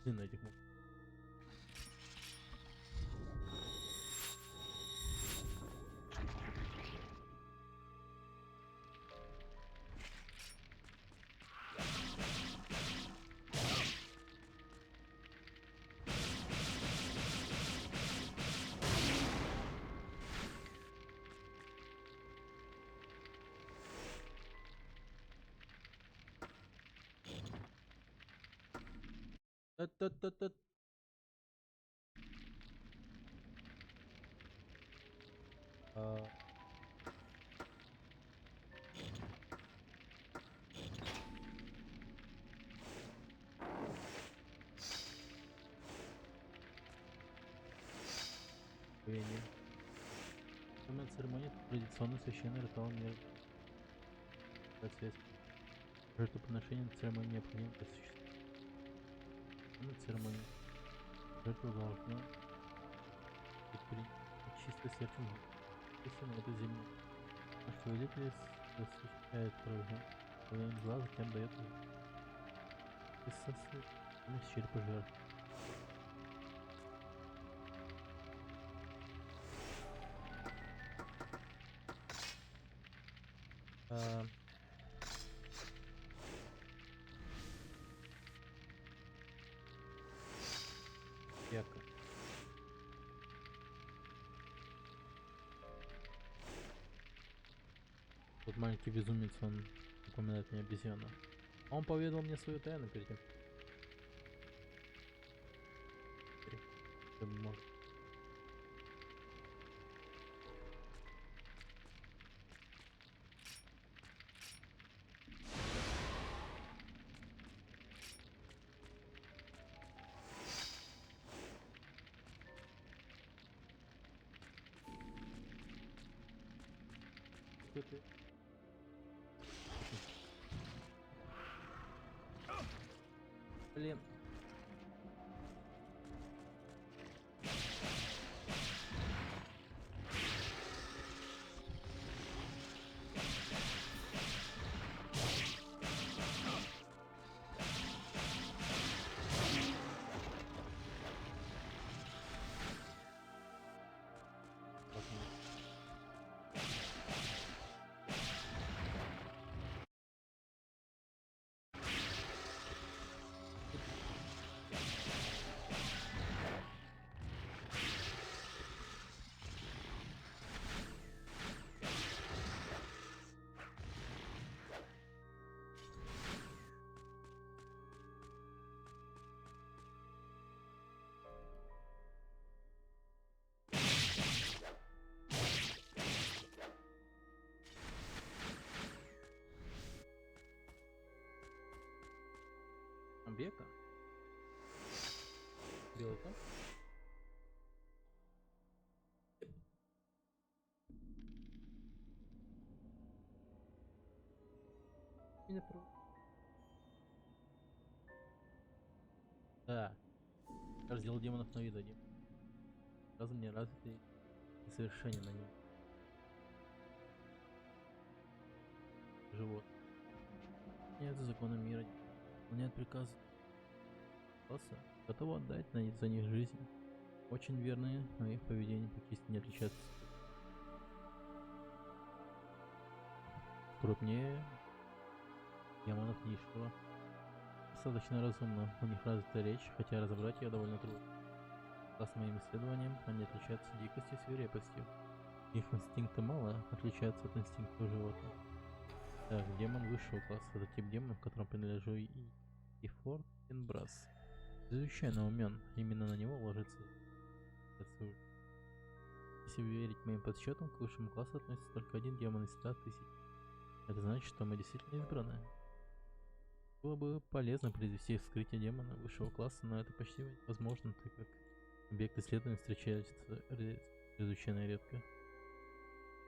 Speaker 1: Блин, этих мух. Тот. А, Вене. Время церемонии — традиционный священный ритуал мира. Процесс. Жертвоприношение на церемонии необходимо для осуществления. На церемонии жертва должна быть принята чистой сердцем на этой земле. А что свидетели осуществляет правильно, во имя зла, затем дает высасывает из черепа жертвы. А, яко. Вот маленький безумец, он напоминает мне обезьяну. Он поведал мне свою тайну перед тем. Кто ты? Блин. Бека? Белый там? Меня Да. Раздел демонов на виду. Разум не развитый и совершенен на нем. Живот. Нет закона мира. Выполняет приказы. Класса готовы отдать за них жизнь. Очень верные, но их поведение практически не отличается. Крупнее демонов низшего. Достаточно разумно, у них развита речь, хотя разобрать ее довольно трудно. Согласно моим исследованиям, они отличаются дикостью и свирепостью. Их инстинкты мало отличаются от инстинктов животных. Так, демон высшего класса — это тип демона, к которому принадлежу и Форт Инбрас. Чрезвычайно умен, именно на него ложится. Если верить моим подсчетам, к высшему классу относится только один демон из 100 000. Это значит, что мы действительно избраны. Было бы полезно произвести вскрытие демона высшего класса, но это почти невозможно, так как объект исследования встречается чрезвычайно редко.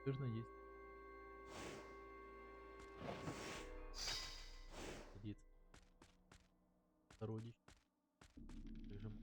Speaker 1: Нужно действовать. Садиться. Сородич. Режим.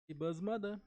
Speaker 1: И Базмада.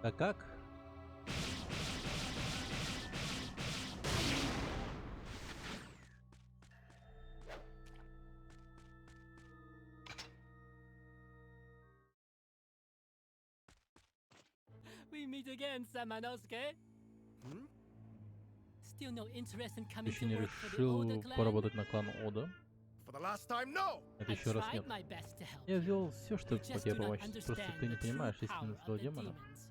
Speaker 1: А как?
Speaker 5: We meet again, Samanosuke.
Speaker 2: Hmm?
Speaker 5: Still no interest in coming
Speaker 1: Еще
Speaker 5: to
Speaker 1: не
Speaker 5: work for the Oda
Speaker 1: решил
Speaker 5: clan?
Speaker 1: поработать на клан Ода.
Speaker 2: For the last time, no!
Speaker 1: Это
Speaker 5: I
Speaker 1: еще раз
Speaker 5: tried
Speaker 1: нет.
Speaker 5: my best to help
Speaker 1: Я
Speaker 5: you.
Speaker 1: сделал все,
Speaker 5: You
Speaker 1: чтобы
Speaker 5: just
Speaker 1: тебе
Speaker 5: do not
Speaker 1: помочь. Просто
Speaker 5: understand
Speaker 1: ты не
Speaker 5: the true
Speaker 1: понимаешь
Speaker 5: power
Speaker 1: истинную
Speaker 5: of
Speaker 1: силу
Speaker 5: the
Speaker 1: демона.
Speaker 5: demons.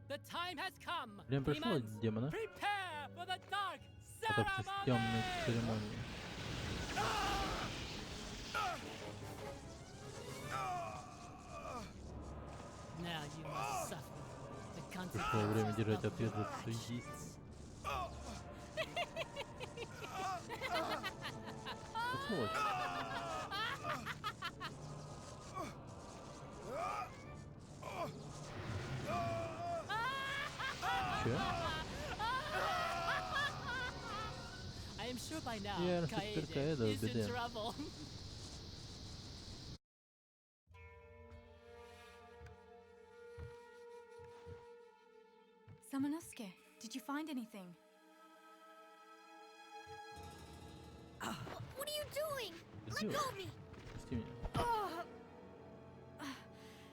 Speaker 5: The time has come.
Speaker 1: Время пришло,
Speaker 5: Demons,
Speaker 1: демона.
Speaker 5: prepare for the dark
Speaker 1: Готовьтесь к темной
Speaker 5: ceremony!
Speaker 1: церемонии.
Speaker 5: Now you must suffer the
Speaker 1: Пришло время
Speaker 5: consequences
Speaker 1: держать
Speaker 5: of
Speaker 1: ответ
Speaker 5: your
Speaker 1: за свои
Speaker 5: actions.
Speaker 1: действия. Сволочь. Че?
Speaker 5: I am sure by now
Speaker 1: Я что теперь
Speaker 5: Kaede
Speaker 1: Каэда в
Speaker 5: is in
Speaker 1: беде.
Speaker 5: trouble.
Speaker 8: Samanosuke, did you find anything?
Speaker 3: What are you doing?
Speaker 1: Что
Speaker 3: Let
Speaker 1: делаешь?
Speaker 3: go of me!
Speaker 1: Пусти меня.
Speaker 3: Ugh.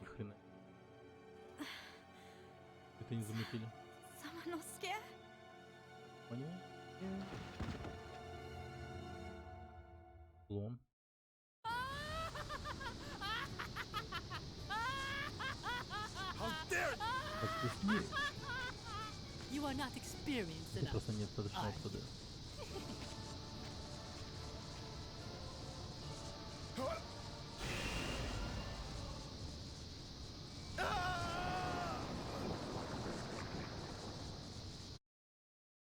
Speaker 1: Ни хрена. Это не замутили.
Speaker 8: Samanosuke?
Speaker 1: Понял? Лом.
Speaker 2: How dare you!
Speaker 1: Как ты смеешь?
Speaker 5: You are not experienced
Speaker 1: Ты
Speaker 5: enough.
Speaker 1: просто недостаточно
Speaker 5: Ай.
Speaker 1: опыта.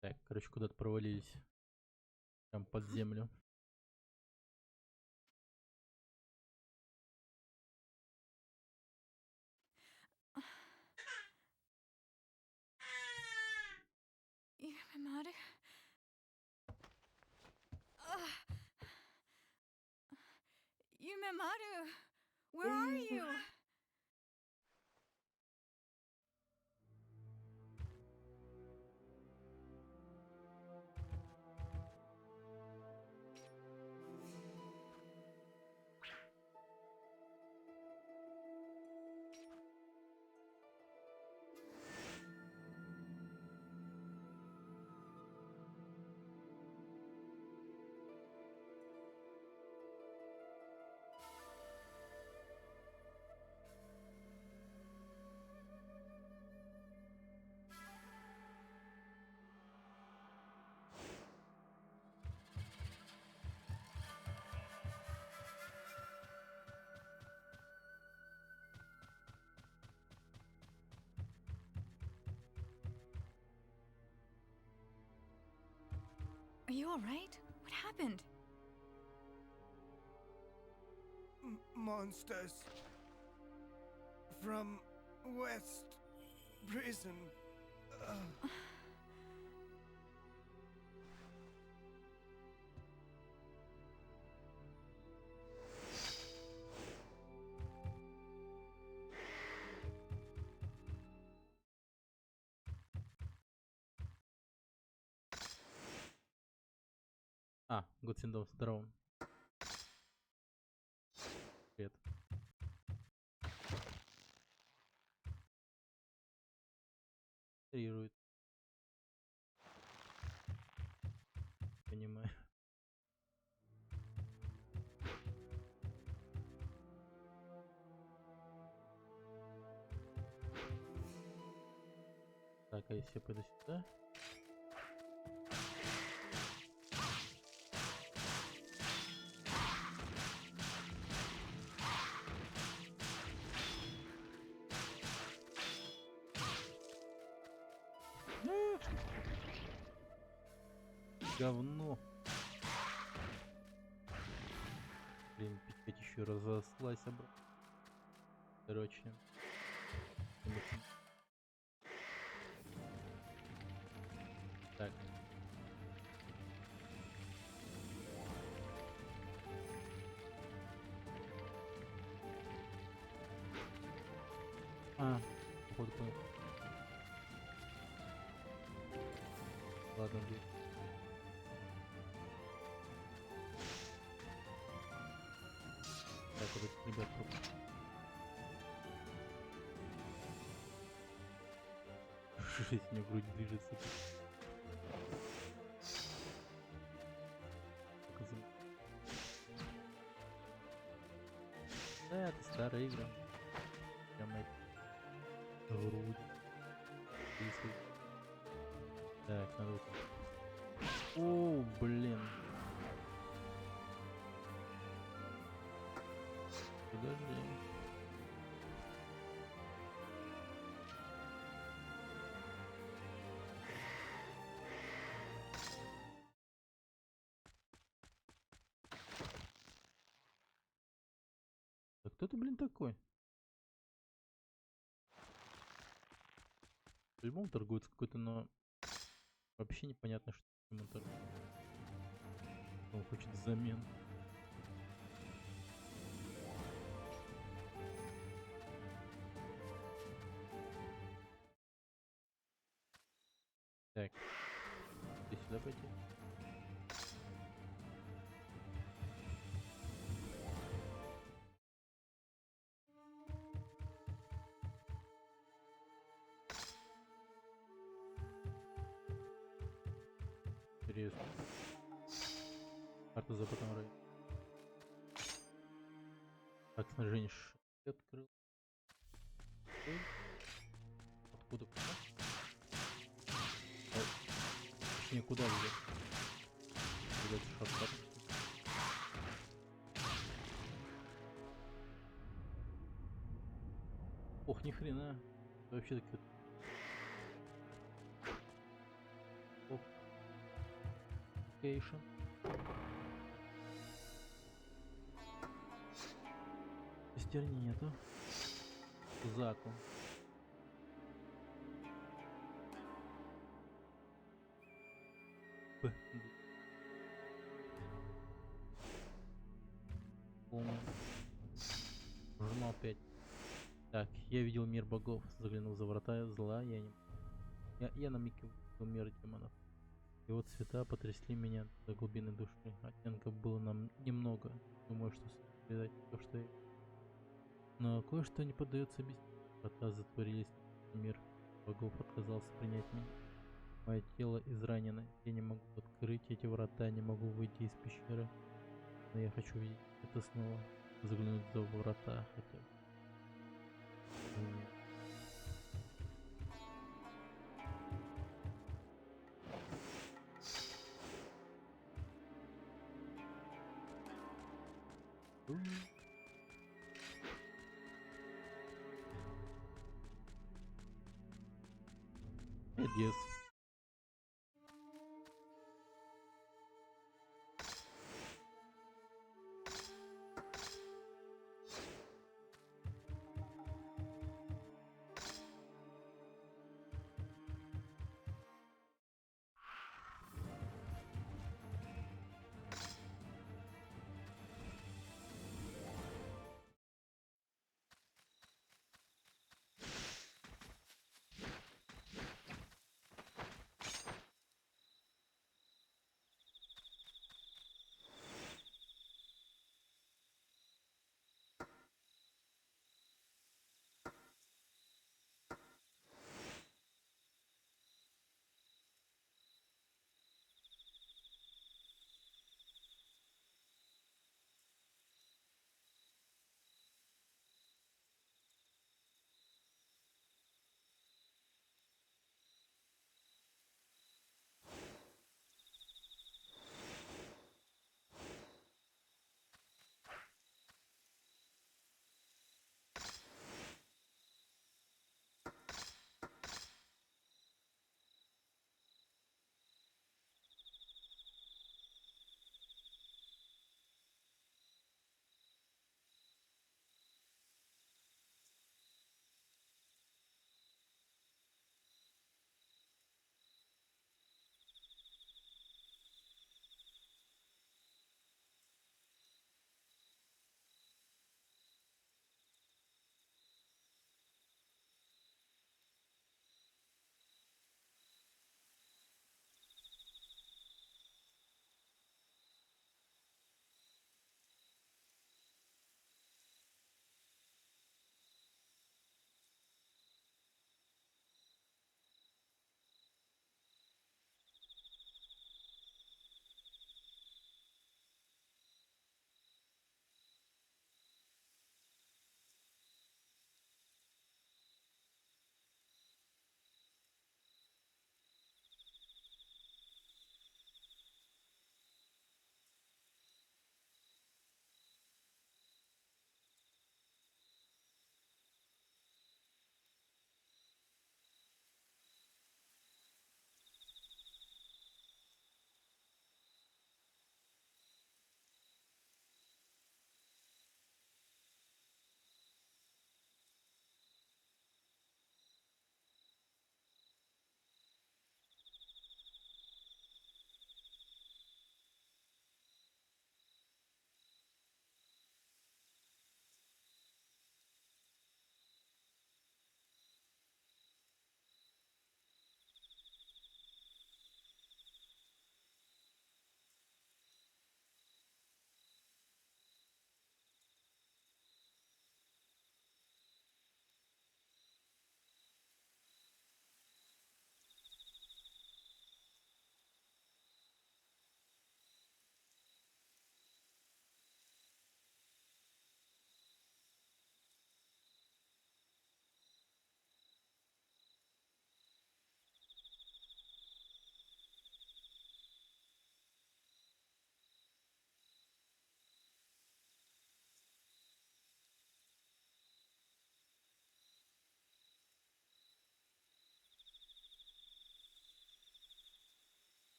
Speaker 1: Так, короче, куда-то провалились. Прям под землю.
Speaker 8: Yumemaru? Yumemaru! Where are you? Are you alright? What happened?
Speaker 2: Monsters from West Prison.
Speaker 1: А, Гудсиндом, здорово. Привет. Трирует. Понимаю. Так, а если я пойду сюда? Говно. Блин, пить еще разослась обратно. Короче. Так. А, походу понял. Ладно, будет. Так, вот этих ребят пропустим. Жесть, у меня грудь движется. Показывай. Да, это старая игра. Прямо это. Грудь. Двигается. Так, надо вот. О, блин. Подожди. Да кто ты, блин, такой? По-любому торгуется какой-то, но вообще непонятно, что ему торгует. Он хочет взамен. Так. Ты сюда пойти? Интересно. Карта западного района. Так, снаряжение открыл. Окей. Откуда? Куда? Точнее, куда где? Куда это шорткат? Ох, ни хрена. Вообще таки. Оп. Локейшн. Стерни нету. Заку. П. Журнал 5. Так, я видел мир богов, заглянул за врата зла, я на миг увидел мир демонов. Его цвета потрясли меня до глубины души. Оттенков было нам немного. Думаю, что передать то, что я... Но кое-что не поддается объяснению. Врата затворились, мир богов отказался принять меня. Мое тело изранено. Я не могу открыть эти врата, не могу выйти из пещеры. Но я хочу видеть это снова. Заглянуть за врата хотя бы. Yes.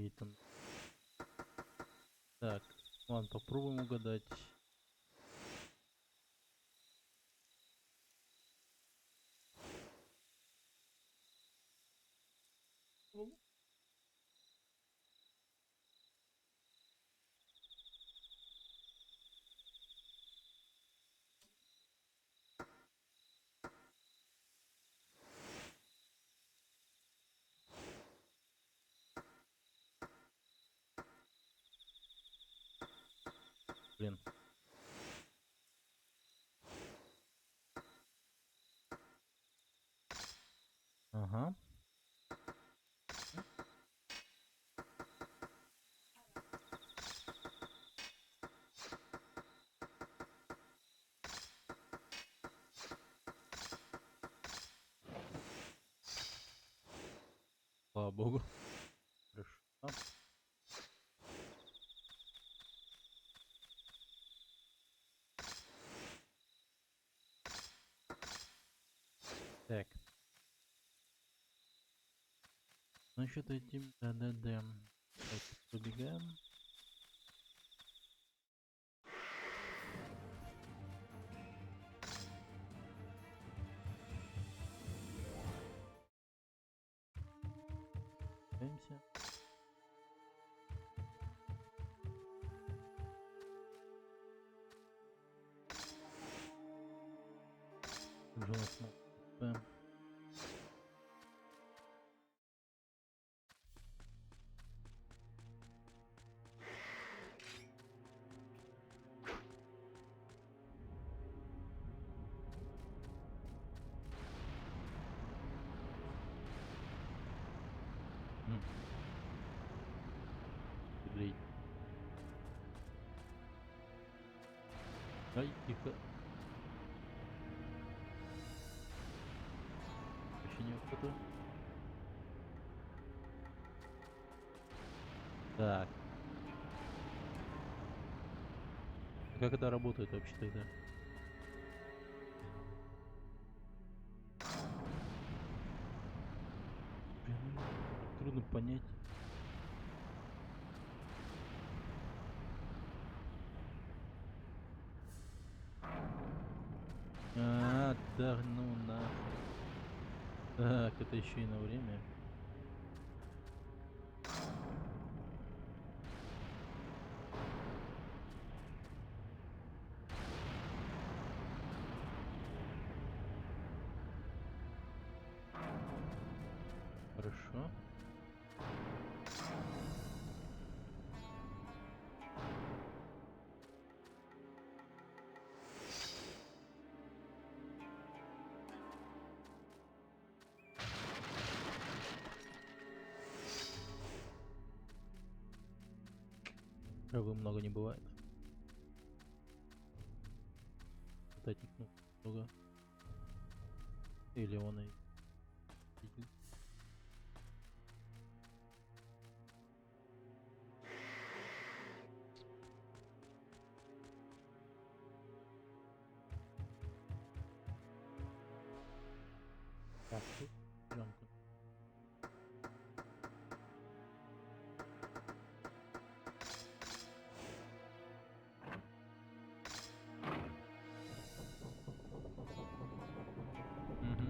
Speaker 1: Итан. Так, ладно, попробуем угадать. Блин. Ага. Слава богу. Хорошо. Так. Насчет этим, да-да-да. Так, побегаем. Пытаемся. Как же у нас П. Блин. Ай, тихо. Ощущение кто-то. Так. А как это работает вообще тогда? Блин, трудно понять. А, да ну нахуй. Так, это еще и на время. Хорошо. Травы много не бывает. Кстати, ну, много. Или он и... Так, тут пленку. Угу.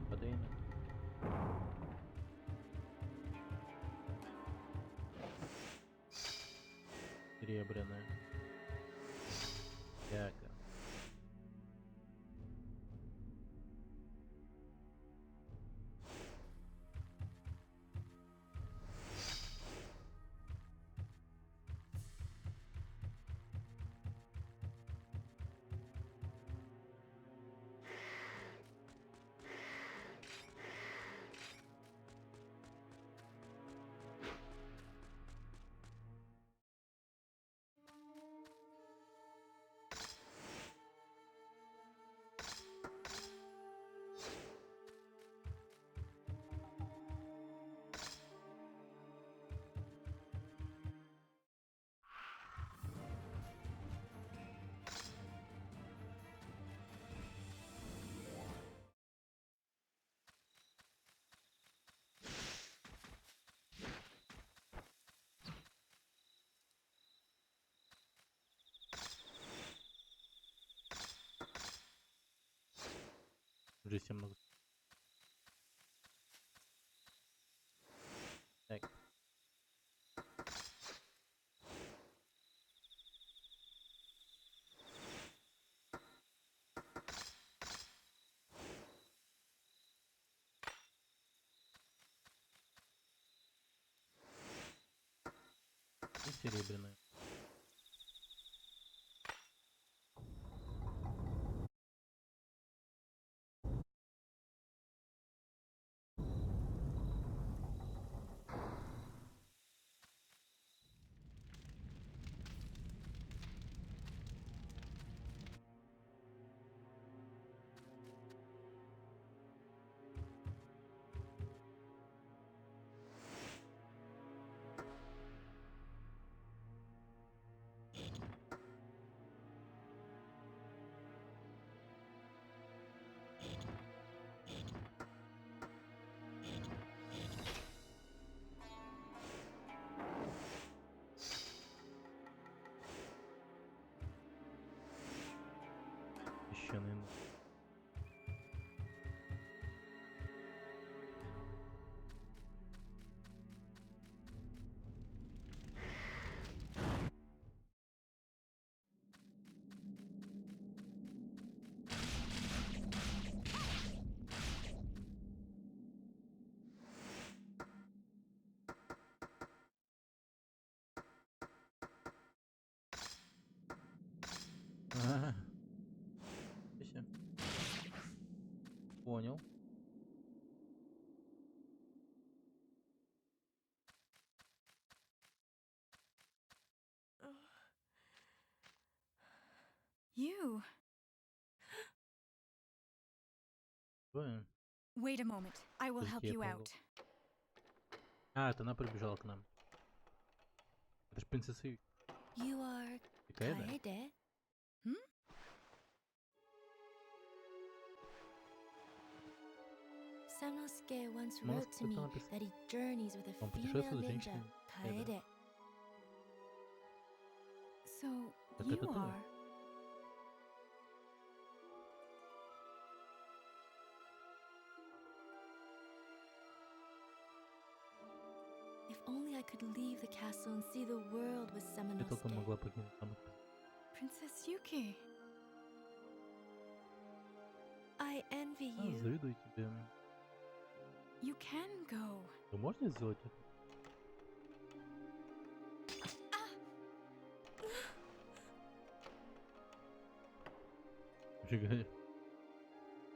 Speaker 1: Подейно. Серебряная. Яка. Уже 7 много. Так. И серебряная. Песчаный. Ага. Всё. Понял.
Speaker 8: You.
Speaker 1: Ой.
Speaker 8: Wait a moment. I will help
Speaker 1: Окей,
Speaker 8: you
Speaker 1: понял.
Speaker 8: out.
Speaker 1: А, это она прибежала к нам. Это ж принцесса Юки.
Speaker 3: You are
Speaker 1: Каэда?
Speaker 3: Kaede? Sanosuke once
Speaker 1: Мама
Speaker 3: wrote to me
Speaker 1: что-то написала.
Speaker 3: that he journeys with a
Speaker 1: Он
Speaker 3: female
Speaker 1: путешествует с
Speaker 3: ninja,
Speaker 1: женщиной.
Speaker 3: Kaede.
Speaker 8: So,
Speaker 1: Так
Speaker 8: you
Speaker 1: это ты.
Speaker 8: are.
Speaker 3: If only I could leave the castle and see the world with
Speaker 1: Ты только
Speaker 3: Samanosuke.
Speaker 1: могла покинуть замок.
Speaker 8: Princess Yuki.
Speaker 3: I envy
Speaker 1: А,
Speaker 3: you.
Speaker 1: завидую тебе.
Speaker 8: You can go.
Speaker 1: Вы можете сделать это? Фига.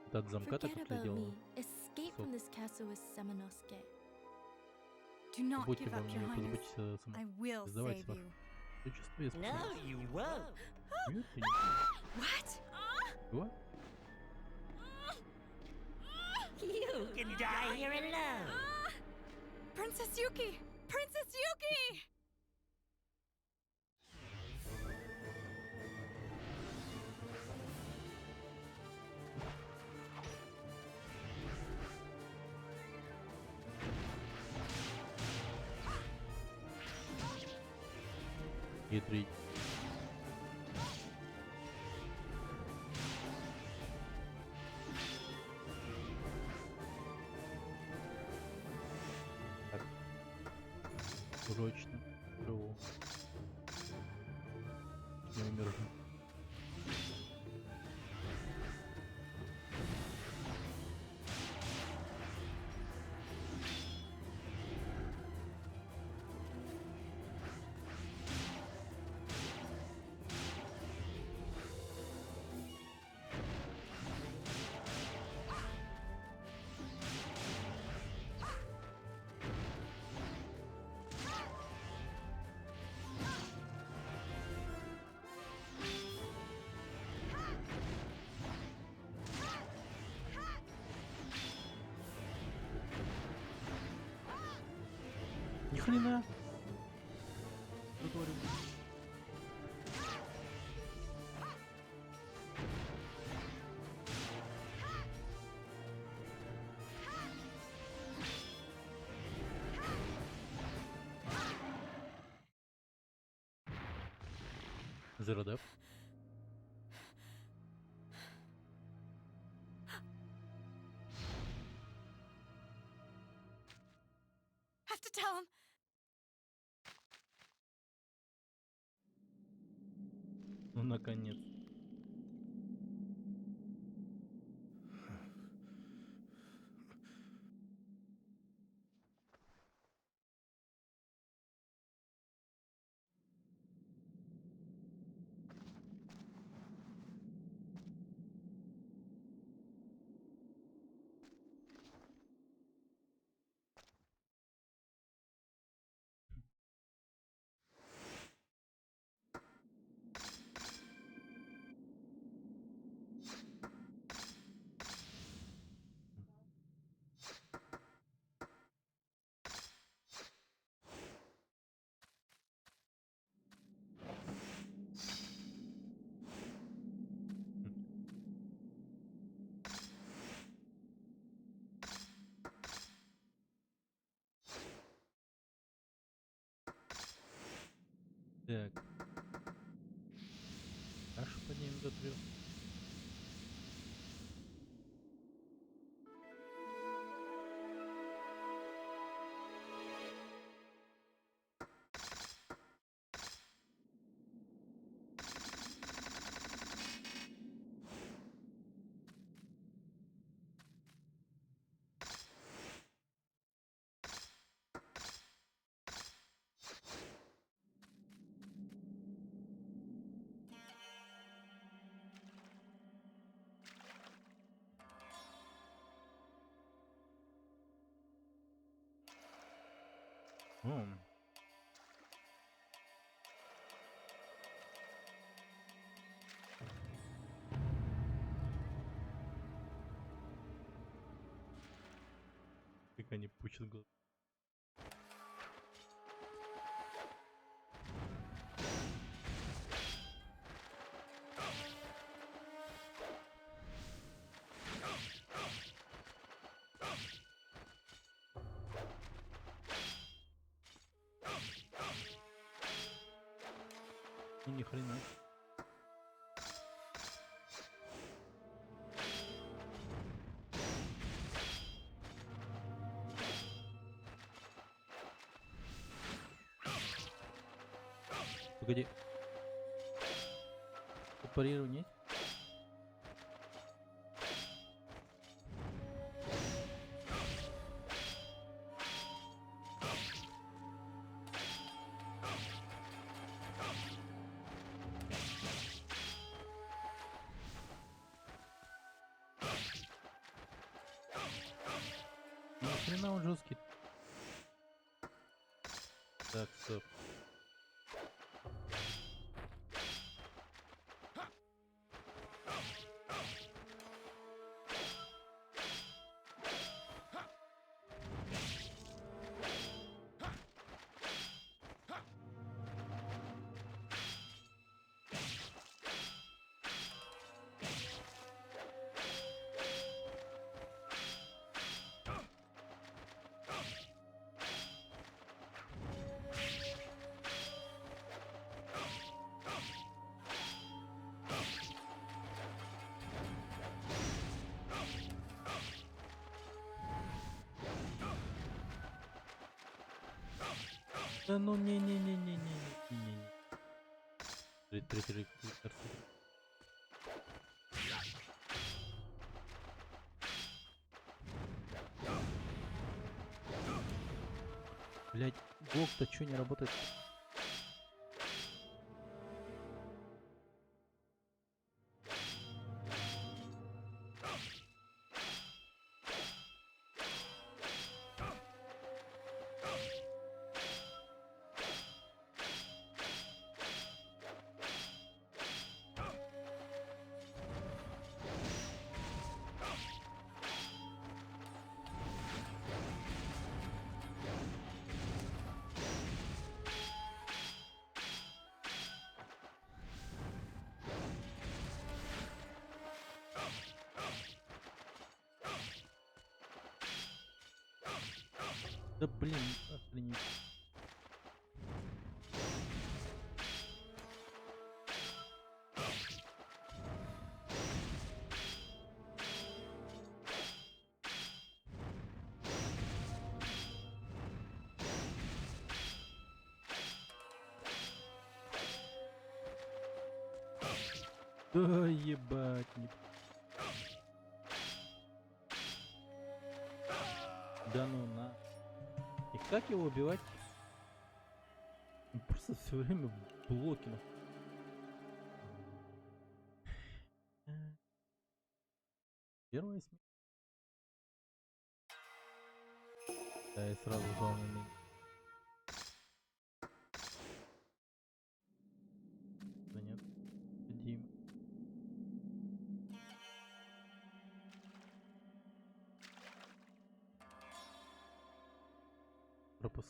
Speaker 1: Это от замка так
Speaker 3: Forget about
Speaker 1: выглядело.
Speaker 3: me. Escape from this castle with Samanosuke.
Speaker 8: Do not
Speaker 1: Будьте
Speaker 8: give
Speaker 1: во
Speaker 8: up, Your
Speaker 1: мне,
Speaker 8: Highness.
Speaker 1: позаботьтесь о
Speaker 8: I will
Speaker 1: Сдавайте
Speaker 8: save
Speaker 1: ваше
Speaker 8: you.
Speaker 1: величество, я
Speaker 6: No,
Speaker 1: спасу.
Speaker 6: you won't.
Speaker 1: Нет, ты
Speaker 8: What?
Speaker 1: не- What?
Speaker 6: You can die here alone.
Speaker 8: Princess Yuki! Princess Yuki!
Speaker 1: Хитрый. Так. Срочно. Живу. Не умер же. Ни хрена. Что творю? Zero death.
Speaker 8: to tell him.
Speaker 1: Ну, наконец. Так. Аж поднимем до 3. О. Как они пучат глаза. Ну, ни хрена. Погоди. Парирование есть? Ни хрена он жесткий. Так, стоп. Да ну не. Третий рекрутер. Блять, блок-то чё не работает? Да блин, охренеть. Да ебать. Да ну на. И как его убивать? Он просто все время в блоке. Первая смерть. Да, и сразу главный. Да нет. Дим. Пропуск.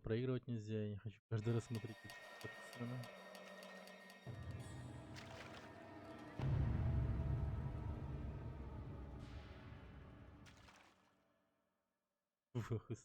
Speaker 1: Проигрывать нельзя, я не хочу каждый раз смотреть эти сцены. Выход.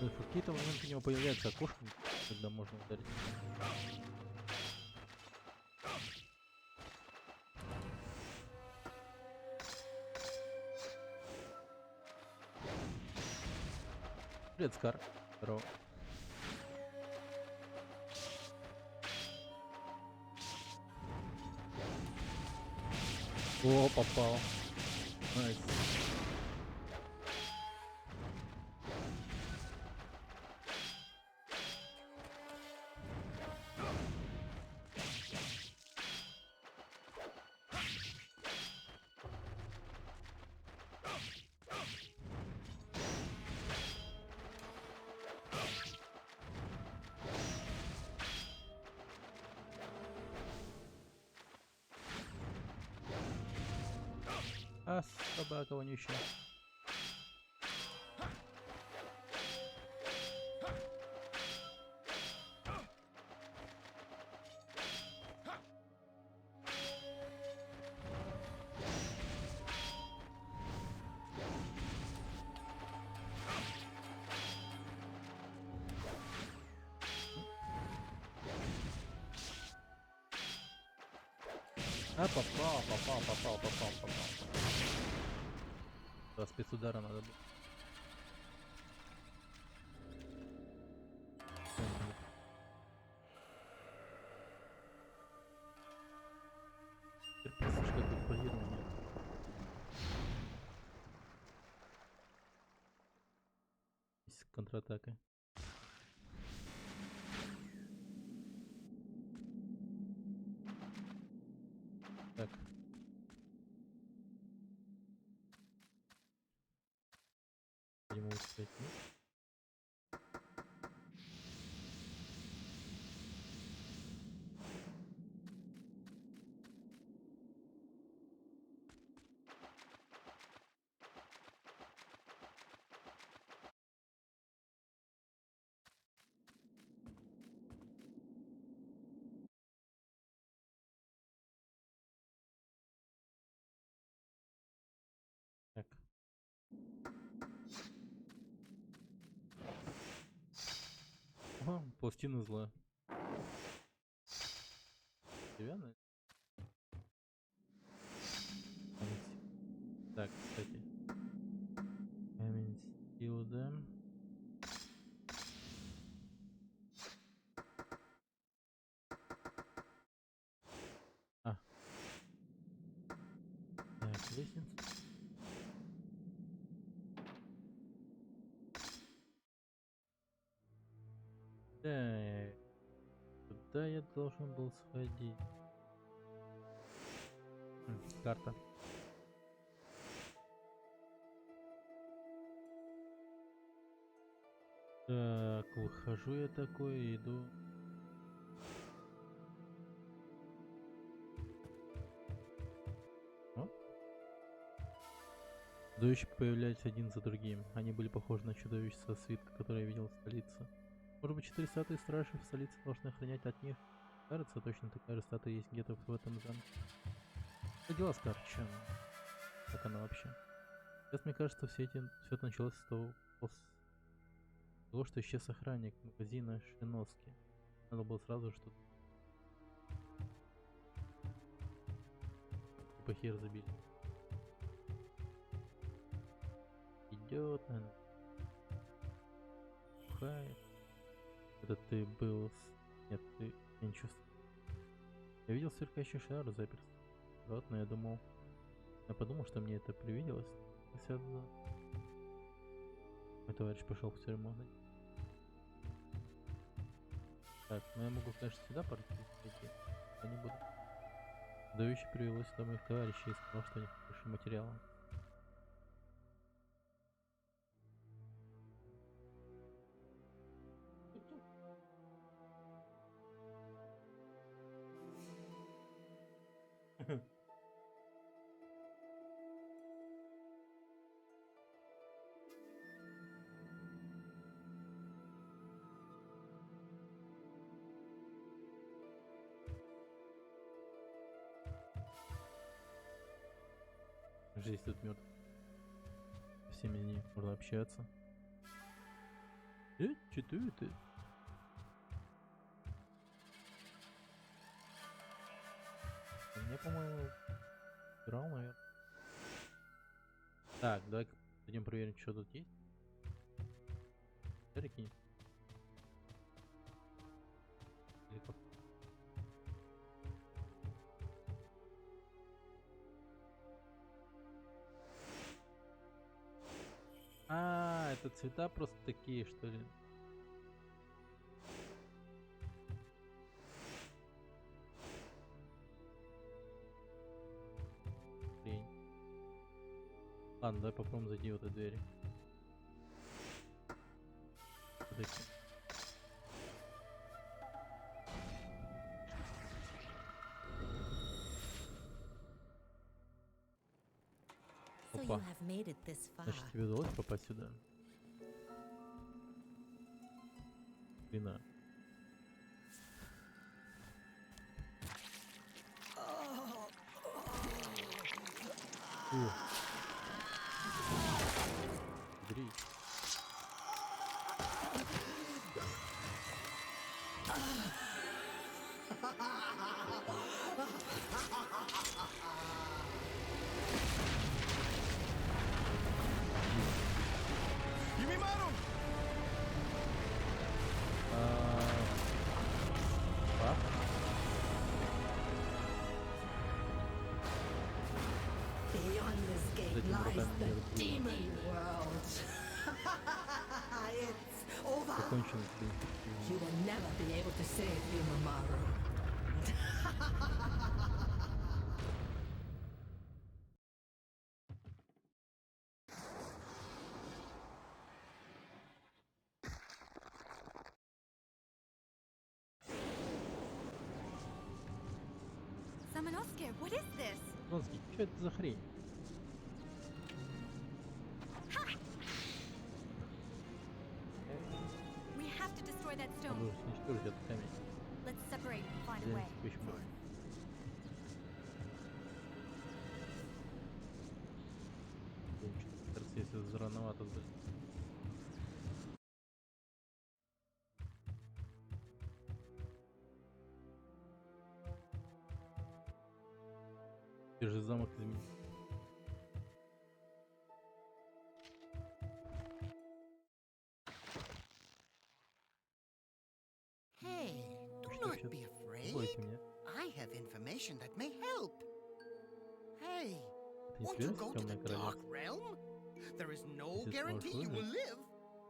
Speaker 1: В какие-то моменты у него появляется окошко, когда можно ударить. Привет, Скар. Здорово. О, попал. Найс. А, собака вонючая. А, попал. Да, спецудара надо было. Теперь пресечка контролирования. Есть контратака. Так. Не могу сказать, нет. Так. Ага, пластина зла. Деревянная? Так, кстати. Камень сил, да. А. Так, лестница. Так. Куда я должен был сходить? Карта. Так, выхожу я такой и иду. О. Чудовища появлялись один за другим. Они были похожи на чудовищ свитка, которые я видел в столице. Может быть, 400-е стражи в столице должны охранять от них Кажется, точно такая же статуя есть где-то в этом замке. Что дела с Карчем? Как она вообще? Сейчас мне кажется, все это началось с того, что исчез охранник магазина Шиноски. Надо было сразу что-то типа хер забить. Идет, наверное. Хай. Это ты был с... Нет, ты... Я не чувствую. Я видел сверкающий шар заперт. Вот, но я подумал, что мне это привиделось. Мой товарищ пошел в тюрьму. Так, ну я могу, конечно, сюда пойти. Я не буду. Дающий привелось сюда моих товарищей и сказал, что у них больше материала. Здесь тут мертв. Со всеми ними можно общаться. Что это? Мне, по-моему, играл, наверное. Так, давай-ка пойдем проверим, что тут есть. Прикинь. Или как? А, это цвета просто такие, что ли? Хрень. Ладно, давай попробуем зайти в эту дверь. Вот эти.
Speaker 6: So
Speaker 1: Опа.
Speaker 6: you have made it this far.
Speaker 1: Значит, тебе удалось попасть сюда. Хрена. О. Смотри.
Speaker 2: Yumimaru!
Speaker 1: Пап?
Speaker 6: Beyond this gate
Speaker 1: Этими
Speaker 6: lies
Speaker 1: руками
Speaker 6: the
Speaker 1: не руку.
Speaker 6: demon world. It's over.
Speaker 1: Закончено.
Speaker 6: You will never be able to save Yumimaru.
Speaker 8: Samanosuke, what is this?
Speaker 1: Лонский, что это за хрень?
Speaker 8: We have to destroy that
Speaker 1: Надо
Speaker 8: stone.
Speaker 1: уничтожить этот камень.
Speaker 8: Let's separate and find a way.
Speaker 1: Взять почему? Кажется, если рановато сдать. Держи замок изменить.
Speaker 7: Hey, do
Speaker 1: Что
Speaker 7: not
Speaker 1: сейчас?
Speaker 7: be
Speaker 1: Не
Speaker 7: afraid.
Speaker 1: бойся меня.
Speaker 7: I have information that may help. Hey,
Speaker 1: Ты не
Speaker 7: won't you
Speaker 1: собираешься
Speaker 7: go
Speaker 1: в
Speaker 7: to the
Speaker 1: темное
Speaker 7: dark
Speaker 1: королевство?
Speaker 7: realm? There is no
Speaker 1: Если
Speaker 7: guarantee
Speaker 1: сможешь
Speaker 7: you will
Speaker 1: выжить,
Speaker 7: live.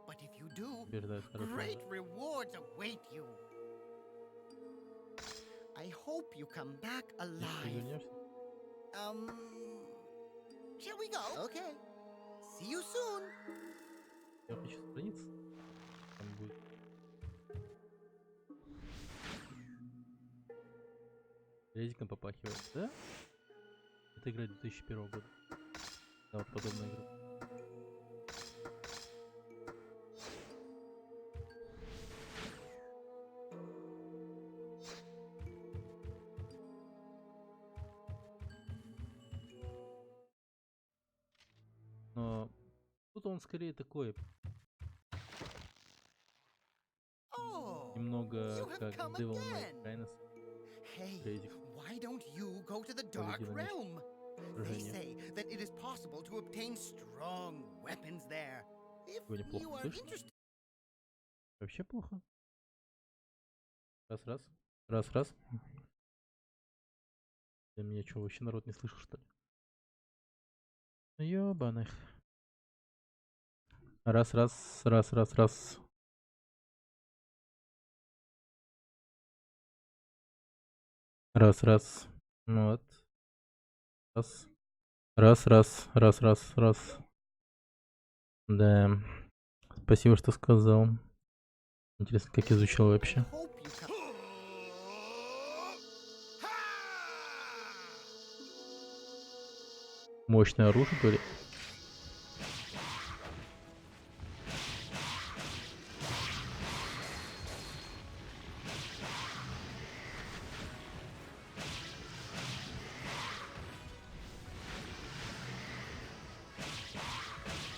Speaker 7: But if you do,
Speaker 1: тебе ждать хорошо.
Speaker 7: great rewards await you. I hope you come back
Speaker 1: Если ты
Speaker 7: alive.
Speaker 1: вернешься,
Speaker 7: Shall we go? Okay. See you soon.
Speaker 1: я хочу страниц. Там будет. Резиком попахивает, да? Это игра 2001 года. Да, вот подобная игра. Но тут он скорее такой,
Speaker 7: Oh,
Speaker 1: немного
Speaker 7: you have
Speaker 1: как
Speaker 7: come
Speaker 1: Devil May
Speaker 7: again.
Speaker 1: Cry на
Speaker 7: Hey,
Speaker 1: Crazy
Speaker 7: why don't you go to the Dark
Speaker 1: динамичное
Speaker 7: Realm? They
Speaker 1: выражение.
Speaker 7: say that it is possible to obtain strong weapons there. If
Speaker 1: Его неплохо
Speaker 7: you are
Speaker 1: слышно.
Speaker 7: interested.
Speaker 1: Вообще плохо. Раз. Раз. Для меня что, вообще народ не слышал, что ли? Ёбаных. Раз. Раз. Вот. Раз. Да. Спасибо, что сказал. Интересно, как изучил вообще.
Speaker 7: Hope you come.
Speaker 1: Мощное оружие, говорит.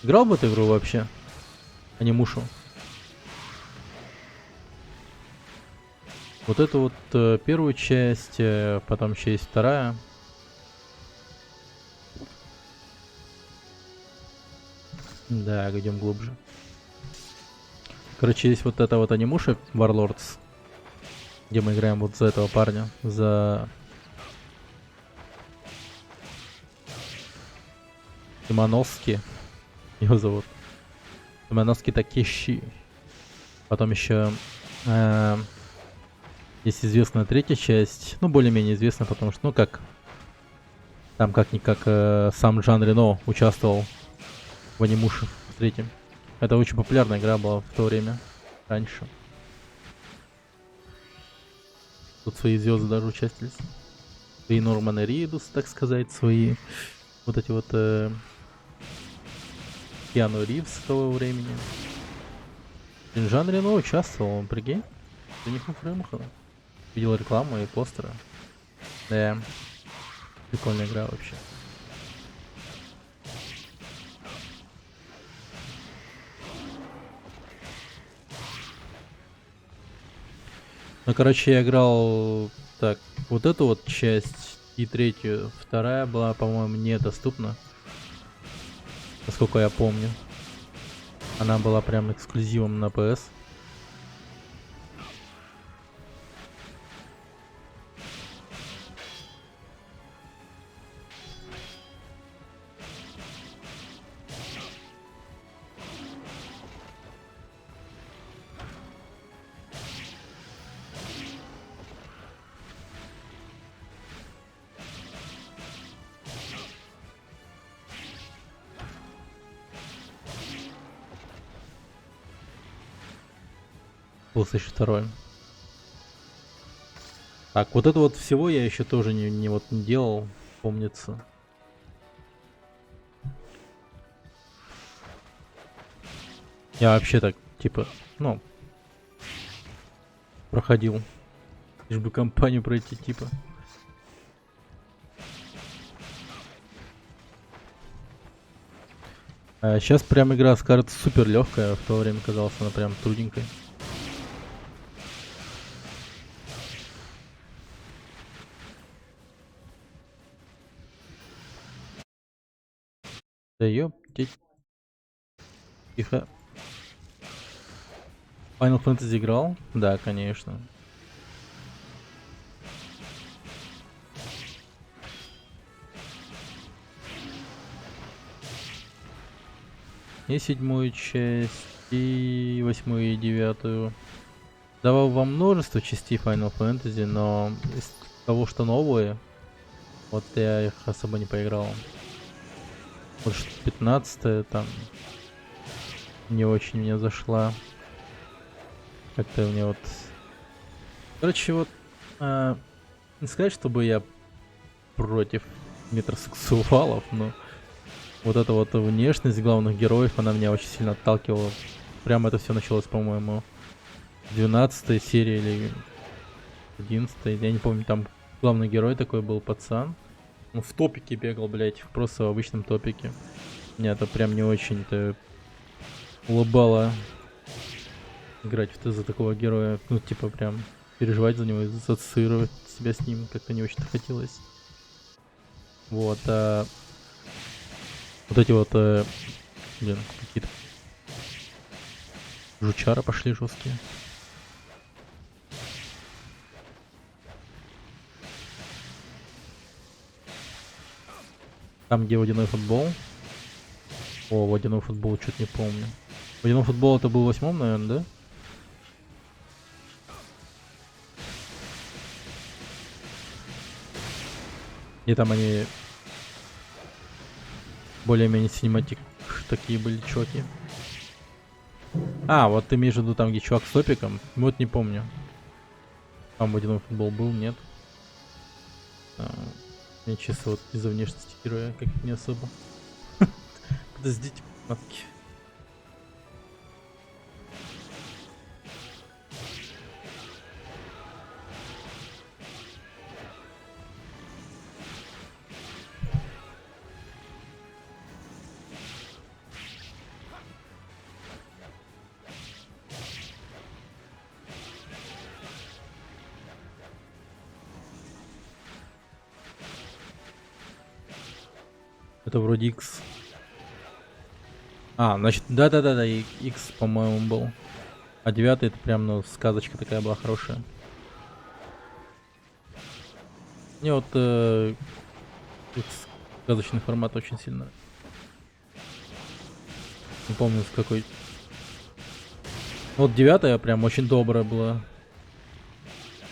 Speaker 1: Играл в эту игру вообще? А не Мушу. Вот эту вот первую часть, потом еще есть вторая. Да, идем глубже. Короче, есть вот эта вот анимуша Warlords, где мы играем вот за этого парня, за Имановски. Его зовут Имановски Такеши. Потом еще есть известная третья часть. Ну, более-менее известная, потому что, ну, как там как-никак сам Жан Рено участвовал в анимуше в третьем. Это очень популярная игра была в то время, раньше. Тут свои звезды даже участвовались. И Норман Ридус, так сказать, свои вот эти вот Киану Ривз того времени. Жан Рено участвовал, он, прикинь? Для них фреймуха. Видел рекламу и постеры. Да. Прикольная игра вообще. Ну, короче, я играл так, вот эту вот часть и третью. Вторая была, по-моему, недоступна. Насколько я помню. Она была прям эксклюзивом на PS. PlayStation 2. Так, вот это вот всего я еще тоже не делал, помнится. Я вообще так, типа, ну, проходил. Лишь бы кампанию пройти, типа. А сейчас прям игра кажется супер легкая, в то время казалось она прям трудненькой. Да ёптить. Тихо. Final Fantasy играл? Да, конечно. И 7-ю часть, и 8-ю, и 9-ю. Давал вам множество частей Final Fantasy, но из того, что новые, вот я их особо не поиграл. Вот 15-я там не очень мне зашла. Как-то мне вот... Короче, вот... не сказать, чтобы я против метросексуалов, но... Вот эта вот внешность главных героев, она меня очень сильно отталкивала. Прям это все началось, по-моему, в 12-й серии или 11-й. Я не помню, там главный герой такой был пацан. Он в топике бегал, блять, просто в обычном топике. Меня это прям не очень-то улыбало играть за такого героя. Ну, типа, прям переживать за него и ассоциировать себя с ним как-то не очень-то хотелось. Вот, вот эти вот, блин, какие-то жучара пошли жесткие. Там, где водяной футбол. О, водяной футбол, что-то не помню. Водяной футбол это был в 8-м, наверное, да? И там они более-менее синематик такие были чуваки. А, вот ты имеешь в виду там, где чувак с топиком? Вот не помню. Там водяной футбол был, нет? Мне чисто вот из-за внешности героя как не особо. Подождите, матки. Это вроде X. А, значит, да-да-да, X, по-моему, был. А 9 это прям, ну, сказочка такая была хорошая. Мне вот X сказочный формат очень сильно. Не помню, с какой. Вот 9 прям очень добрая была.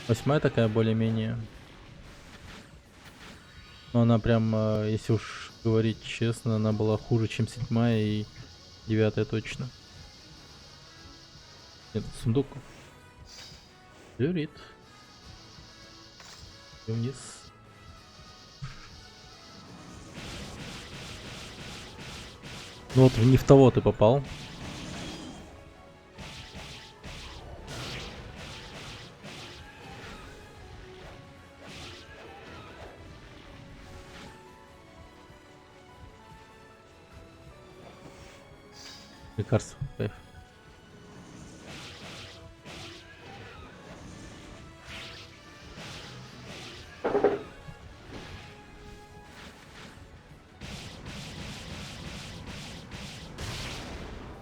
Speaker 1: 8 такая более-менее. Но она прям, если уж говорить честно, она была хуже, чем 7 и 9 точно. Нет, сундук. Люрит. И вниз. Ну вот не в того ты попал. Лекарство. Кайф.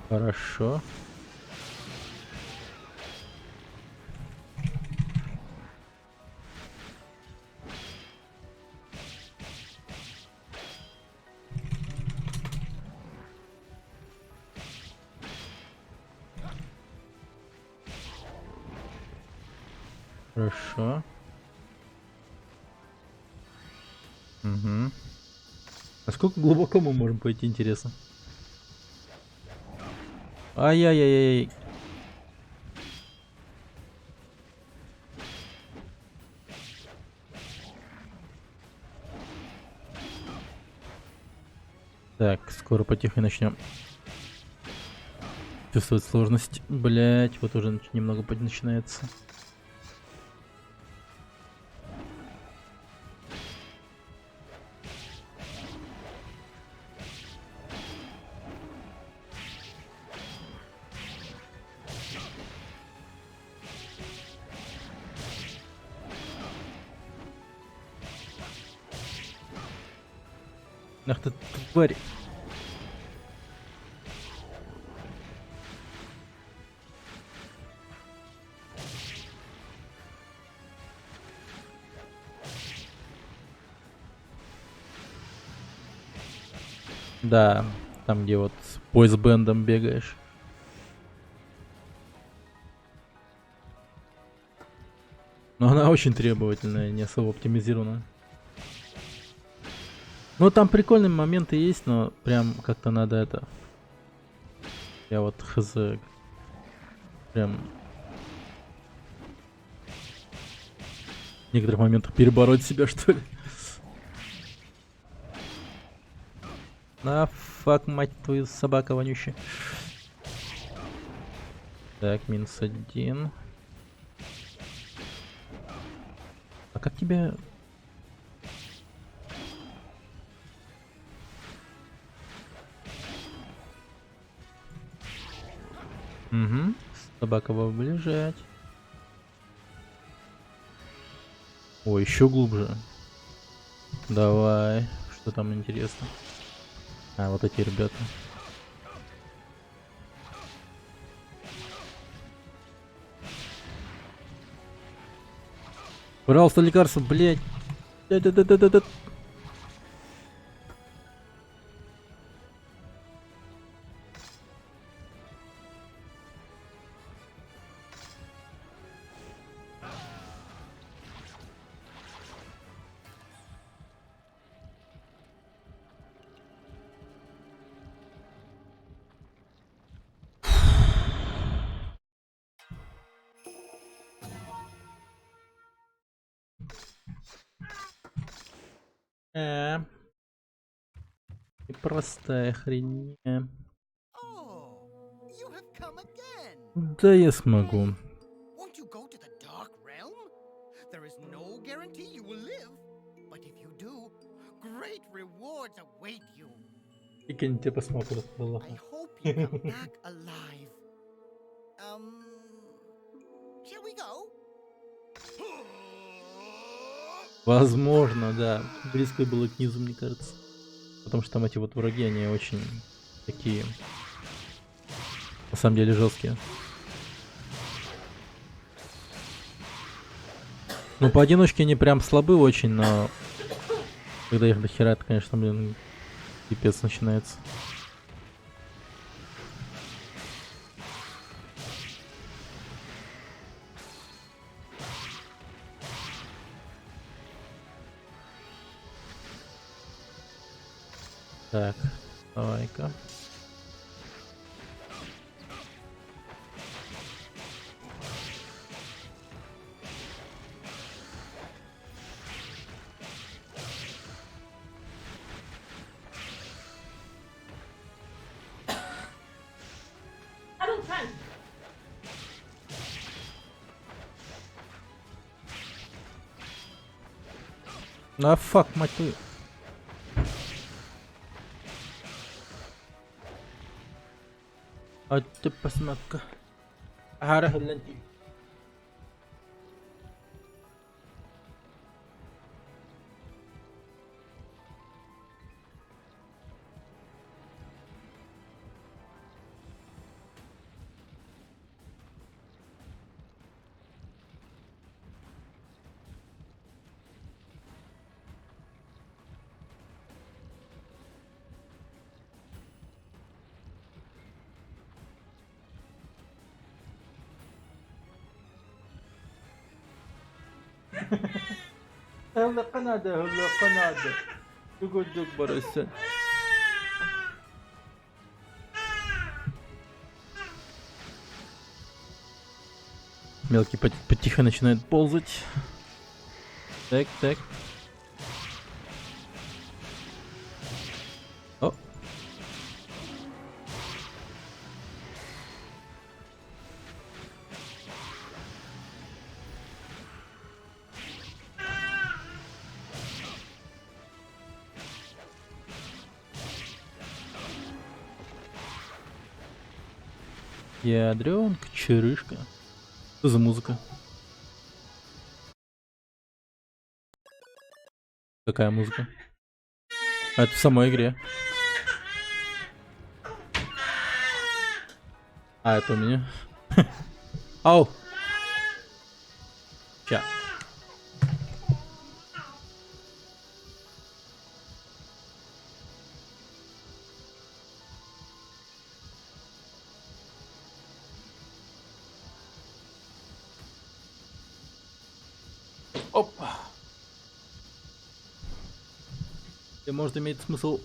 Speaker 1: Хорошо. Хорошо. Угу. Насколько глубоко мы можем пойти, интересно? Ай-яй-яй-яй. Так, скоро потихо начнем чувствовать сложность. Блять, вот уже немного начинается. Ах ты тварь. Да, там где вот с бойсбендом бегаешь. Но она очень требовательная, не особо оптимизирована. Ну там прикольные моменты есть, но прям как-то надо это. Я вот хз. Прям в некоторых моментах перебороть себя, что ли. На фак, мать твою, собака вонющая. Так, -1. А как тебя... Угу. Собака выближать. Ой, еще глубже. Давай. Что там интересно? А, вот эти ребята. Пожалуйста, лекарство, блядь. Да-да-да-да-да. И простая хрень.
Speaker 7: Oh, you have come again.
Speaker 1: Да, я смогу.
Speaker 7: Won't you go to the Dark Realm? There is no guarantee you will live, but if you do, great rewards await you.
Speaker 1: И кем тебя посмотрят, было.
Speaker 7: I hope you come back alive. Shall we go?
Speaker 1: Возможно, да. Близко было к низу, мне кажется. Потому что там эти вот враги, они очень такие, на самом деле, жесткие. Ну, поодиночке они прям слабы очень, но когда их дохера, это, конечно, блин, пипец начинается. Так, давай-ка. А фак, мать твою. А ты посмотри-ка. Ара, глянь. هلا قنادة هلا قنادة يقول دبر السن. Мелкий потихо начинает ползать. Так, так. О. Ядрёнка, чурышка. Что за музыка? Какая музыка? А это в самой игре. А, это у меня. Ау! Ща. Опа. И может иметь смысл.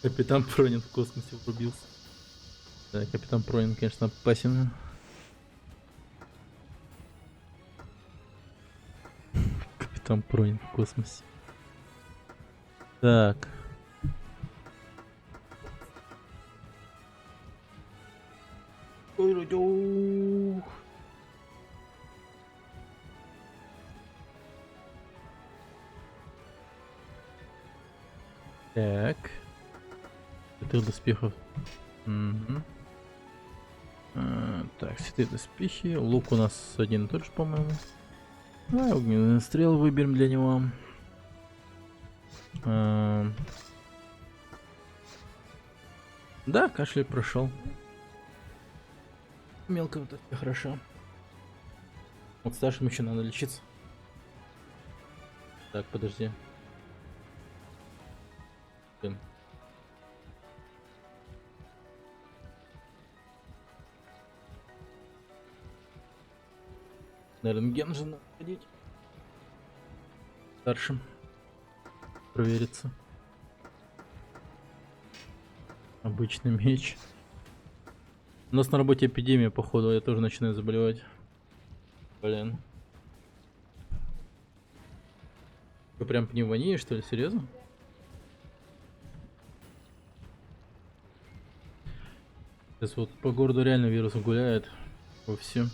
Speaker 1: Капитан Пронин в космосе врубился. Да, капитан Пронин, конечно, опасен. Капитан Пронин в космосе. Так. Так. Этих доспехов Мгм. Так, святые доспехи. Лук у нас один и тот же, по-моему. Огненный стрел выберем для него. А, Да, кашель прошел. Мелко вот это хорошо. Вот старшим еще надо лечиться. Так, подожди. Блин. На рентген же надо ходить. Старшим. Провериться. Обычный меч. У нас на работе эпидемия, походу, я тоже начинаю заболевать. Блин. Вы прям пневмония, что ли? Серьезно? Сейчас вот по городу реально вирус гуляет вовсю.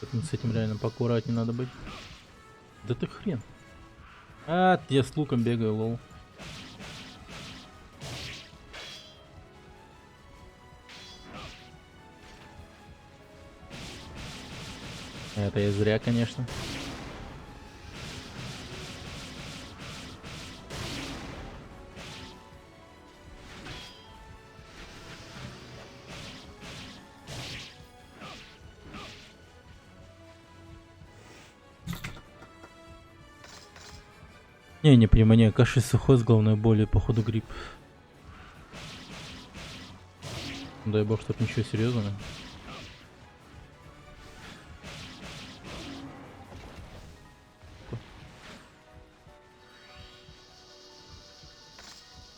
Speaker 1: Поэтому с этим реально поаккуратнее надо быть. Да ты хрен. Я с луком бегаю, лол. Это я зря, конечно. Не пневмония, кашель сухой с головной болью, походу грипп. Дай бог, чтоб ничего серьезного.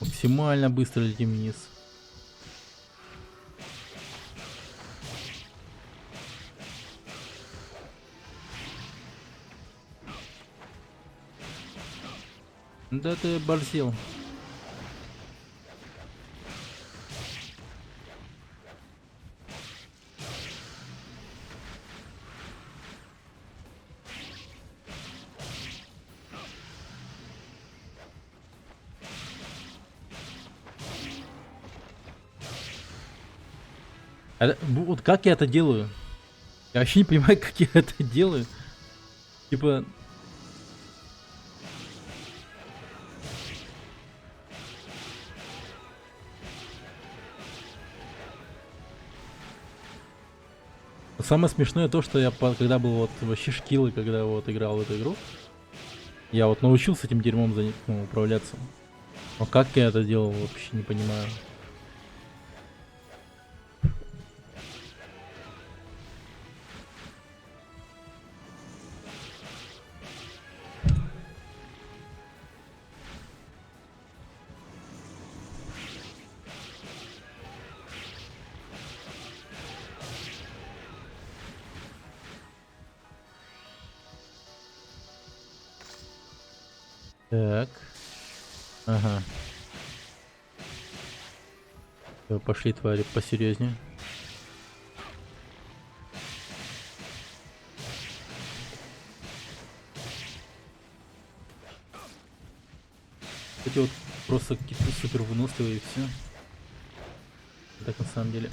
Speaker 1: Максимально быстро летим вниз. Да ты борзел. Вот как я это делаю? Я вообще не понимаю, как я это делаю. Типа... Самое смешное то, что я, когда был вот вообще шкилы, когда вот играл в эту игру, я вот научился этим дерьмом управляться. Но как я это делал, вообще не понимаю. Так. Ага. Всё, пошли, твари, посерьезнее. Эти вот просто какие-то супер выносливые и все. Так на самом деле.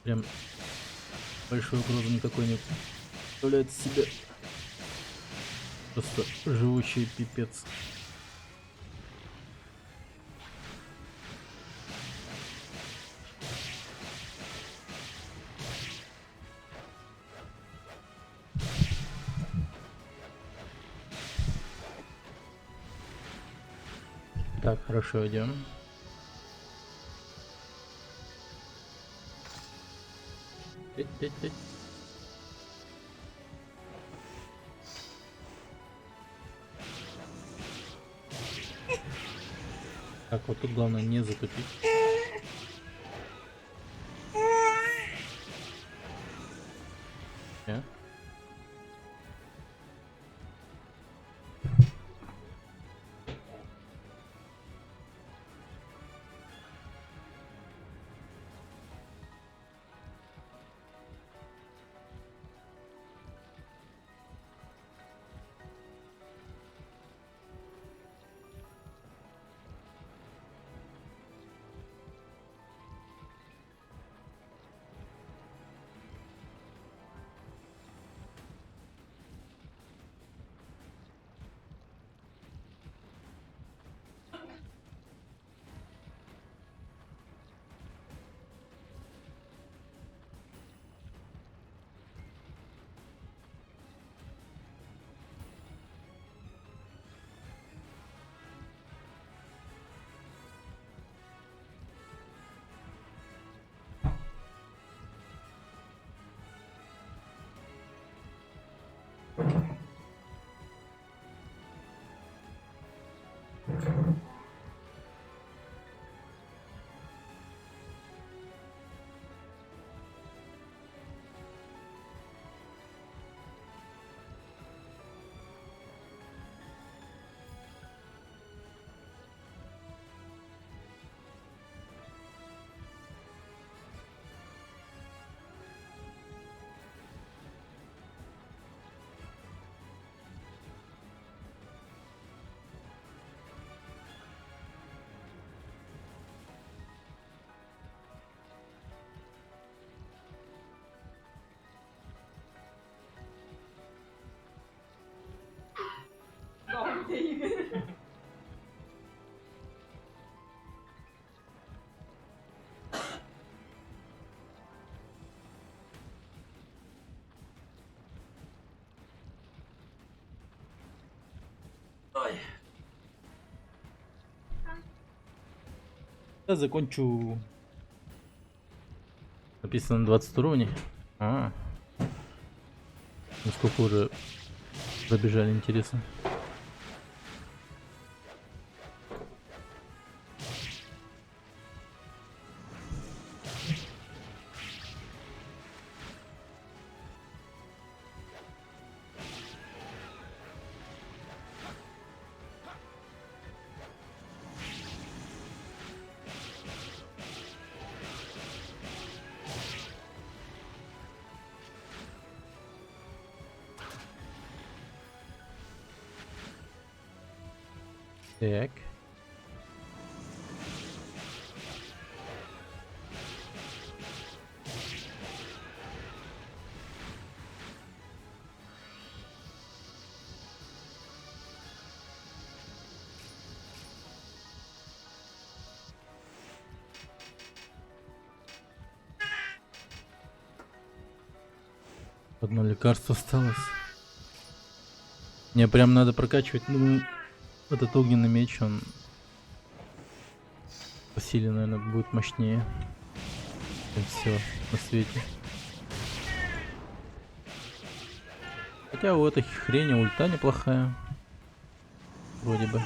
Speaker 1: Прям большой угрозы никакой не представляет из себя. Просто живучий пипец. Так, хорошо, идем. Пять. Так, вот тут главное не затупить. Я закончу. Написано 20 уровней. Ну сколько уже пробежали, интересно. Так. Одно лекарство осталось. Мне прям надо прокачивать, думаю, этот огненный меч, он по силе, наверное, будет мощнее, чем все на свете. Хотя у этой хрени ульта неплохая. Вроде бы.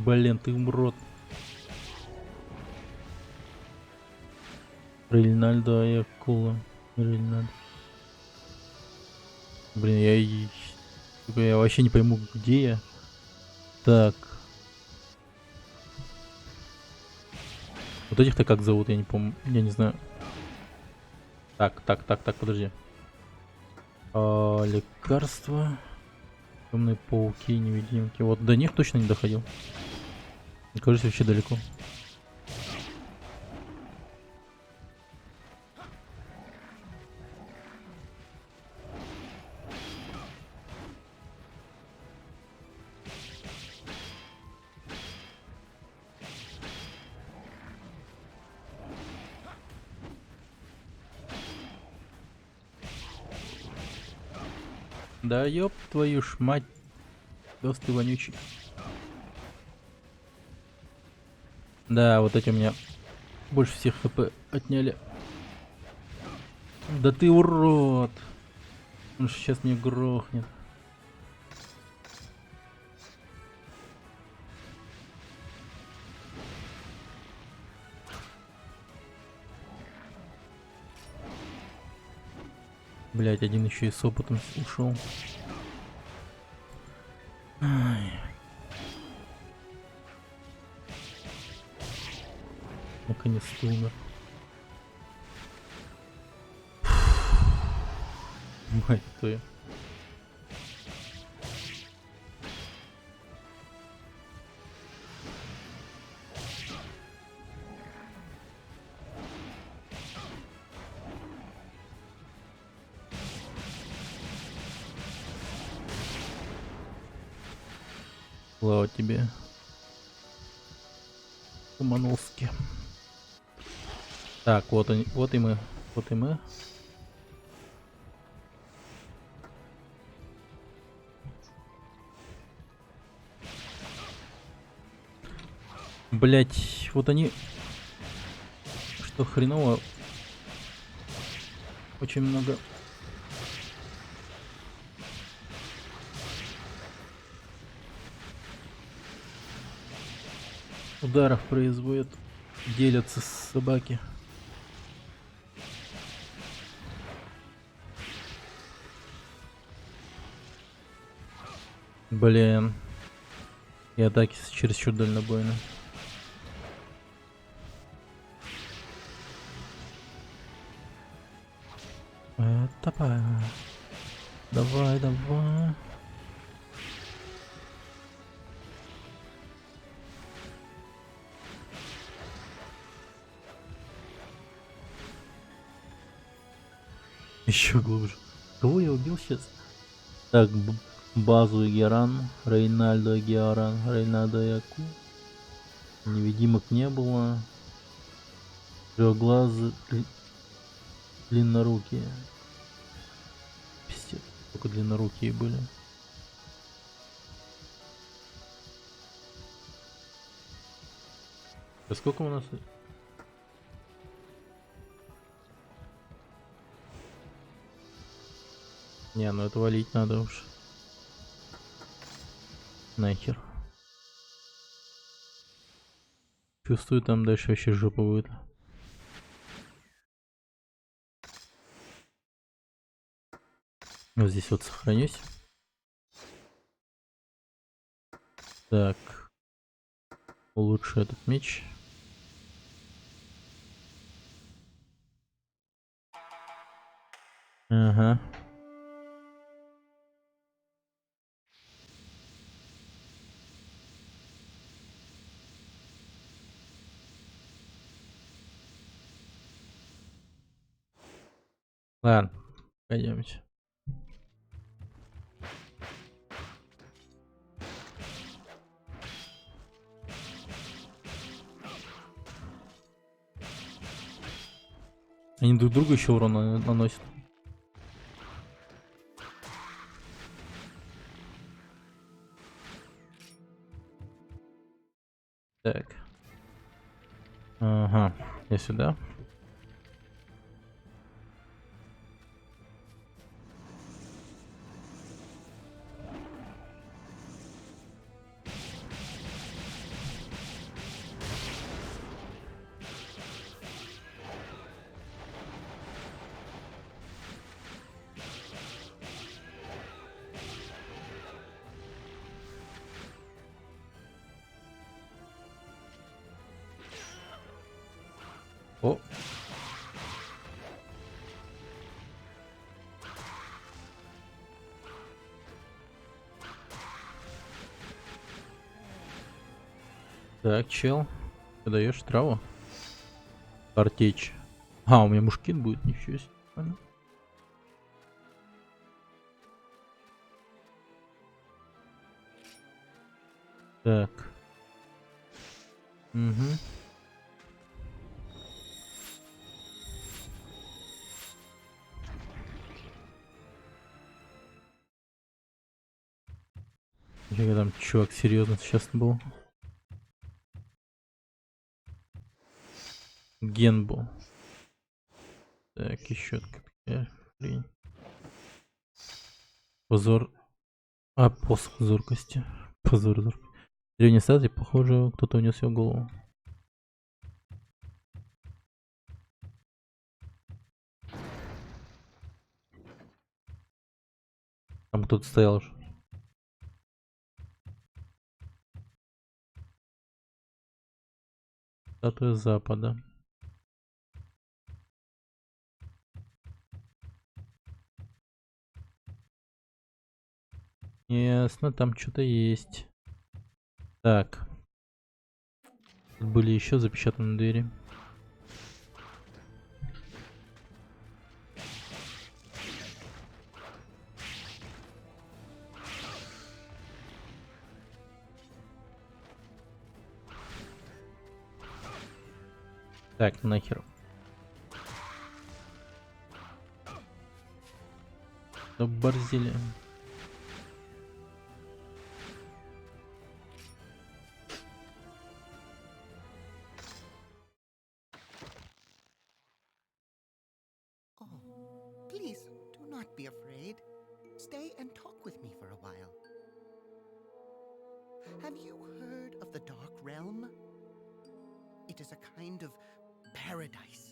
Speaker 1: Блин, ты урод. Рейнальдо и акула. Рейнальдо. Блин, я вообще не пойму, где я. Так. Вот этих-то как зовут, я не помню. Я не знаю. Так, подожди. Лекарства. Темные пауки, невидимки. Вот до них точно не доходил. Мне кажется, вообще далеко. Да ёб твою ж мать. Пёс ты вонючий. Да, вот эти у меня больше всех хп отняли. Да ты урод. Он сейчас меня грохнет. Блять, один еще и с опытом ушел. Ай. Наконец-то умер. Мать твою. Слава тебе. Комановски. Так, вот они, вот и мы. Вот и мы. Блять, вот они. Что хреново. Очень много. Ударов производят. Делятся с собаки. Блин. И атаки чересчур дальнобойны. Давай. Давай, давай. Еще глубже. Кого я убил сейчас? Так, Базу Геран, Рейнальдо Геран, Рейнальдо Яку. Невидимок не было. Трехглазы, длиннорукие. Пиздец, только длиннорукие были. А сколько у нас? Не, ну это валить надо уж. Нахер. Чувствую, там дальше вообще жопа будет. Вот здесь вот сохранюсь. Так. Улучшу этот меч. Ага. Ладно, пойдемте. Они друг другу еще урон наносят. Так. Ага, я сюда. О. Так, чел. Ты даешь траву? Картечь. А, у меня мушкет будет, ничего себе. Ладно. Так. Угу. Нифига там чувак серьезно сейчас был. Генбу. Так, еще какая хрень. Позор. А, посох зоркости. Позор зоркости. Древней стадии, похоже, кто-то унес его голову. Там кто-то стоял уже. Статуя Запада. Ясно, там что-то есть. Так. Тут были еще запечатанные двери. Так, нахер. Оборзели.
Speaker 7: Oh, please do not be afraid. Stay and talk with me for a while. Have you heard of the Dark Realm? It is a kind of paradise.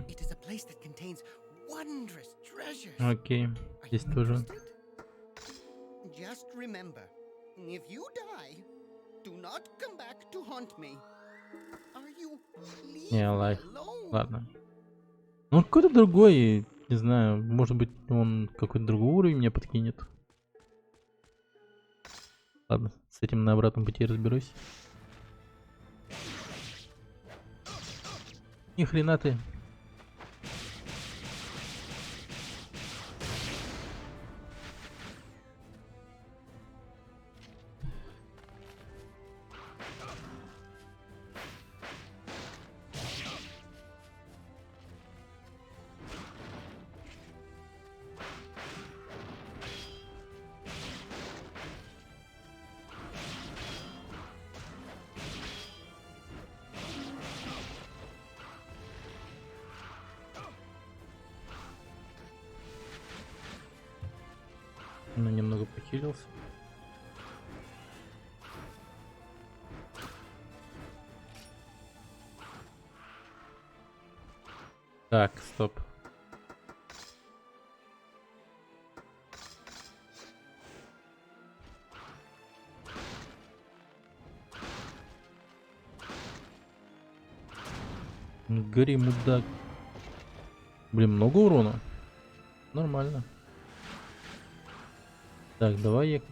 Speaker 7: It is a place that contains wondrous treasures.
Speaker 1: Окей.
Speaker 7: Are
Speaker 1: Здесь
Speaker 7: you
Speaker 1: тоже.
Speaker 7: interested? Just remember, if you die, do not come back to haunt me. Are you? Leave
Speaker 1: Не,
Speaker 7: me alone.
Speaker 1: ладно. Ну, какой-то другой, не знаю, может быть, он какой-то другой уровень мне подкинет. Ладно, с этим на обратном пути разберусь. Ни хрена ты. Ну, немного похилился. Так, стоп. Гори, мудак. Блин, много урона. Нормально. Так, давай я с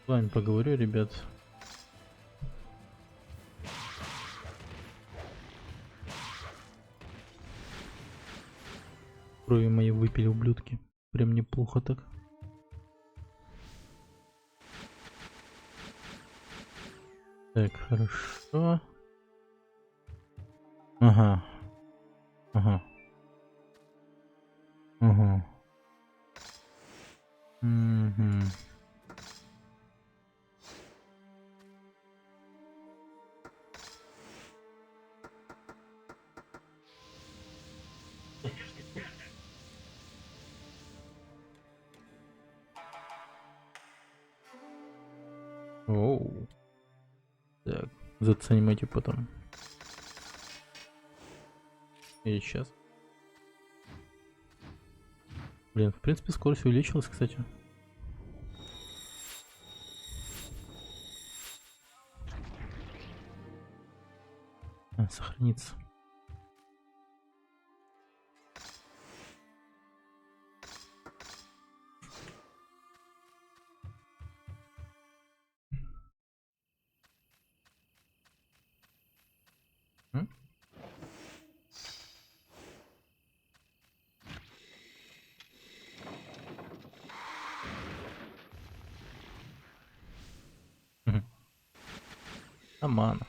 Speaker 1: вами поговорю, ребят. Крови мои выпили, ублюдки. Прям неплохо так. Так, хорошо. Ага. Ага. Ага. Угу. Оу. Так, заценим эти потом. И сейчас. Блин, в принципе, скорость увеличилась, кстати. Сохранится. Аман.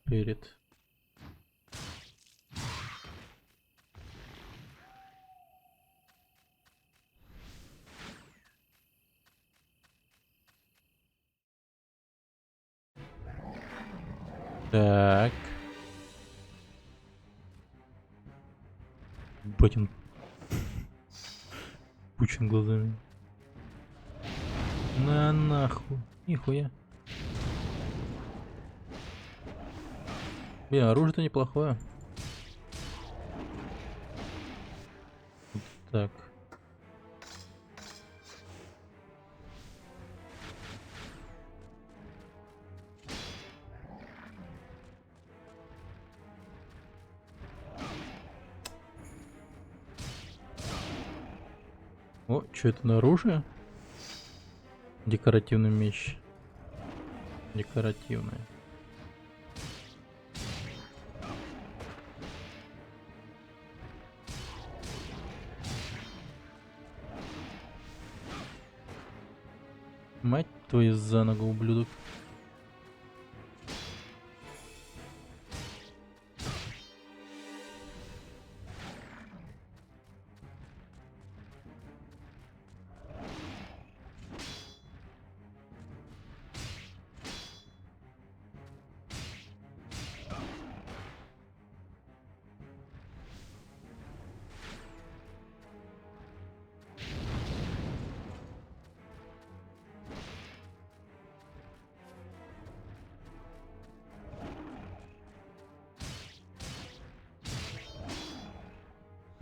Speaker 1: Перед. Так. Батин. Пучен глазами. На нахуй. Нихуя. Блин, оружие-то неплохое. Так. О, что это на оружие? Декоративный меч. Декоративное. Мать твою за ногу, ублюдок.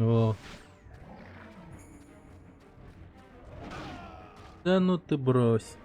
Speaker 1: О. Да ну ты брось.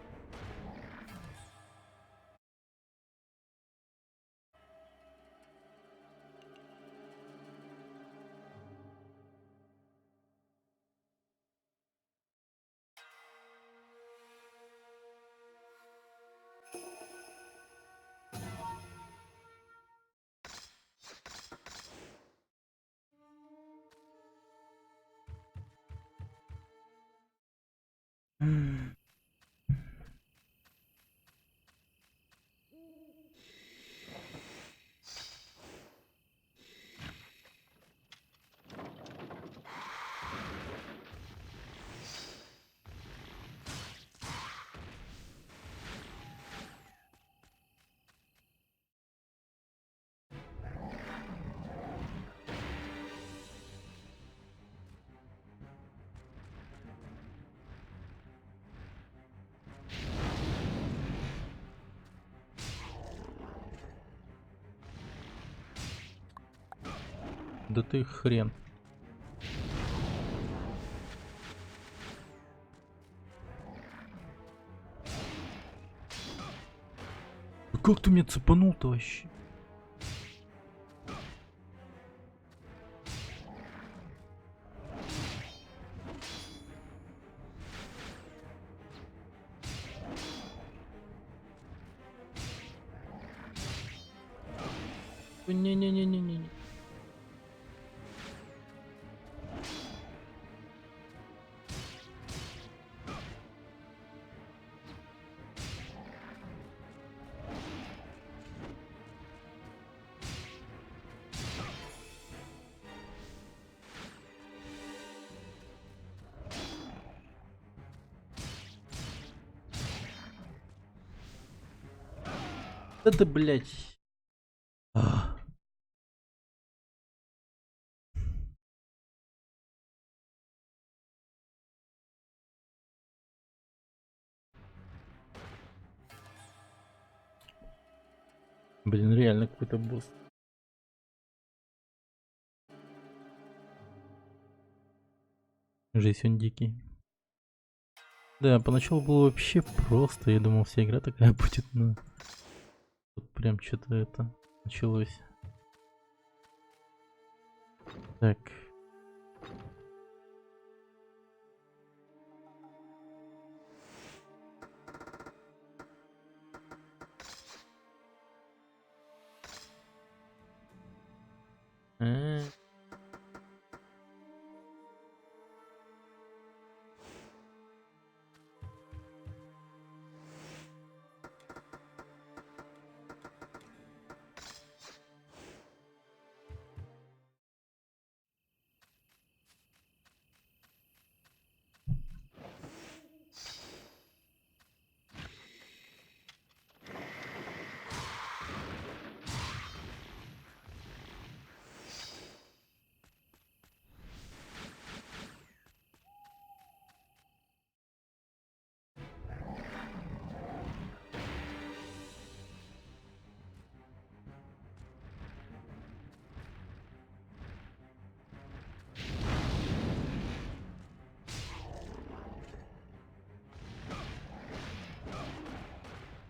Speaker 1: Да ты хрен. Как ты меня цепанул-то вообще? Не-не-не-не-не. Это, блядь. Блин, реально какой-то босс. Жизнь он дикий. Да, поначалу было вообще просто. Я думал, вся игра такая будет, но тут прям что-то это началось. Так.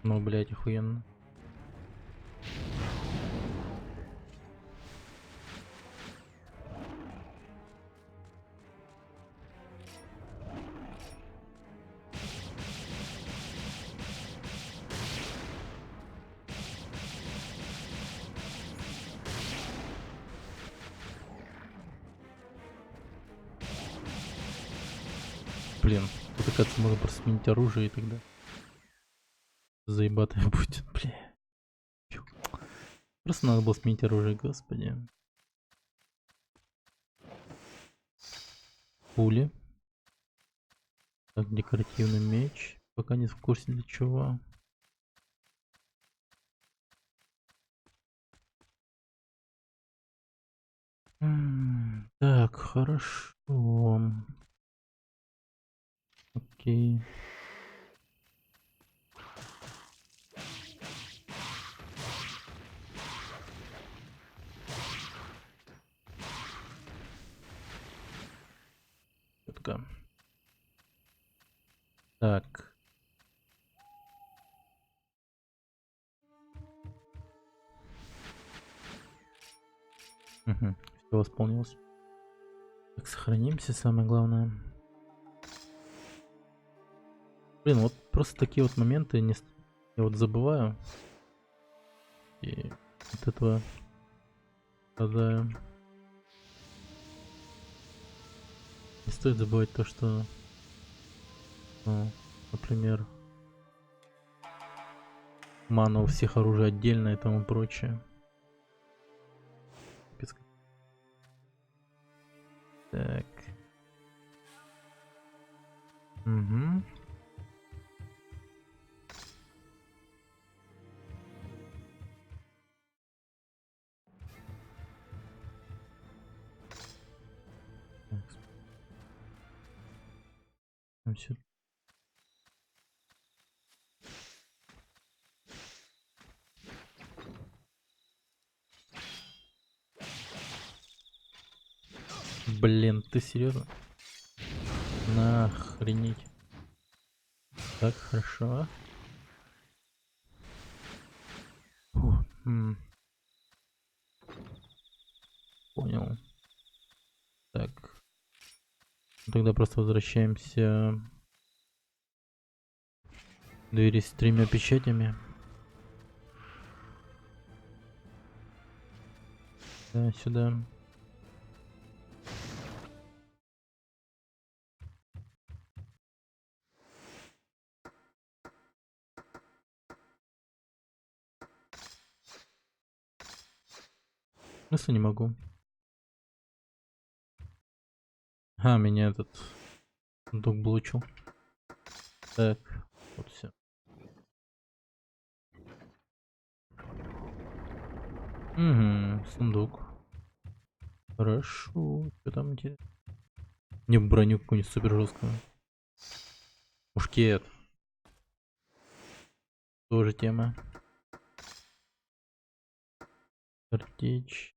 Speaker 1: Ну, блядь, охуенно. Блин, тут, оказывается, можно просто сменить оружие и тогда. Заебатая будет, бля. Просто надо было сменить оружие, господи. Пули. Так, декоративный меч. Пока не в курсе для чего. Так, хорошо. Окей. Четко. Так. Угу. Все восполнилось. Так, сохранимся, самое главное. Блин, вот просто такие вот моменты я вот забываю. И от этого страдаю. Не стоит забывать то, что, ну, например, мана у всех оружия отдельно и тому прочее. Так. Угу. Все. Блин, ты серьезно? Нахренеть. Так, хорошо. Фу, Понял. Так. Тогда просто возвращаемся. Двери с 3 печатями. Да, сюда. Если не могу. Меня этот сундук блочил. Так, вот все. Угу, сундук. Хорошо. Что там интересно? Не броню какую-нибудь супер жесткую. Мушкет. Тоже тема. Картечь.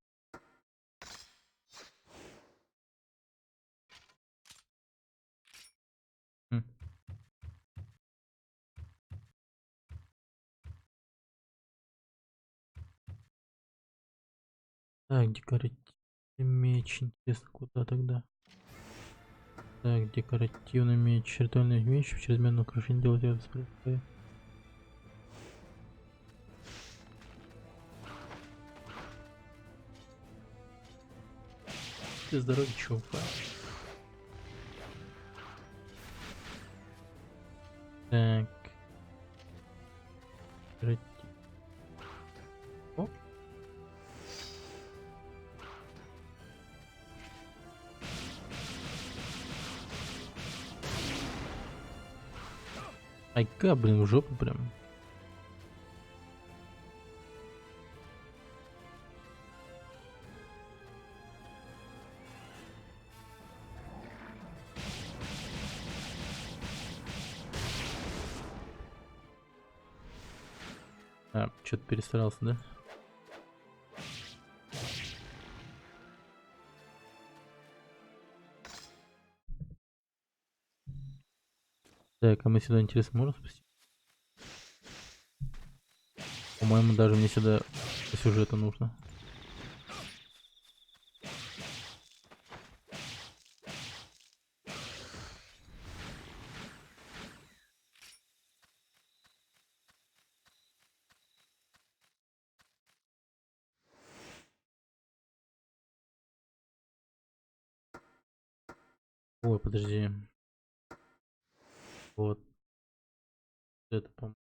Speaker 1: Хм. Так, декоративный меч. Интересно, куда тогда? Так, декоративный меч. Ритуальный меч. В чрезмерном украшении делать это. Ты здоровье, чувак. Так. О. Айка, блин, в жопу прям. Что-то перестарался, да? Так, а мы сюда, интересно, можем спустить? По-моему, даже мне сюда по сюжету нужно. Ой, подожди. Вот. Это, по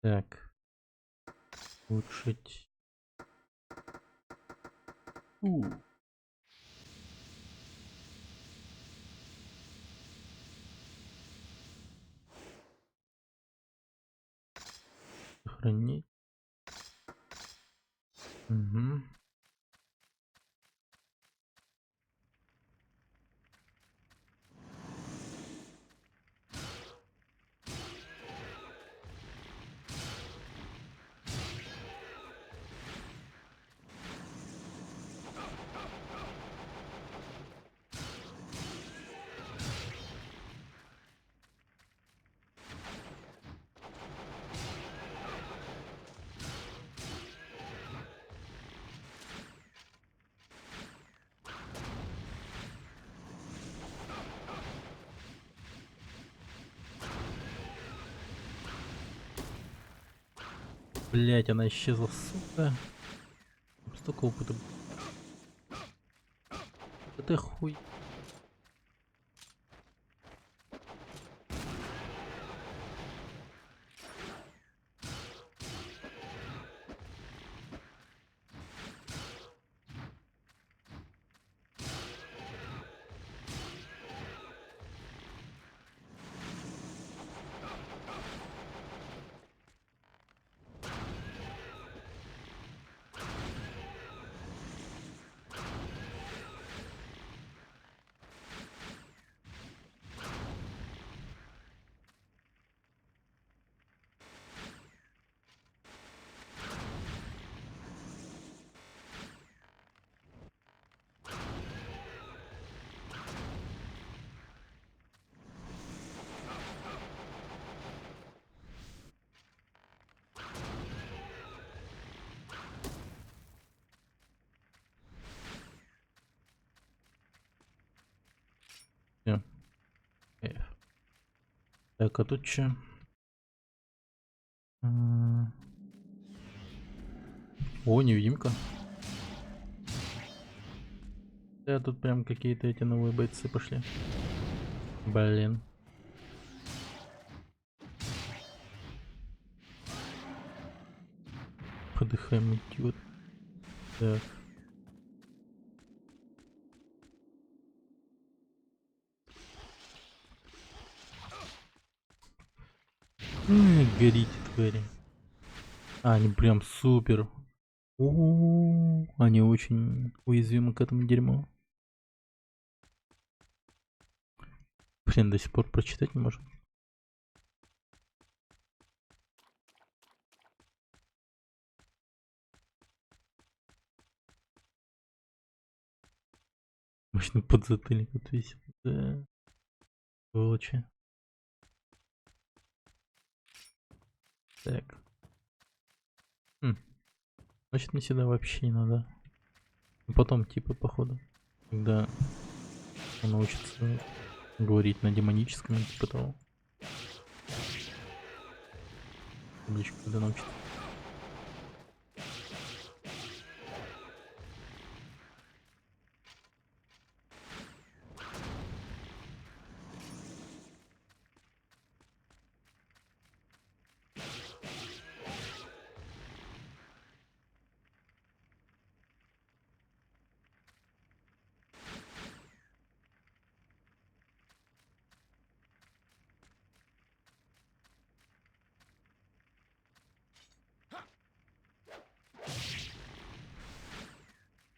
Speaker 1: Так. Улучшить. Сохранить. Угу. Блять, она исчезла, сука. Столько опыта. Это хуй. Всё. Так, а тут что? О, невидимка. Да, тут прям какие-то эти новые бойцы пошли. Блин. Подыхаем, идиот. Так. Горите, твари. А, они прям супер. Они очень уязвимы к этому дерьму. Блин, до сих пор прочитать не можем. Мощный подзатыльник вот висит. Да. Сволочи. Так. Значит, мне сюда вообще не надо. Потом, типа, походу. Когда он научится говорить на демоническом, типа того. Табличку когда научится.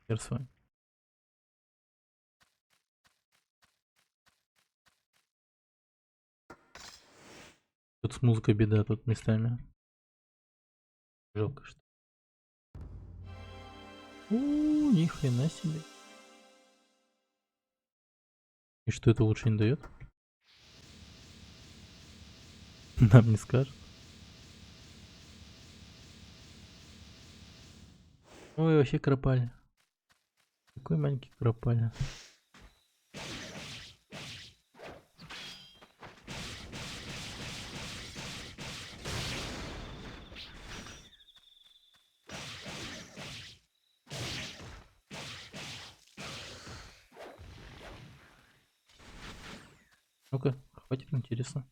Speaker 1: Персой. Тут с музыкой беда, тут местами. Жалко, что. Ни хрена себе. И что это лучше не дает? Нам не скажет. Ой, вообще кропали. Какой маленький кропали. Ну-ка, хватит, интересно.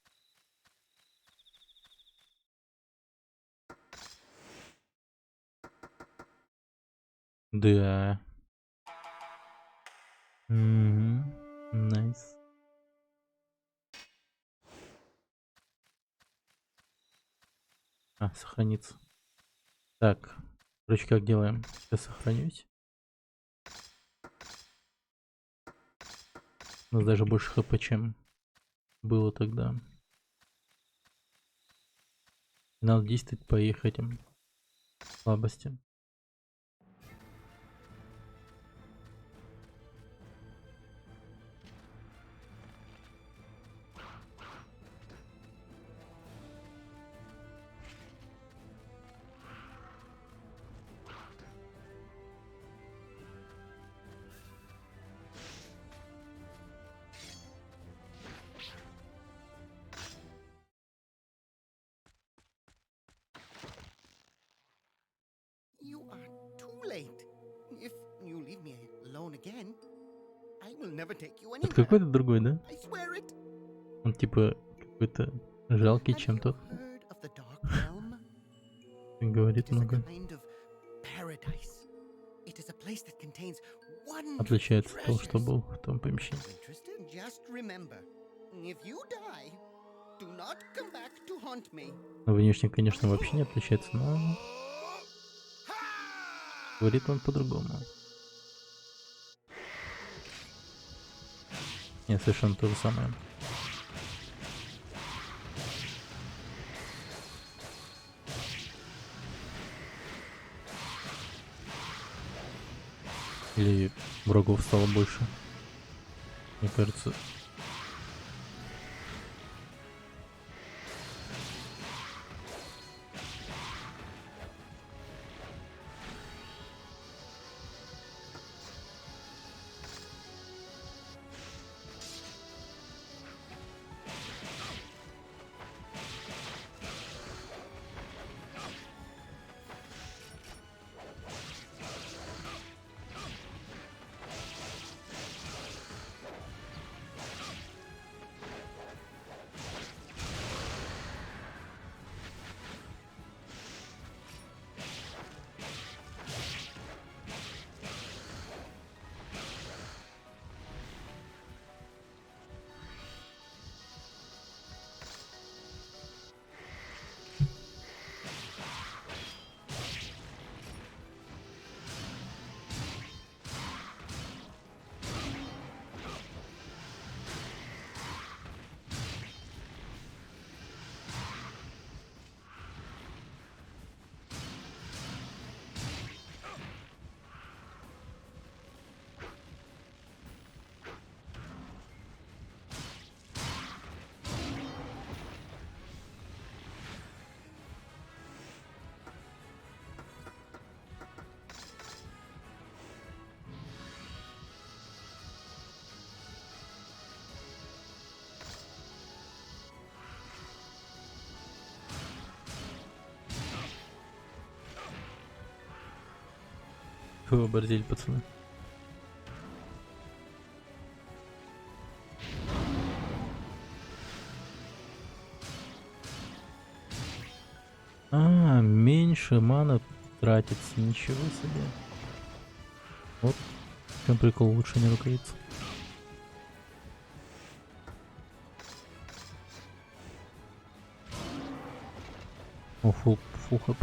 Speaker 1: Да. Мгм. Найс. Сохраниться. Так. Короче, как делаем? Сейчас сохранюсь. У нас даже больше хп, чем было тогда. Надо действовать по их этим слабостям.
Speaker 7: You are too late. If you leave me alone again, I will never take you
Speaker 1: Это
Speaker 7: anywhere.
Speaker 1: какой-то другой, да?
Speaker 7: I swear it.
Speaker 1: Он типа какой-то жалкий
Speaker 7: Have you
Speaker 1: чем-то.
Speaker 7: heard of the Dark Realm?
Speaker 1: Говорит
Speaker 7: It is a
Speaker 1: много.
Speaker 7: kind of paradise. It is a place that contains wondrous
Speaker 1: Отличается от того, что
Speaker 7: treasures.
Speaker 1: был в том помещении.
Speaker 7: Interested? Just remember, if you die, do not come back to haunt me.
Speaker 1: Но внешне, конечно, вообще не отличается, но говорит он по-другому. Нет, совершенно то же самое. Или врагов стало больше. Мне кажется. Фу, оборзели, пацаны. Меньше мана тратится, ничего себе. Вот в чем прикол, лучше не рукавица. О, фул хп.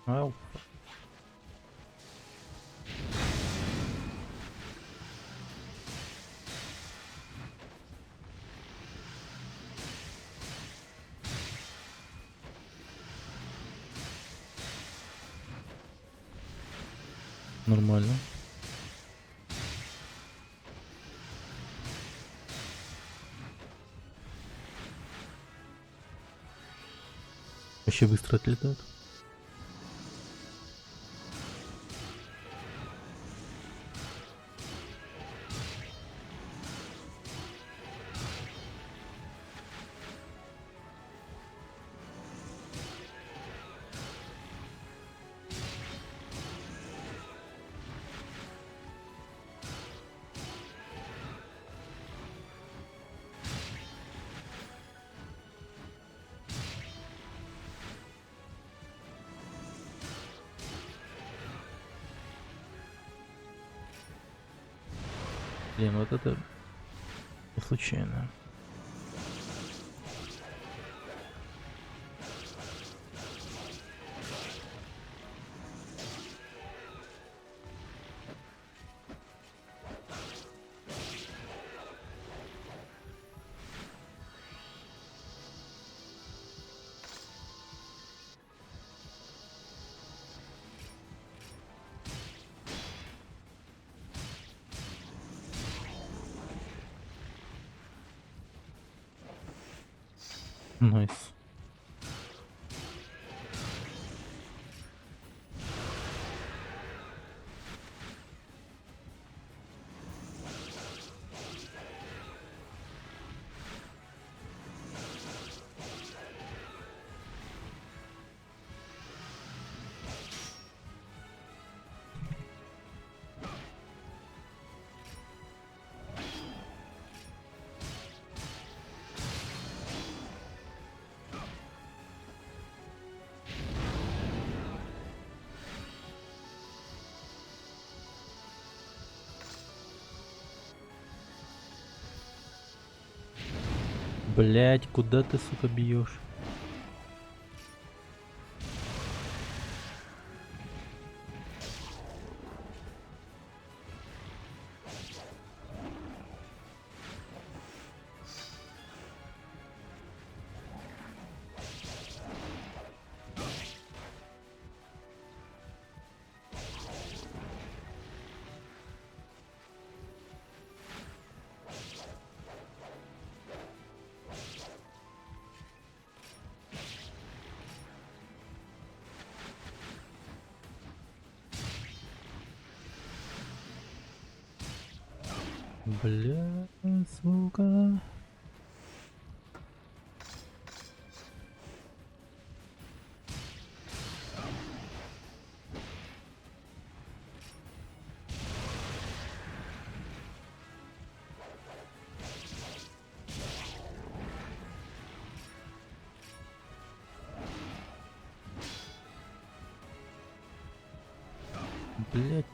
Speaker 1: Ау. Нормально. Вообще быстро отлетают. Блин, вот это не случайно. Найс. Блять, куда ты, сука, бьешь? Бля, сука. Блять.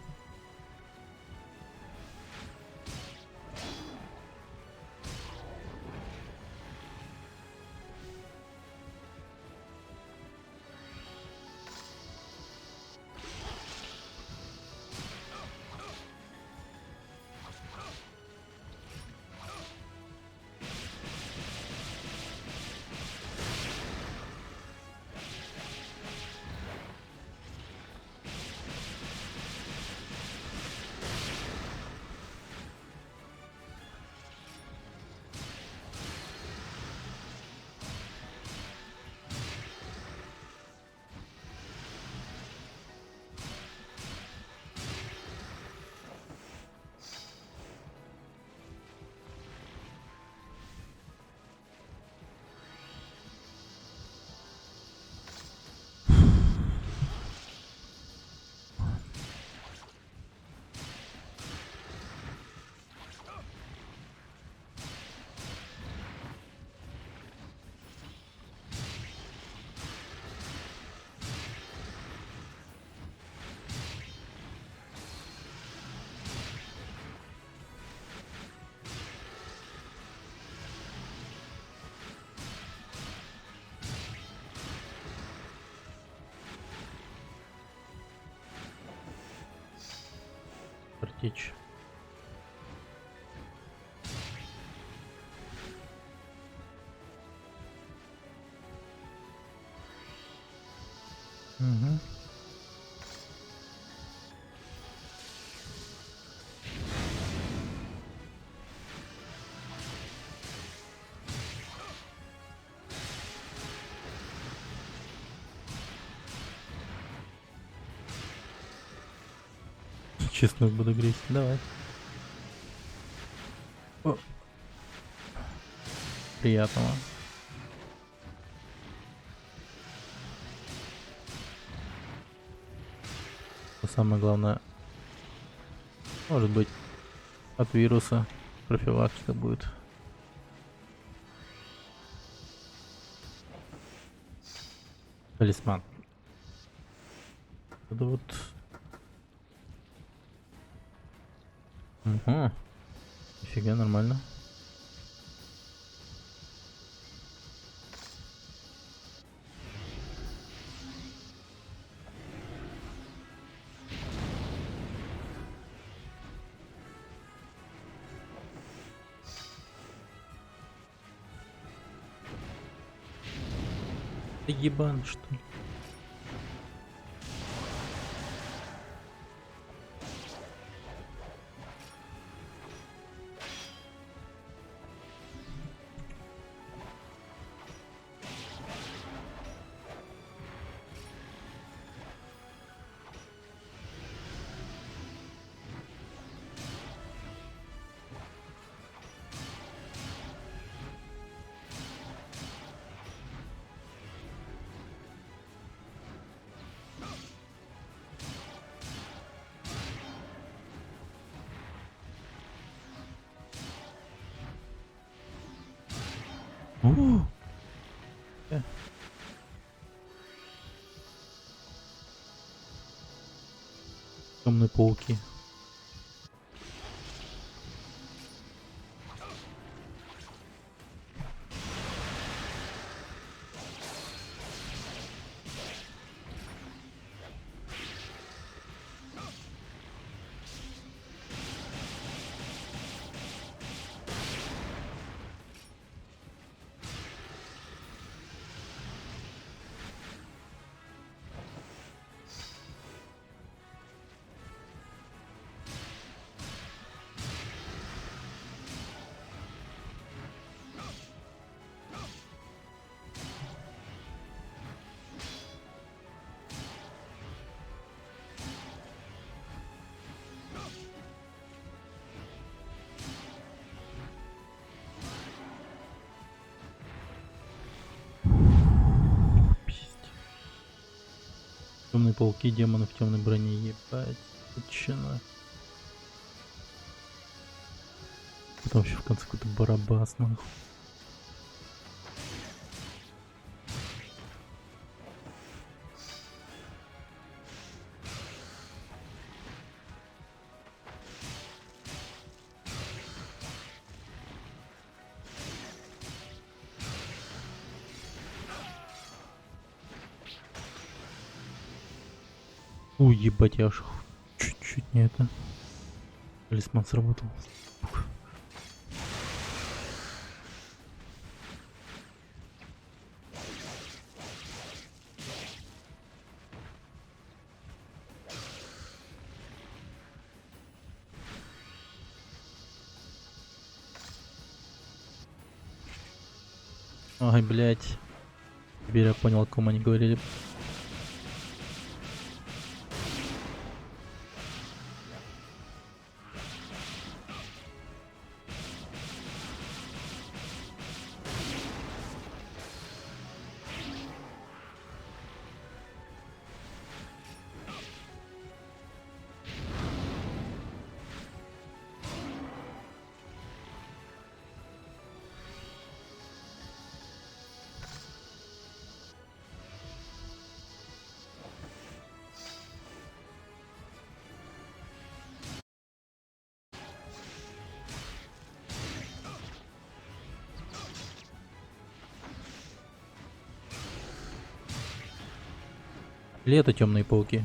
Speaker 1: течь. Угу. Честно буду греть. Давай. О. Приятного. Но самое главное, может быть, от вируса профилактика будет. Талисман. Это вот. Угу. Нифига, нормально. Ты ебан, что ли? О! Темные пауки. Темные пауки, демоны в темной броне, ебать, отчина. Потом еще в конце какой-то барабас, нахуй. Ой, ебать, я аж чуть-чуть не это. Талисман сработал. Ай, блядь. Теперь я понял, о ком они говорили. Или это темные пауки?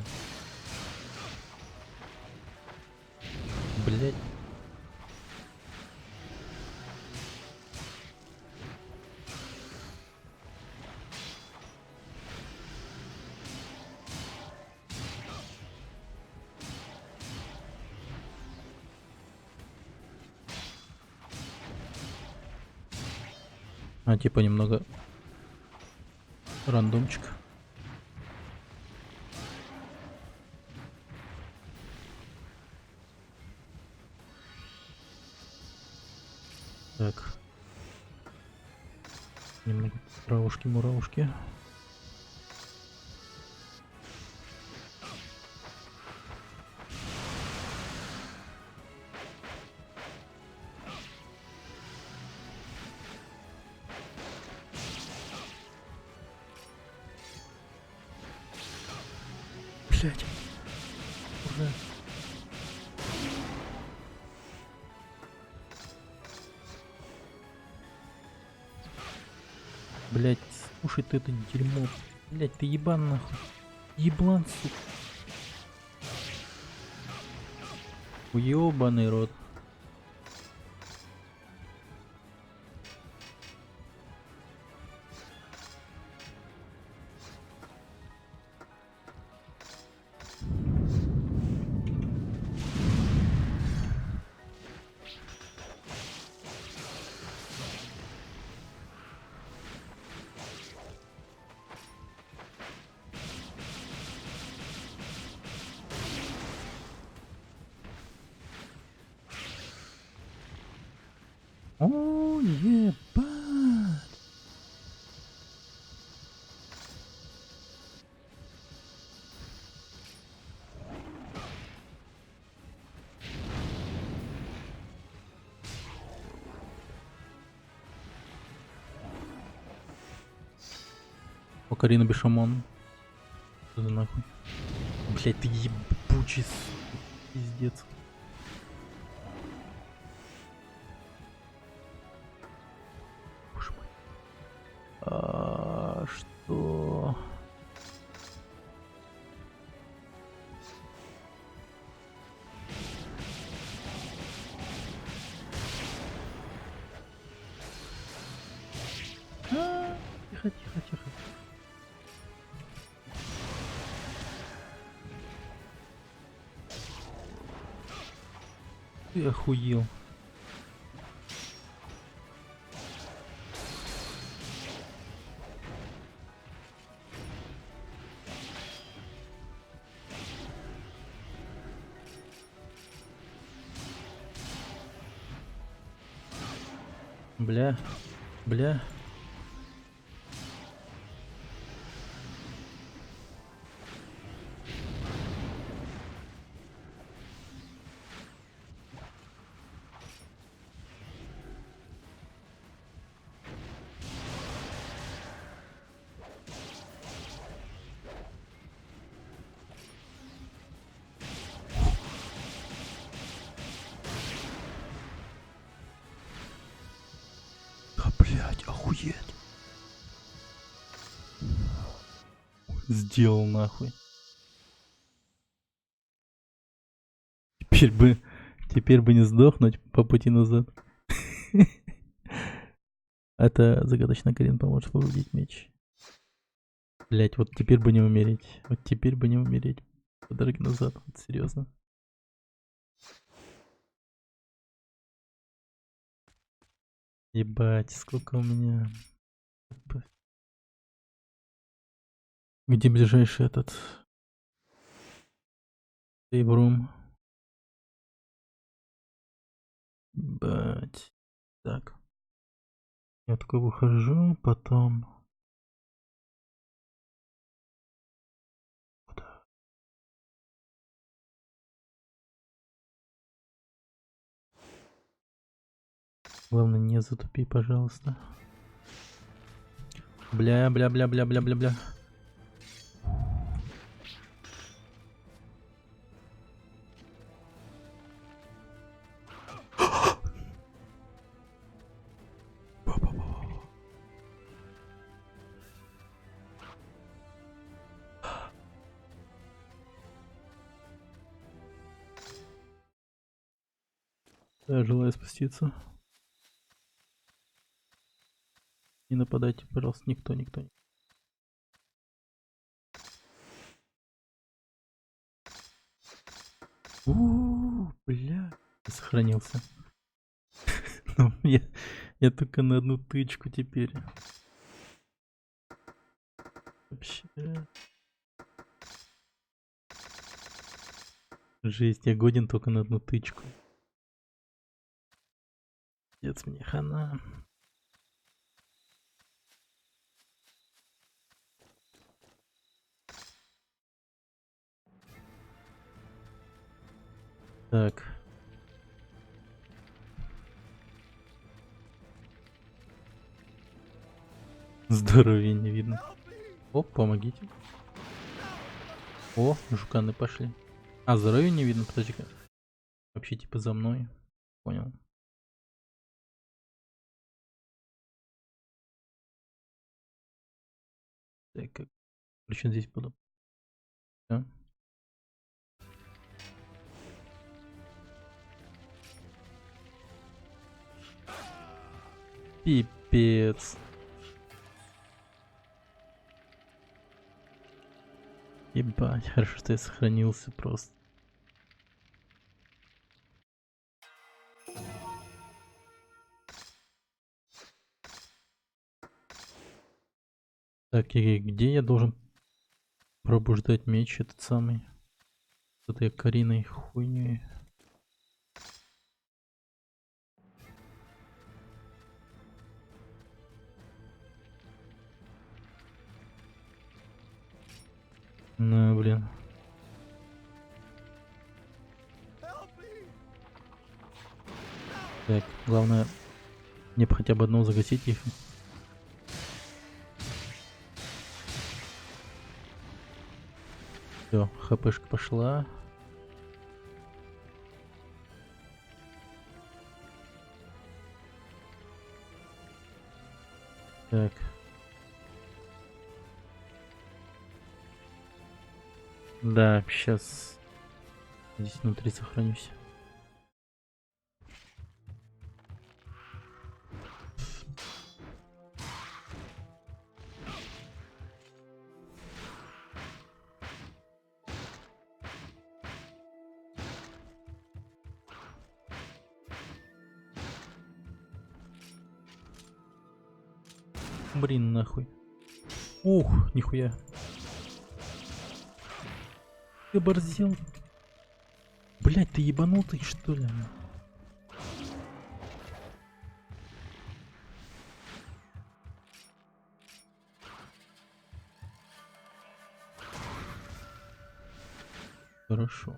Speaker 1: А типа немного рандомчик. Так. Немного травушки-муравушки. Блять. Ура. Блять, слушай ты это дерьмо. Блять, ты ебан нахуй. Еблан, сука. Уёбаный рот. О, ебать. О, Карина Бешамон. Что за нахуй? Блять, ты ебучий, сука. Пиздец. Боже мой. Что? Тихо, тихо, тихо. Ты охуел. Бля, бля. Да, блядь, охуеть. Сделал нахуй. Теперь бы не сдохнуть по пути назад. Это загадочный Карин поможет победить меч. Блять, вот теперь бы не умереть. Вот теперь бы не умереть. По дороге назад, вот серьезно. Ебать, сколько у меня. Где ближайший этот сейврум? Ебать. Так. Я такой выхожу, потом. Куда? Главное, не затупи, пожалуйста. Бля, бля, бля, бля, бля, бля, бля. Я желаю спуститься. Не нападайте, пожалуйста, никто. Бля, сохранился. Ну, я только на одну тычку теперь. Вообще. Жесть, я годен только на одну тычку. Пиздец, мне хана. Так. Здоровья не видно. О, помогите. О, жуканы пошли. А, здоровья не видно, подожди-ка. Вообще типа за мной. Понял. Так, как... Причем здесь буду. Всё. Пипец. Ебать, хорошо, что я сохранился просто. Так, и где я должен пробуждать меч этот самый? Тут я Кариной хуйней. Ну, блин. Так, главное, мне бы хотя бы одного загасить их. Все, хпшка пошла. Так. Да, сейчас здесь внутри сохранюсь. Блин, нахуй. Ух, нихуя. Ты борзел. Блять, ты ебанутый, что ли? Хорошо.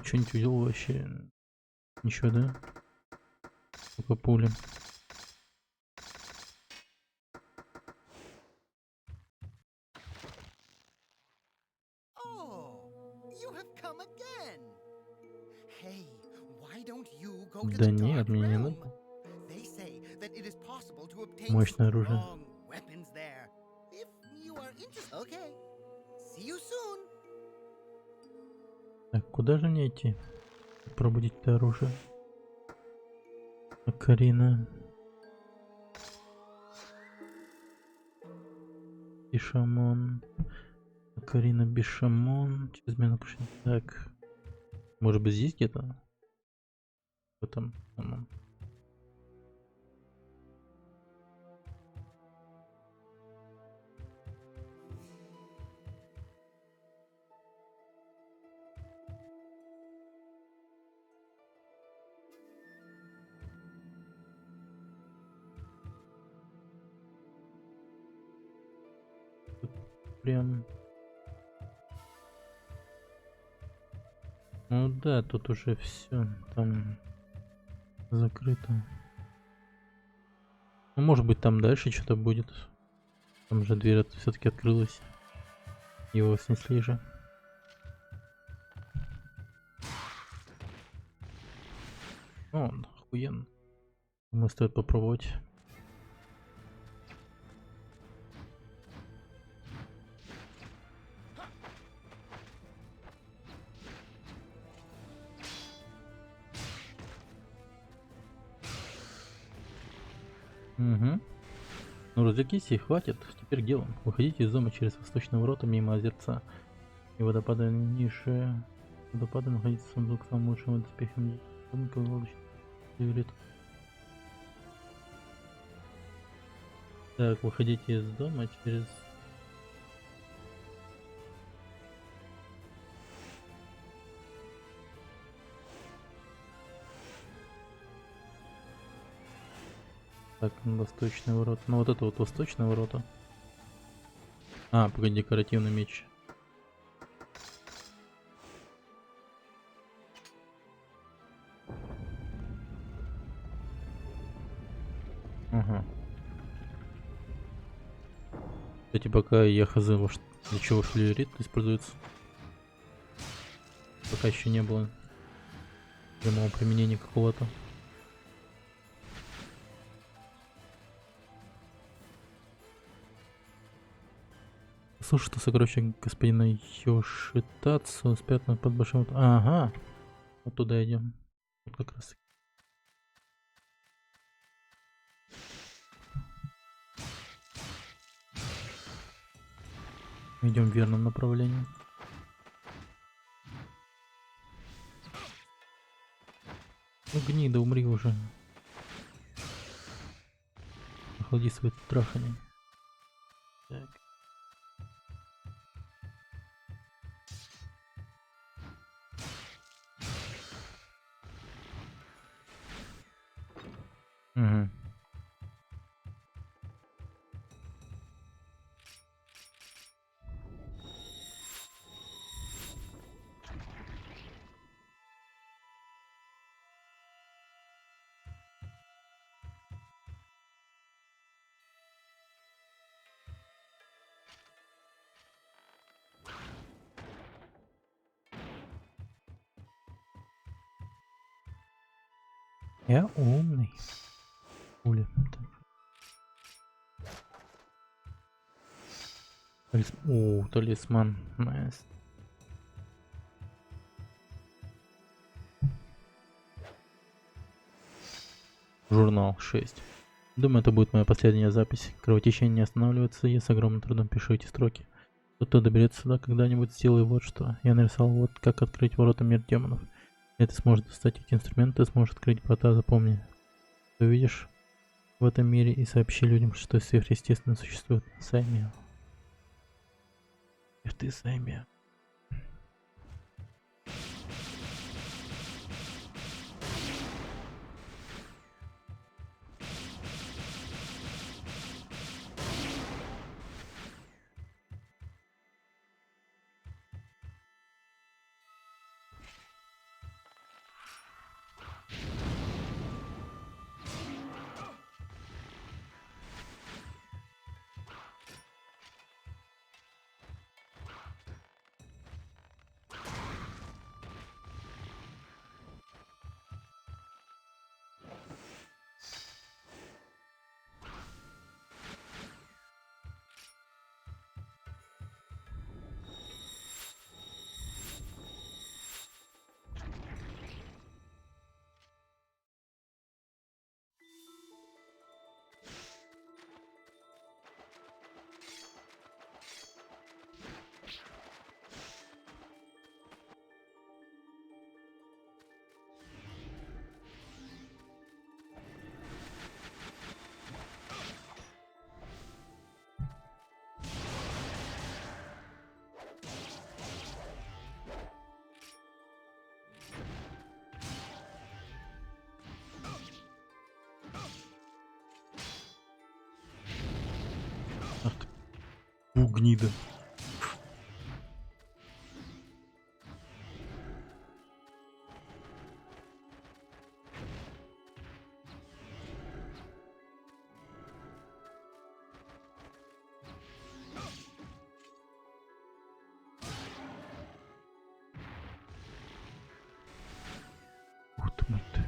Speaker 1: Что-нибудь увидел вообще? Ничего, да? Только пули.
Speaker 7: Oh, you have come again. Hey, why don't you go to
Speaker 1: Да
Speaker 7: the
Speaker 1: нет,
Speaker 7: Dark
Speaker 1: мне не
Speaker 7: Realm?
Speaker 1: надо.
Speaker 7: They say that it is possible to obtain
Speaker 1: Мощное оружие.
Speaker 7: strong weapons there. If you are interested, okay. See you soon.
Speaker 1: Так, куда же мне идти? Пробудить это оружие. Карина. Бишамон. Карина Бишамон. Чрезмерно пошли. Так. Может быть здесь где-то? Что там? Прям. Ну да, тут уже все там закрыто. Ну, может быть, там дальше что-то будет. Там же дверь все-таки открылась. Его снесли же. О, охуенно. Думаю, стоит попробовать. Угу. Ну развлекись и хватит. Теперь к делу. Выходите из дома через восточные ворота мимо озерца. И водопада ниже. Водопада находится сундук с самым лучшим доспехом. Так, выходите из дома через... Так, восточные ворота. Ну вот это вот восточные ворота. А, погоди, декоративный меч. Ага. Кстати, пока я хз, для чего флюорит используется. Пока еще не было прямого применения какого-то. Слушай, что сокровище господина Йошитацу спрятано под большим... Ага. Вот туда идем. Вот как раз. Идем в верном направлении. Ну гнида, умри уже. Охлади свои трахани. Так. Угу. Я умный. Пуля. О, талисман. Найс. Журнал 6. Думаю, это будет моя последняя запись. Кровотечение не останавливается, я с огромным трудом пишу эти строки. Кто-то доберется сюда когда-нибудь, сделай вот что. Я нарисовал вот как открыть ворота мира демонов. Это сможет достать эти инструменты, сможет открыть врата, запомни. Ты увидишь в этом мире и сообщи людям, что сверхъестественно существует. Саймия. Эх ты, Саймия. Ах ты, гнида. Ух ты, мать ты.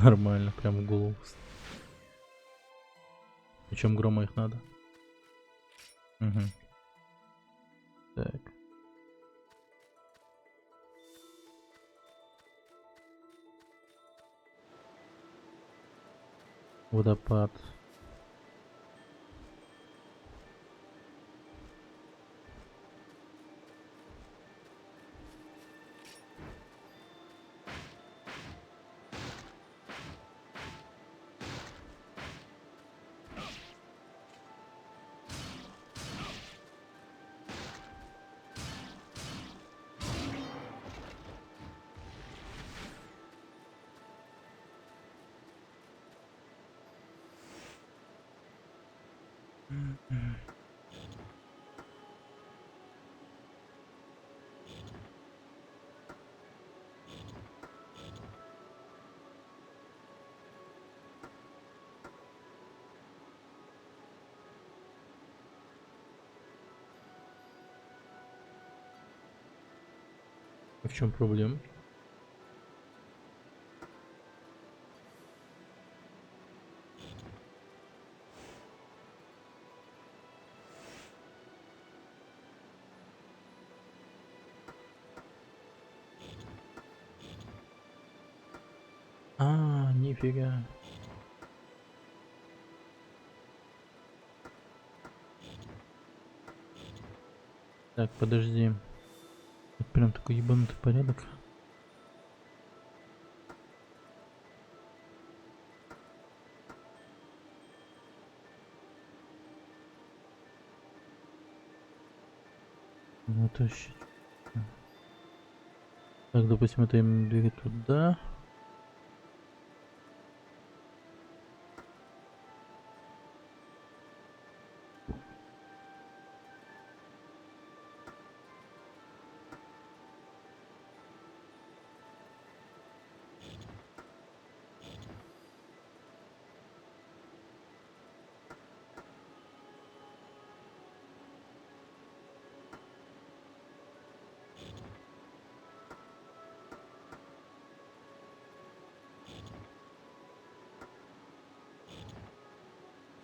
Speaker 1: Нормально, прям в голову. Причем грома их надо. Угу. Так. Водопад. А в чем проблема? А, нифига. Так, подожди. Это прям такой ебанутый порядок. Ну, это вообще... Так, допустим, это им двигать туда.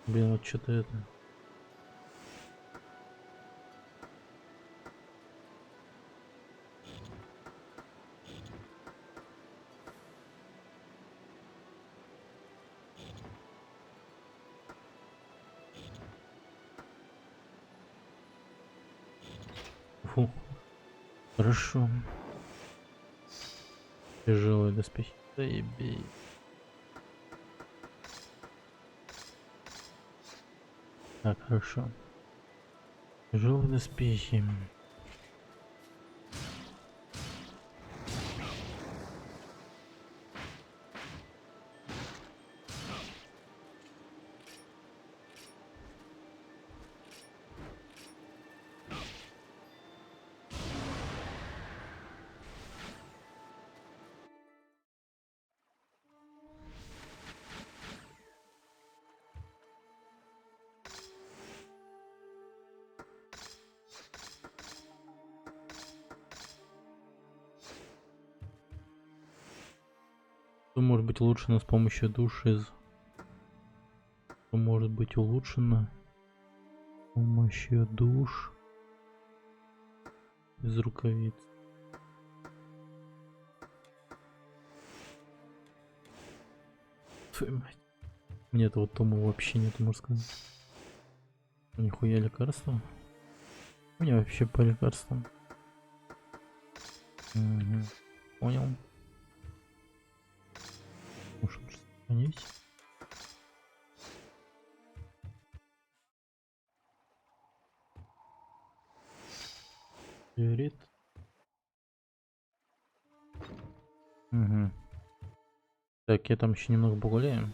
Speaker 1: Блин, вот что-то это... Фу. Хорошо. Тяжелые доспехи. Заебей. Так, хорошо. Тяжелые доспехи. Что может быть улучшено с помощью душ из... Что может быть улучшено с помощью душ из рукавиц? Твою мать. Мне этого тома вообще нет, можно сказать. Нихуя лекарства. У меня вообще по лекарствам. Угу. Понял. Может сохранить. Приорит. Угу. Так, я там еще немного погуляю.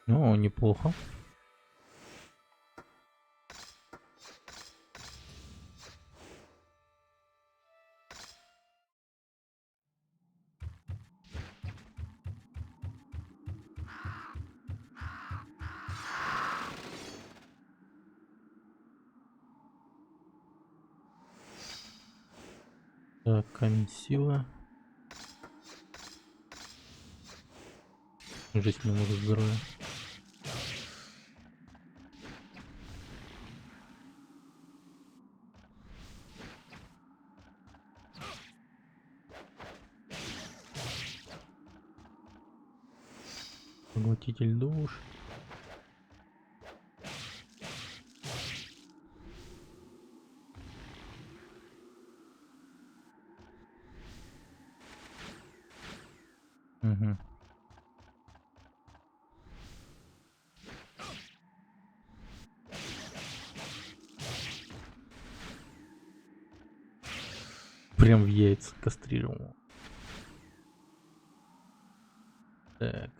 Speaker 1: О, неплохо. Так, камень сила. Жизнь не может здоровья. Поглотитель душ. Угу. Прям в яйца кастрировал. Так.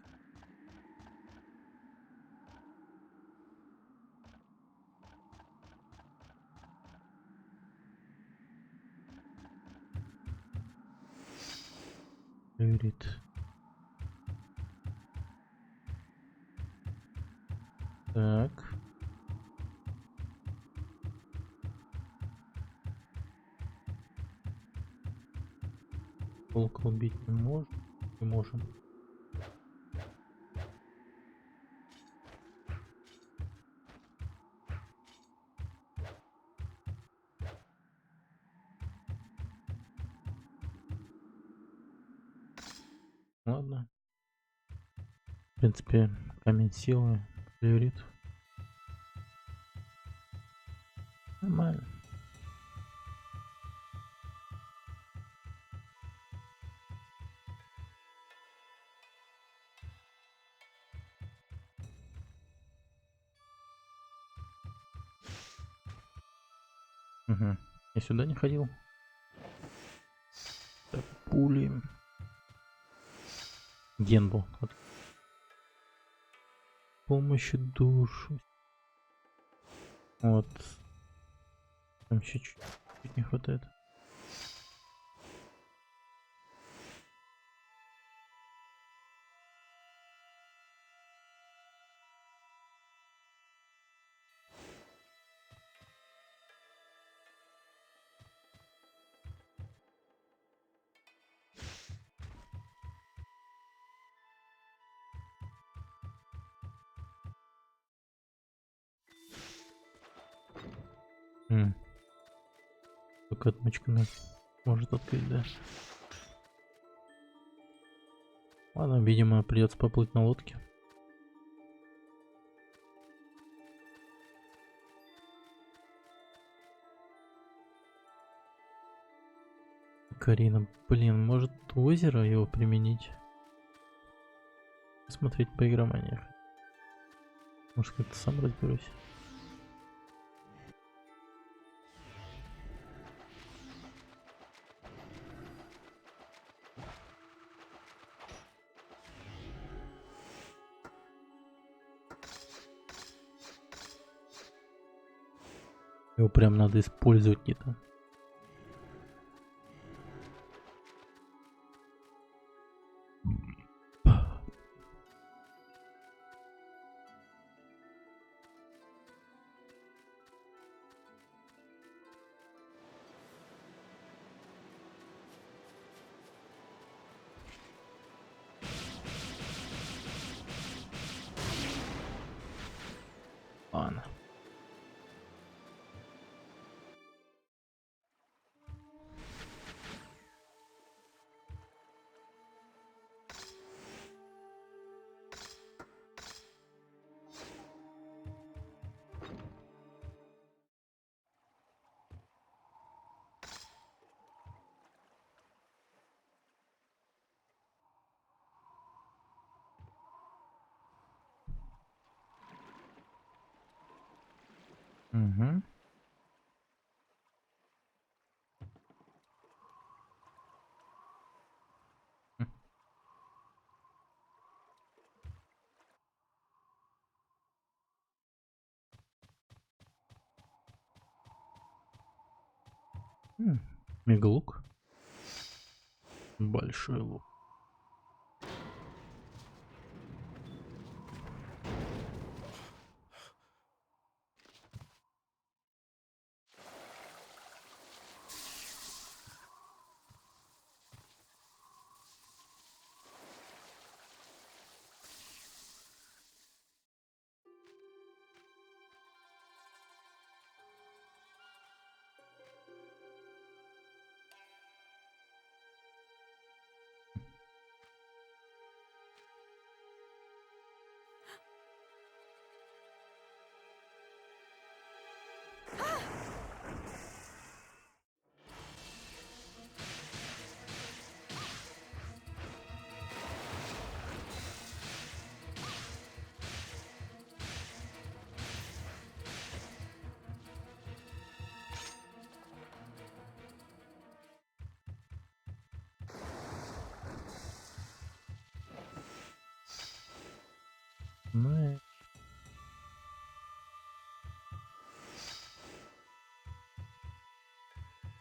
Speaker 1: Говорит. Так. Волка убить не можем. Не можем. Ладно. В принципе, камень силы, приорит. Нормально. Угу. Я сюда не ходил. Так, пули. Генбу. Помощи душу. Вот. Там еще чуть не хватает. Только отмычка может открыть, да. Ладно, видимо, придется поплыть на лодке. Карина, блин, может озеро его применить? Смотреть по игроманиях. Может, как-то сам разберусь. Его прям надо использовать не-то. Ладно. Угу. Мегалук. Большой лук. Ну и...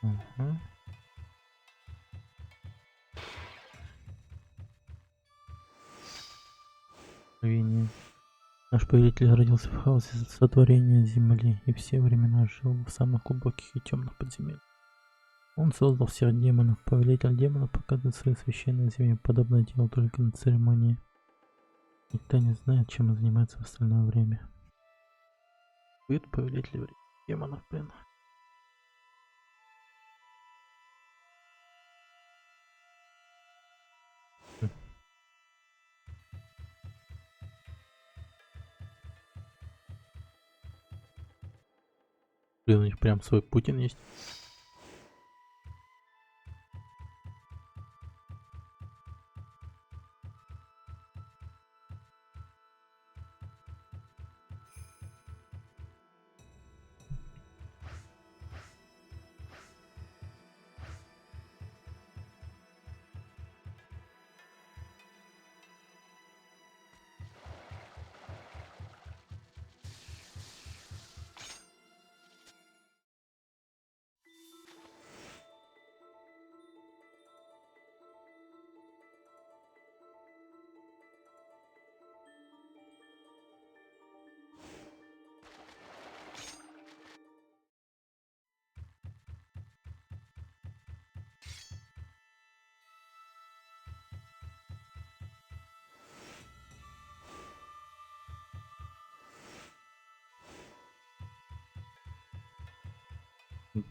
Speaker 1: Ага. Винни. Наш повелитель родился в хаосе сотворения земли и все времена жил в самых глубоких и темных подземельях. Он создал всех демонов. Повелитель демонов показывает свое священное земле. Подобное дело только на церемонии. Никто не знает, чем он занимается в остальное время. Будет повелитель демонов, блин. Блин, у них прям свой Путин есть.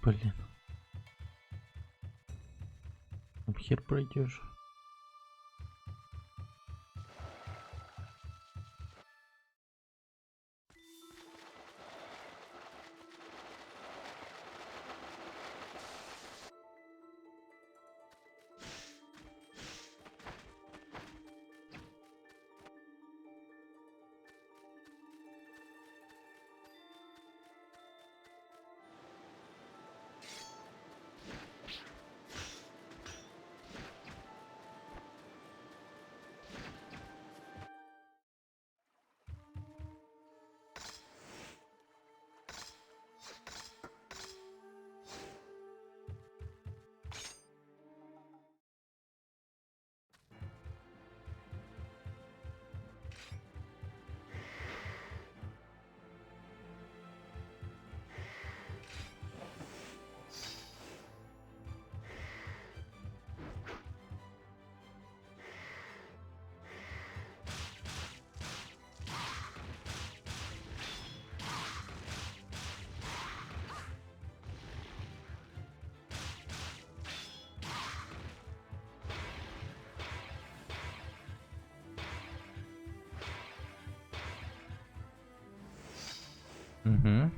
Speaker 1: Блин. Там хер пройдешь. Угу.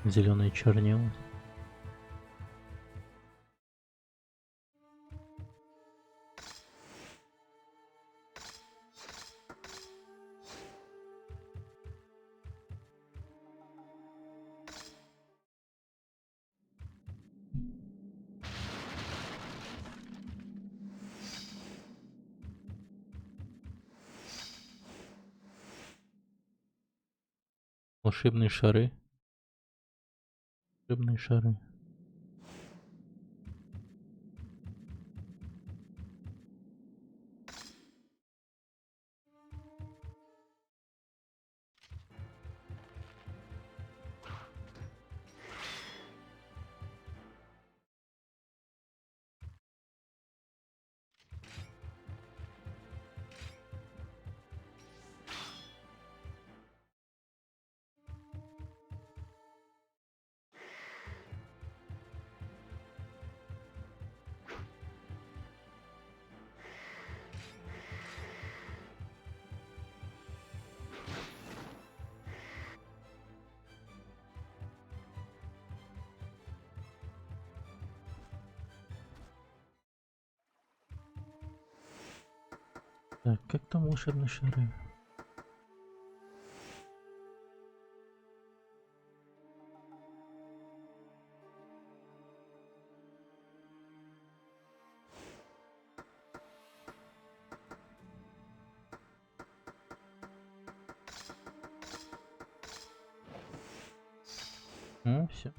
Speaker 1: Зеленые чернила. Волшебные шары. Волшебные шары. Так, как там волшебные шары? Ну, все.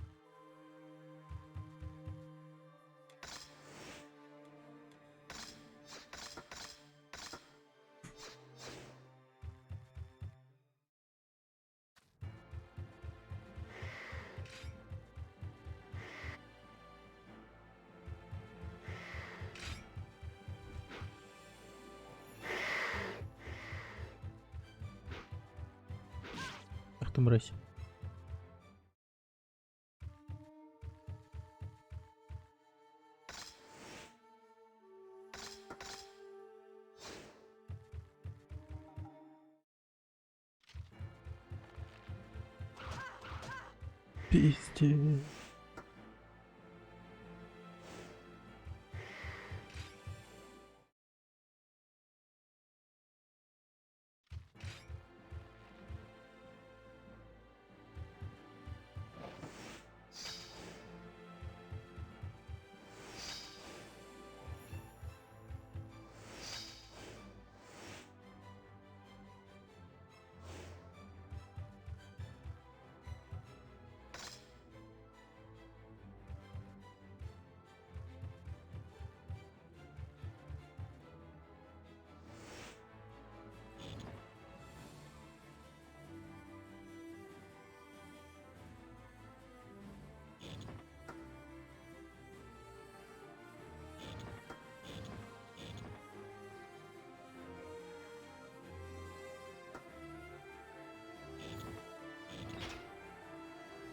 Speaker 1: Ах ты мразь. Пиздец.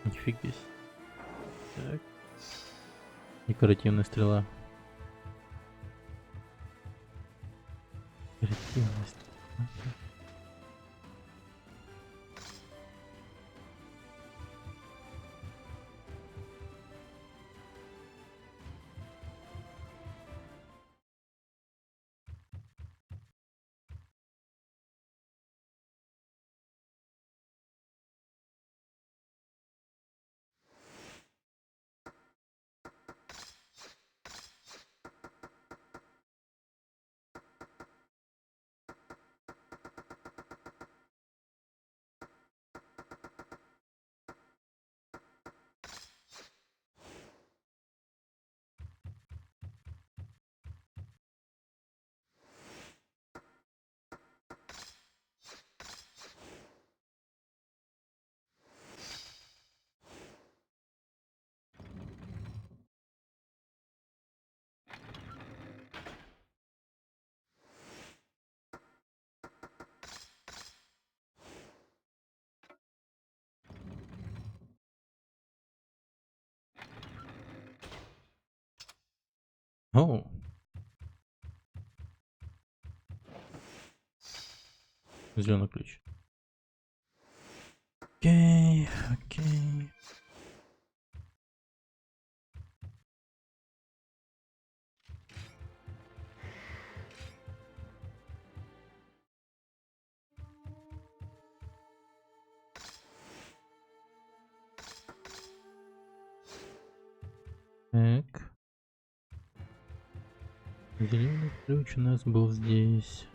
Speaker 1: Нифигись. Так. Декоративная стрела. Декоративная стрела. О. Зеленый ключ. Окей, окей. Так. Зеленый ключ у нас был здесь.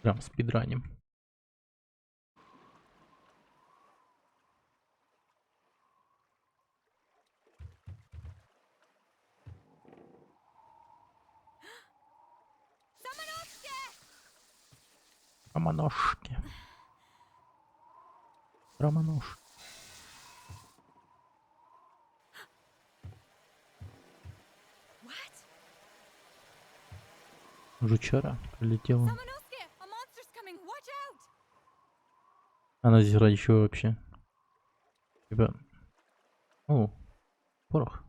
Speaker 1: Прям спидраним. Романошки. Романошки.
Speaker 8: What?
Speaker 1: Жучара прилетела.
Speaker 8: Samanosuke! A monster's coming! Watch out!
Speaker 1: Она здесь ради чего вообще? Типа... О, порох.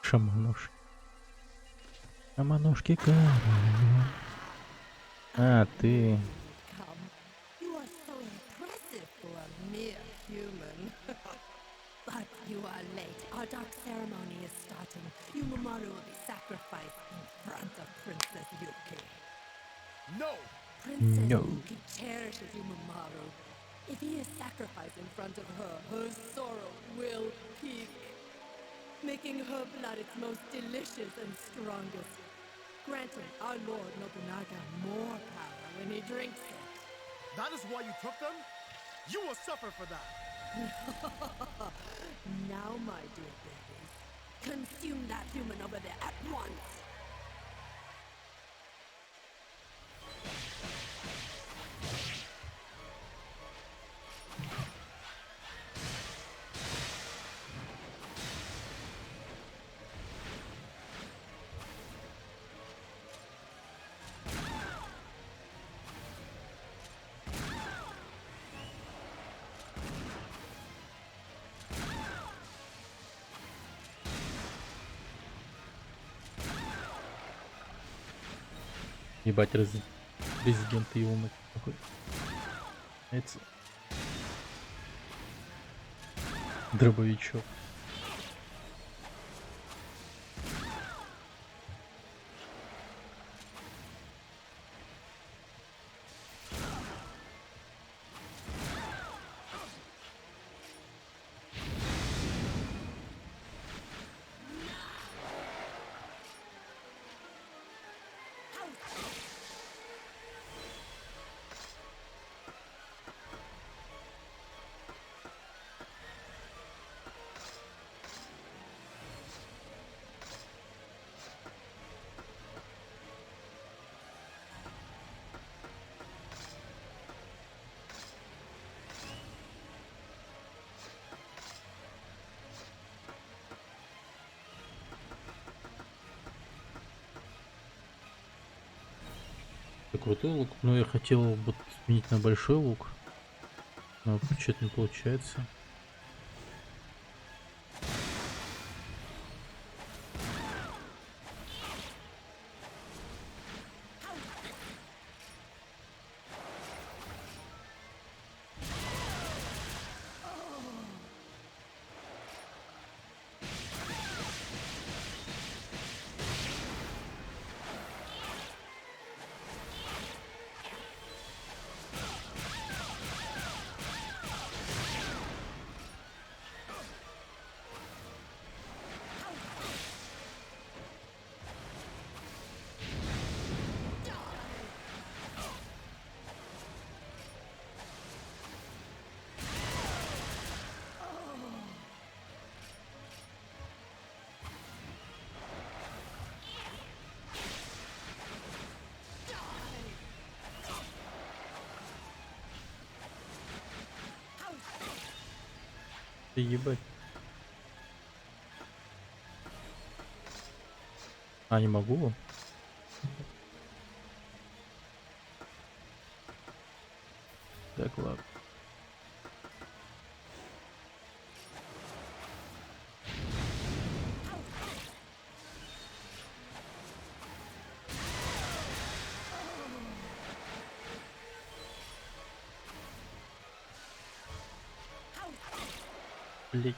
Speaker 1: Шаманошки. Шаманошки короля. А, ты...
Speaker 6: Come. You are so impressive for a mere human. But you are late. Our dark ceremony is starting. Yumomaru will be sacrificed in front of Princess Yuki.
Speaker 2: No!
Speaker 6: Princess
Speaker 1: No.
Speaker 6: Yuki cherishes Yumomaru. If he is sacrificed in front of her, her sorrow will peak, making her blood its most delicious and strongest, granting our Lord Nobunaga more power when he drinks it.
Speaker 2: That is why you took them? You will suffer for that!
Speaker 6: Now, my dear babies, consume that human over there at once.
Speaker 1: Ебать, президент его мать. Какой? Это... Дробовичок. Это крутой лук, но я хотел вот сменить на большой лук, но что-то не получается. Ты ебать. А, не могу? Так, ладно. Блять.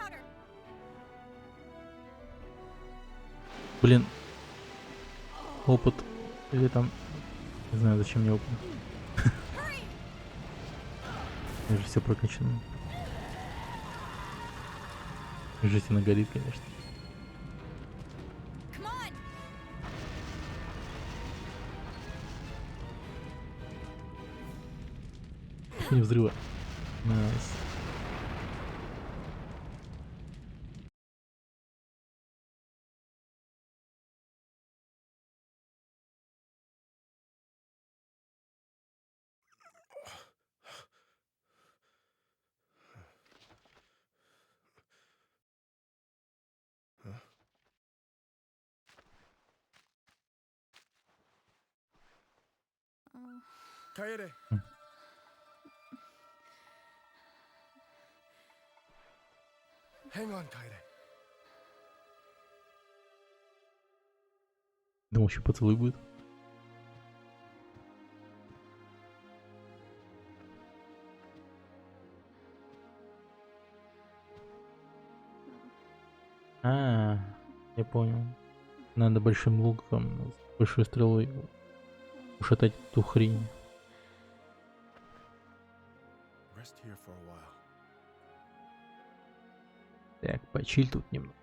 Speaker 8: gunpowder.
Speaker 1: Блин. Опыт. Или там... Не знаю, зачем мне опыт. Я же все прокачано. Жизнь она горит, конечно.
Speaker 8: Come on.
Speaker 1: Не взрыва. Найс.
Speaker 2: Kaede. Hang on, Kaede.
Speaker 1: Думал, еще поцелуй будет. А, я понял. Надо большим луком, с большой стрелой ушатать эту хрень.
Speaker 2: Rest here for a while.
Speaker 1: Так, почиль тут немного.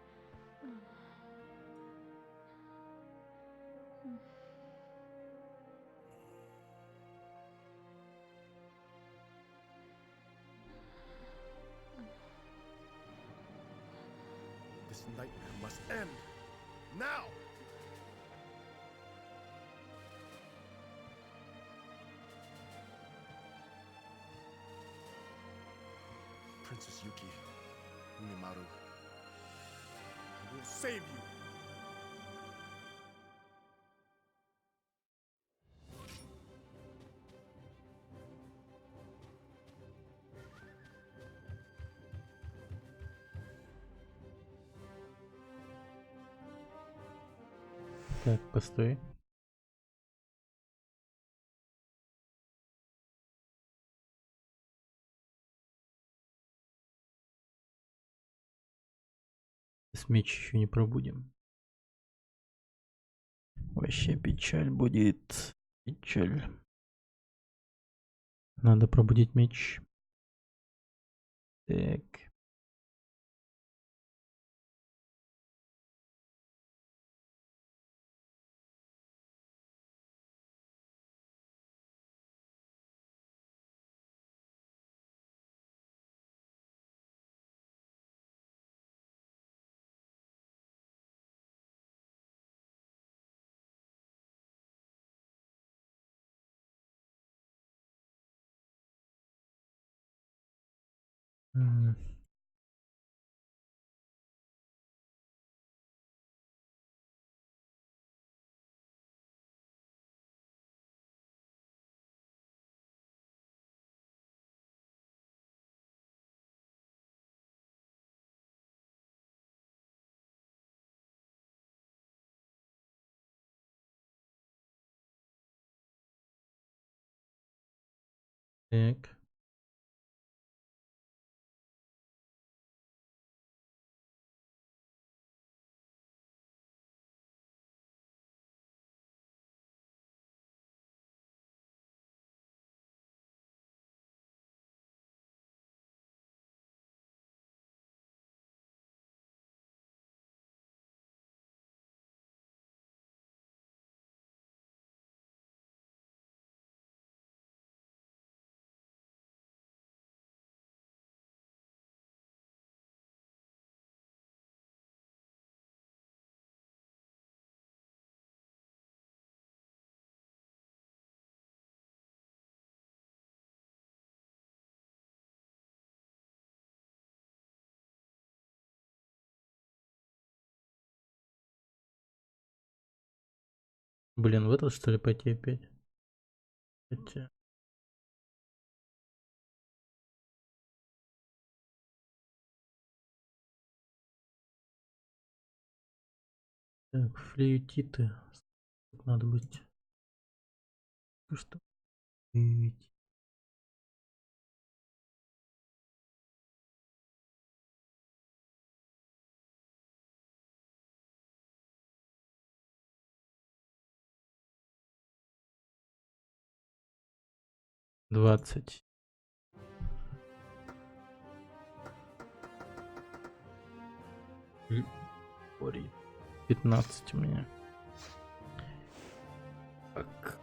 Speaker 2: This nightmare must end. Now! Princess Yuki, Unimaru, I will save you.
Speaker 1: Так, постой. С меч еще не пробудем. Вообще печаль будет. Печаль. Надо пробудить меч. Так. М. Так. Блин, в этот что ли пойти опять? Хотя... Так, флейтиты. Надо быть. Что? 20. Ори. 15 у меня. Так.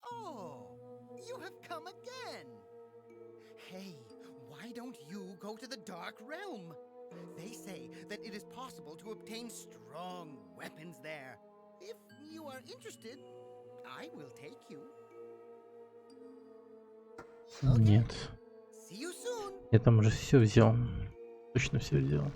Speaker 7: Oh, you have come again. Hey, why don't you go to the Dark Realm? They say that it is possible to obtain strong weapons there. If you are interested, I will take you.
Speaker 1: Нет.
Speaker 7: See you soon.
Speaker 1: Я там уже все взял. Точно все взял.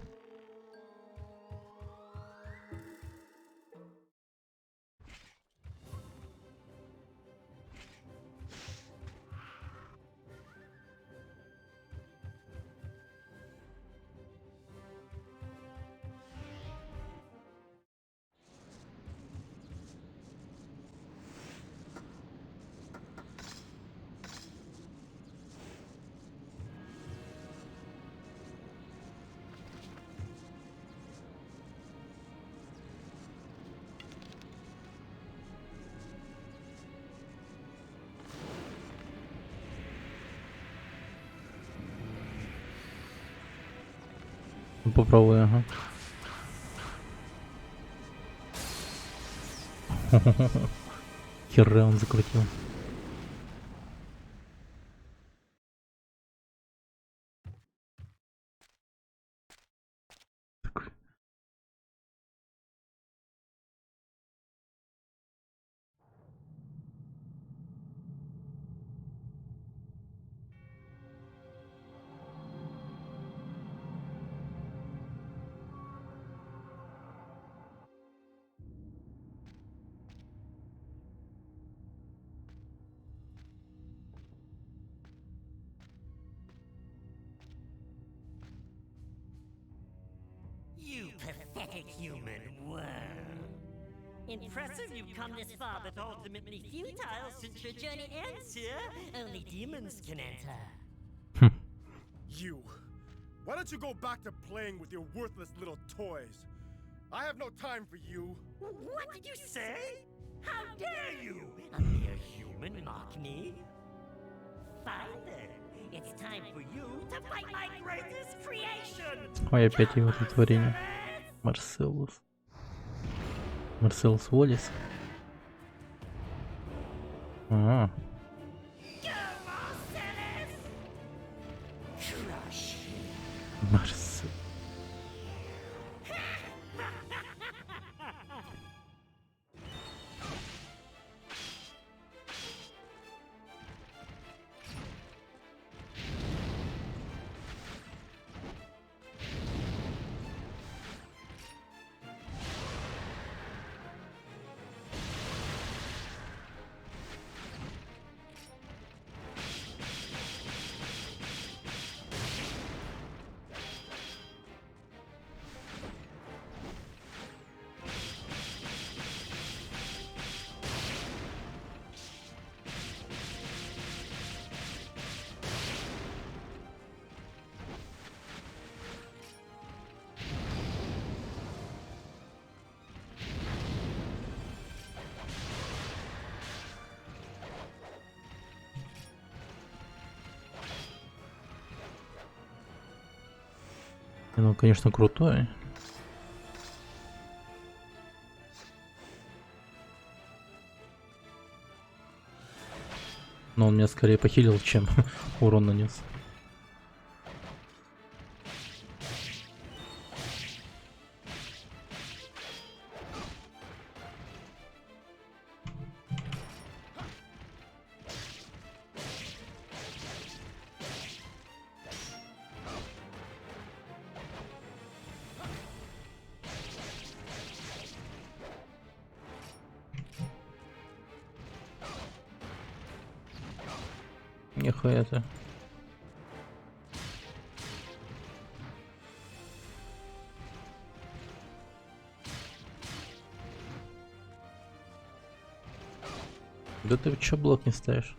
Speaker 1: Попробуй, ага. Хера он закрутил. Такой.
Speaker 9: You pathetic human worm. Impressive you've come this far, but ultimately futile since your journey ends here. Only demons can enter.
Speaker 2: You. Why don't you go back to playing with your worthless little toys? I have no time for you.
Speaker 9: What did you say? How dare you? A mere human mock me? Fine then. It's time for you to fight my greatest creation.
Speaker 1: Ой, опять его тут творение. Марселус. Марселус Уоллес. А. Марсел. Ну, конечно, крутой. Но он меня скорее похилил, чем урон нанес. Нихуя ты. Да ты чё блок не ставишь?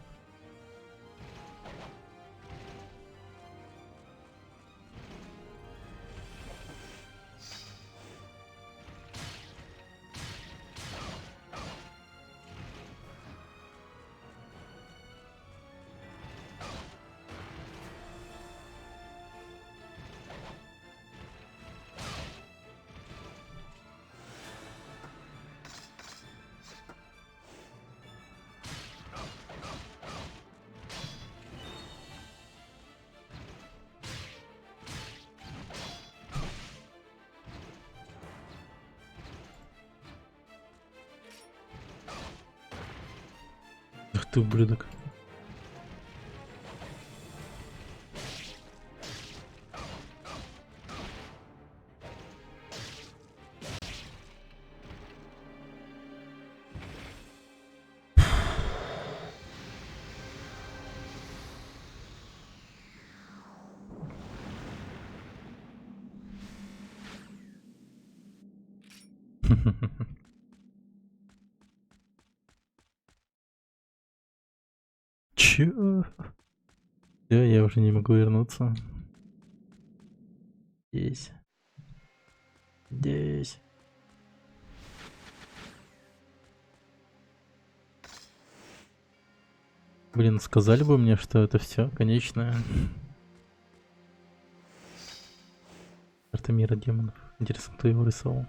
Speaker 1: Ах ты ублюдок. Чё? Я уже не могу вернуться. Здесь. Здесь. Блин, сказали бы мне, что это все конечное. Карта мира демонов. Интересно, кто его рисовал?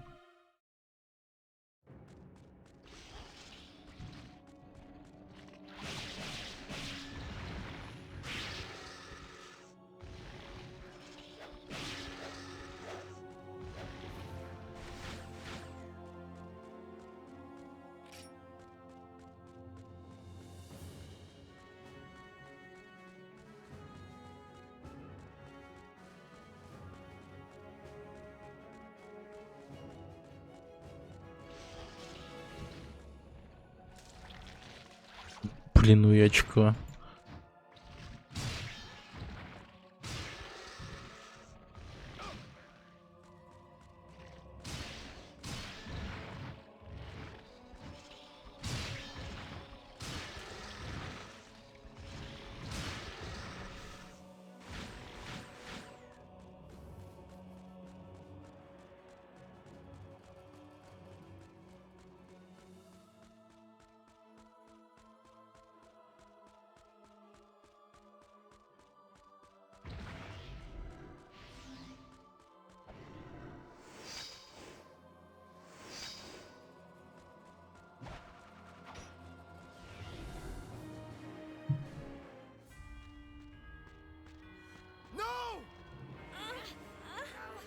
Speaker 1: Блин, ну и очко.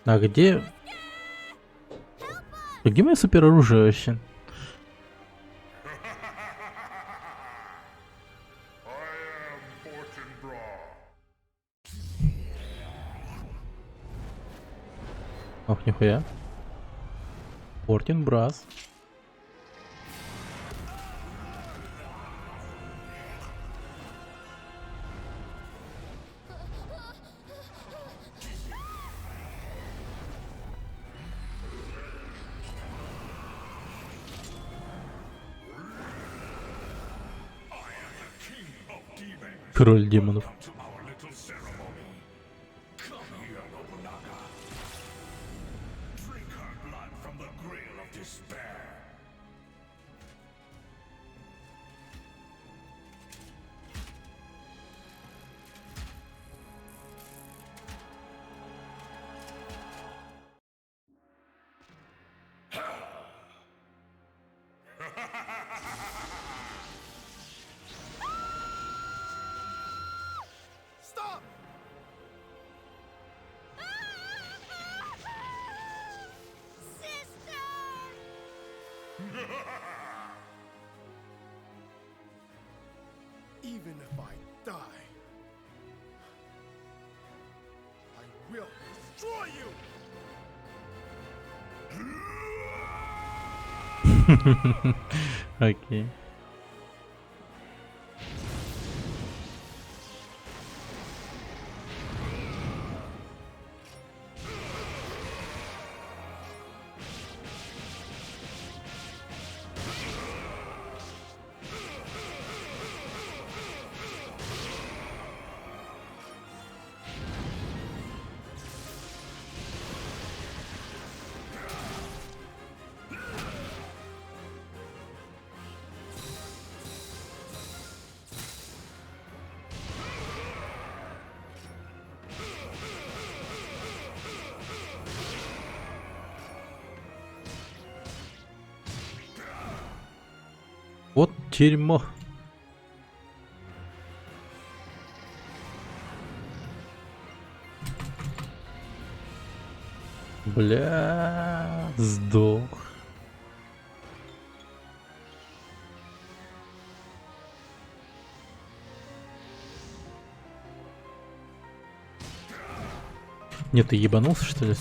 Speaker 1: А где... Где мое супероружие вообще?
Speaker 4: I am Fortinbras.
Speaker 1: Ох, нихуя. Фортинбрас. Король демонов.
Speaker 4: To our little ceremony. Come here, Nobunaga. Drink our blood from the grail of despair.
Speaker 2: Stop! Even if I die, I will destroy you!
Speaker 1: Окей. Вот дерьмо. Бля, сдох. Нет, ты ебанулся, что ли?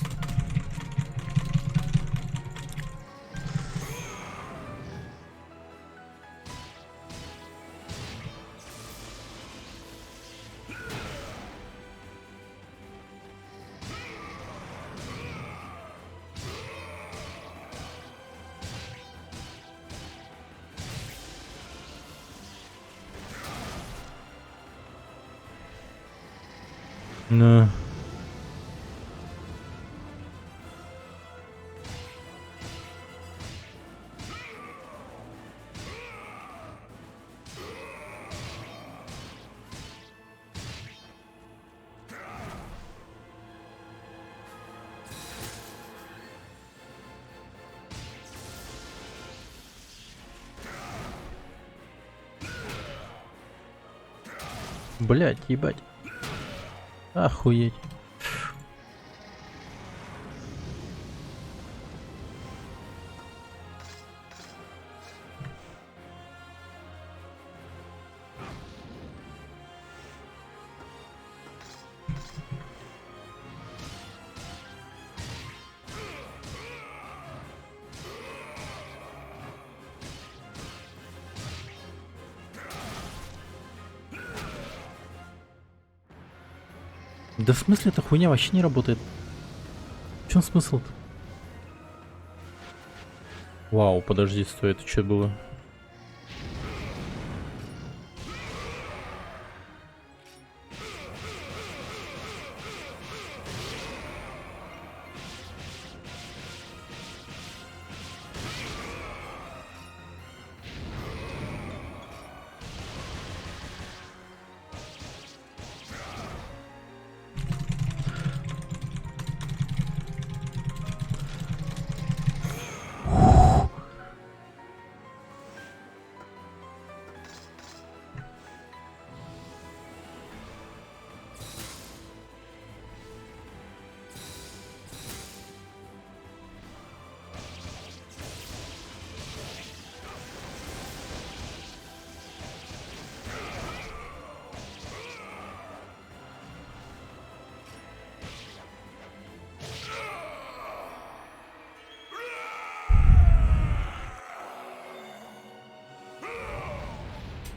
Speaker 1: Ну. Блять, ебать. Охуеть. Да в смысле эта хуйня вообще не работает? В чем смысл-то? Вау, подожди, стой, это что было?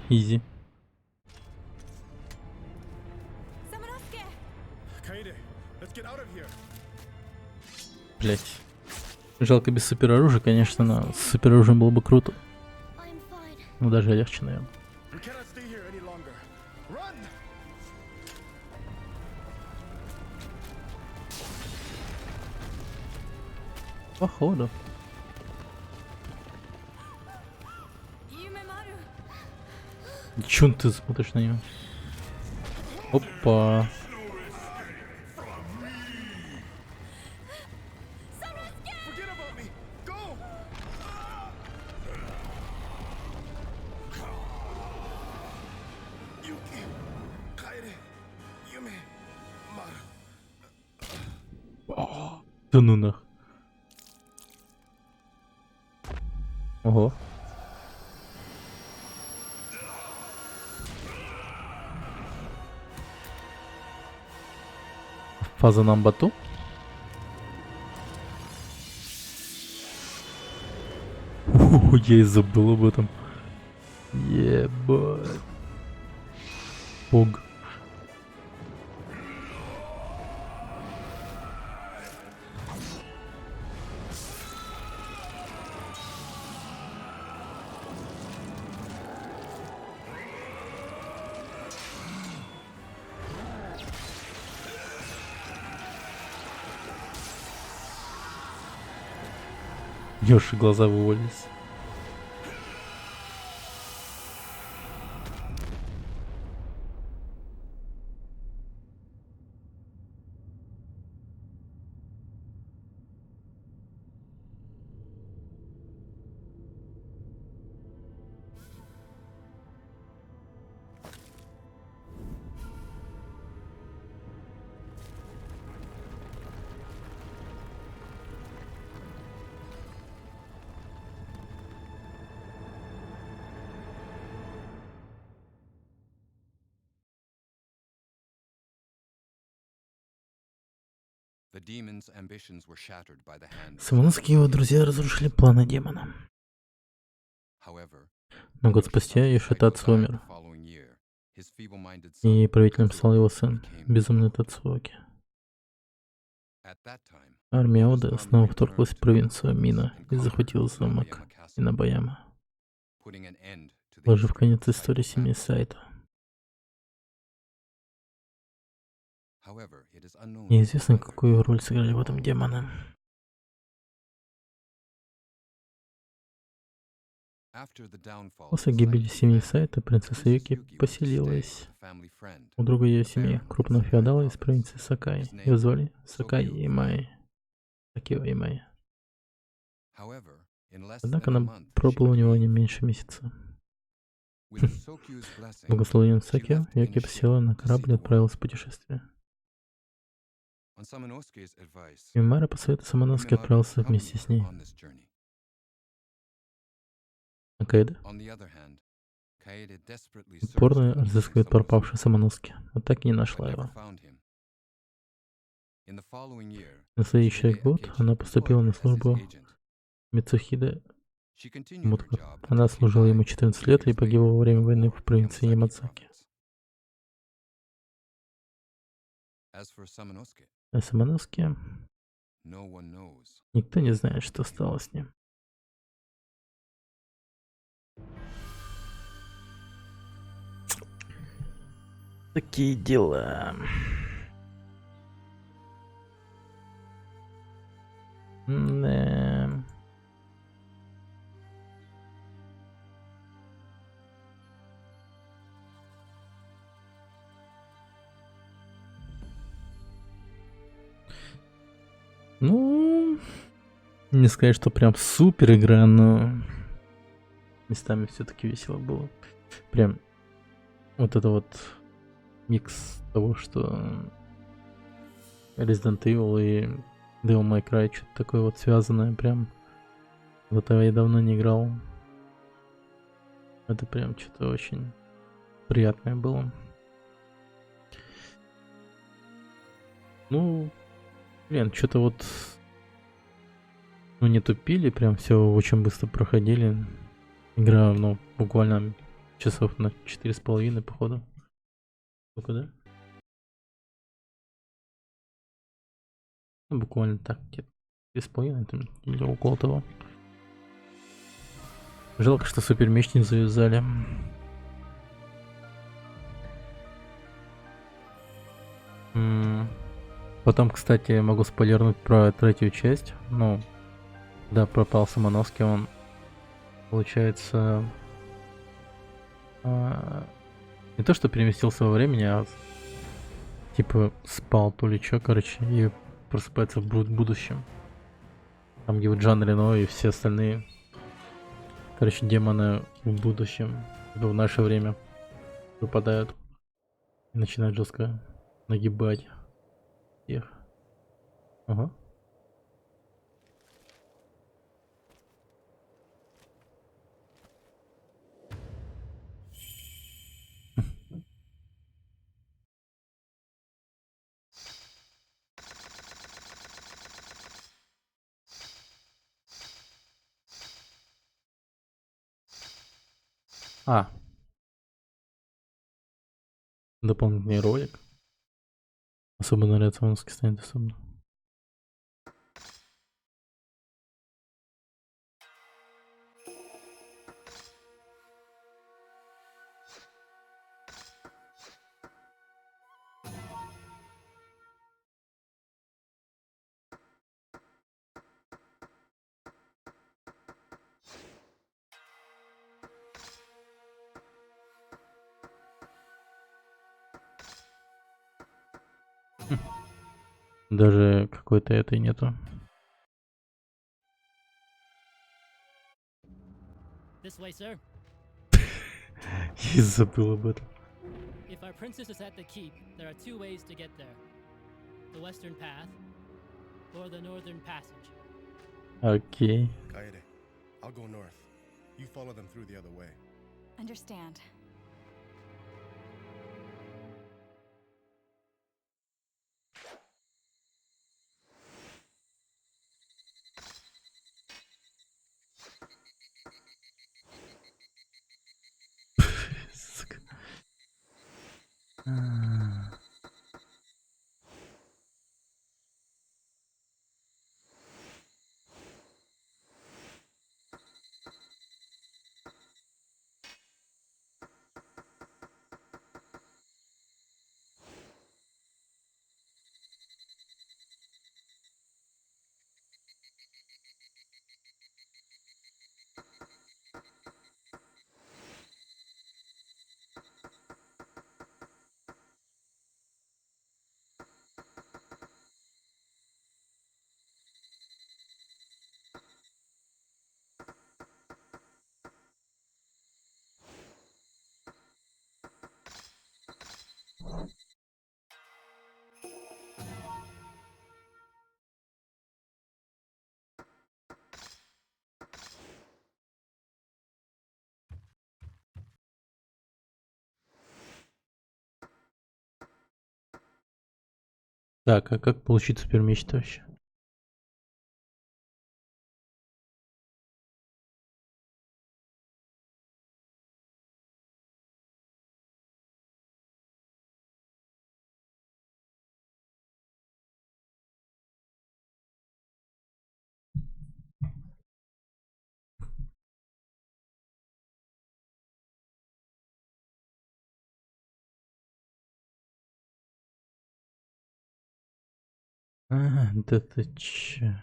Speaker 1: Изи.
Speaker 8: Samanosuke!
Speaker 2: Kaede, let's get out of here.
Speaker 1: Блять. Жалко без супероружия, конечно, но с супероружием было бы круто.
Speaker 3: I'm fine.
Speaker 1: Ну даже легче, наверное.
Speaker 2: We cannot stay here any longer. Run!
Speaker 1: Походу.
Speaker 8: Yumemaru!
Speaker 1: Чё ты смотришь на него? Опа.
Speaker 2: Forget about me. Go! Yuki, Kaede, Yume, Maru.
Speaker 1: Да ну нах. Ого. Фаза на бату. Я и забыл об этом. Ебать. Пог. Ёши глаза вывалились.
Speaker 10: The demon's ambitions were shattered by the hand.
Speaker 1: Самоносские его друзья разрушили планы демона.
Speaker 10: However,
Speaker 1: Но год спустя Йошитацу умер, и правителем стал его сын, безумный Тацуоки. Армия Оды снова вторглась в провинцию Мина и захватила замок Инобаяма, положив конец истории семьи Сайто. Неизвестно, какую роль сыграли в этом демоны. После гибели семьи Сайто принцесса Юки поселилась у друга ее семьи, крупного феодала из провинции Сакай. Ее звали Сакай Имай. Такио Имай. Однако она пробыла у него не меньше месяца. С благословением Сакио Юки села на корабль и отправилась в путешествие. Имара по совету Самоноски отправился вместе с ней. А Каэде упорно разыскивает пропавший Самоноски, но так и не нашла его. На следующий год она поступила на службу Мицухиде Мутка. Она служила ему 14 лет и погибла во время войны в провинции Ямадзаки. А Самоноски никто не знает, что стало с ним. Такие дела. Да. Ну, не сказать, что прям супер игра, но местами все-таки весело было. Прям вот это вот микс того, что Resident Evil и Devil May Cry, что-то такое вот связанное, прям в это я давно не играл. Это прям что-то очень приятное было. Ну, блин, что-то вот, ну, не тупили, прям все очень быстро проходили. Игра, ну, буквально часов на 4,5, походу. Сколько, да? Ну, буквально так, где-то 4,5 или около того. Жалко, что супер меч не завязали. Потом, кстати, могу спойлернуть про третью часть. Ну, да, пропал Самоноски, он, получается, не то, что переместился во времени, а типа спал то ли чё, короче, и просыпается в будущем. Там, где вот Жан Рено и все остальные, короче, демоны в будущем, в наше время выпадают и начинают жестко нагибать всех. Ага. Дополнительный ролик. Особо наряд Самоноски станет доступно. Даже какой-то этой нету.
Speaker 5: This way, sir.
Speaker 1: Я забыл об этом.
Speaker 5: If our princess is at the keep, there are two ways to get there. The western path or the northern passage.
Speaker 1: Окей.
Speaker 2: Kaede, I'll go north. You follow them through the other way.
Speaker 8: Understand.
Speaker 1: Так, а как получить супермеч-то вообще? Да ты чё?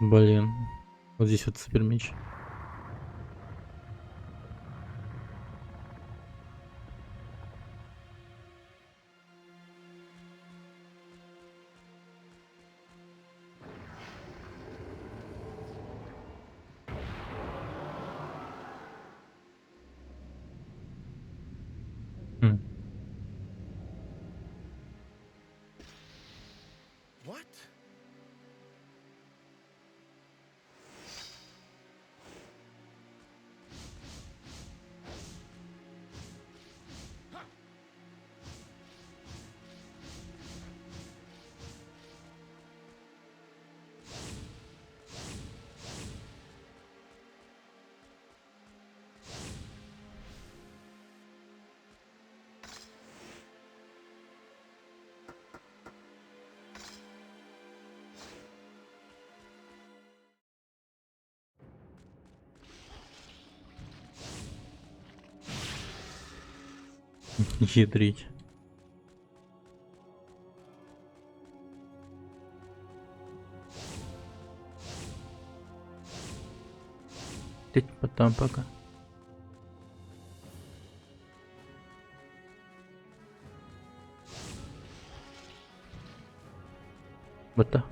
Speaker 1: Блин, вот здесь вот супермеч. Хм.
Speaker 2: What?
Speaker 1: Ядрить. Потом пока. Вот так.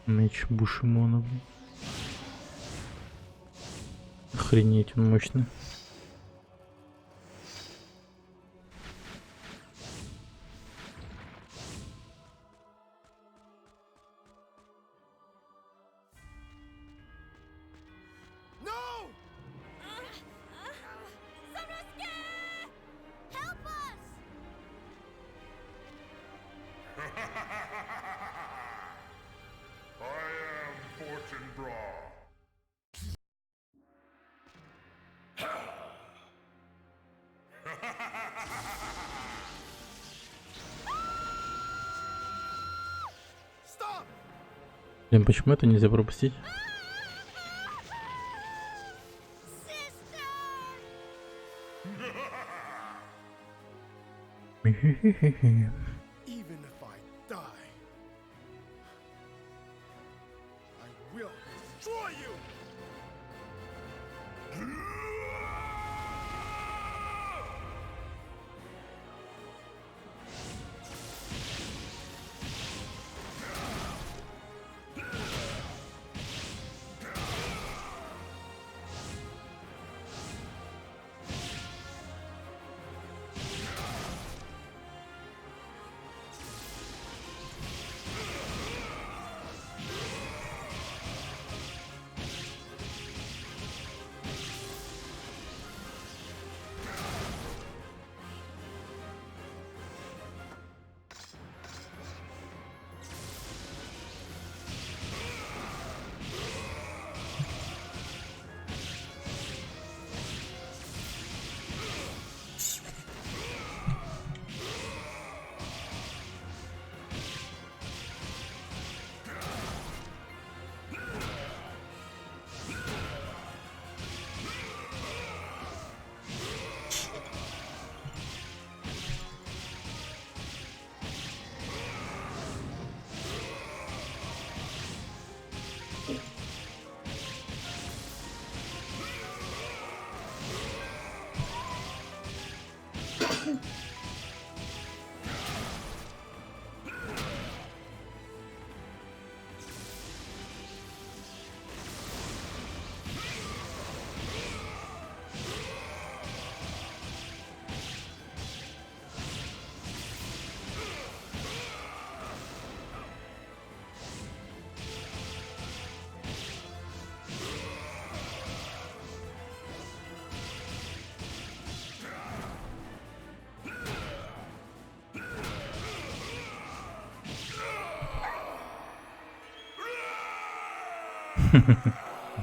Speaker 1: Меч Бушимона. Охренеть, он мощный.
Speaker 2: No!
Speaker 3: Sanosuke! Help us!
Speaker 4: I am Fortune Bra.
Speaker 2: Stop!
Speaker 1: Блин, почему это нельзя пропустить?
Speaker 2: Even if I die, I will destroy you!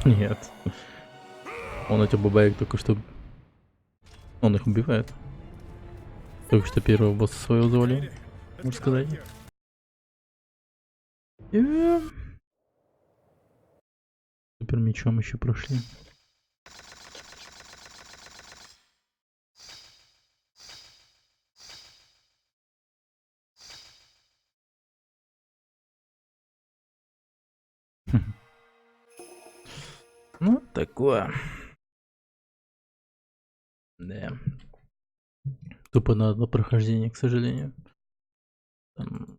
Speaker 1: Нет. Он этих бабаек только что... Он их убивает. Только что первого босса своего завалил. Можно сказать. Супер мечом еще прошли. Ну, такое. Да. Тупо надо прохождение, к сожалению. Там,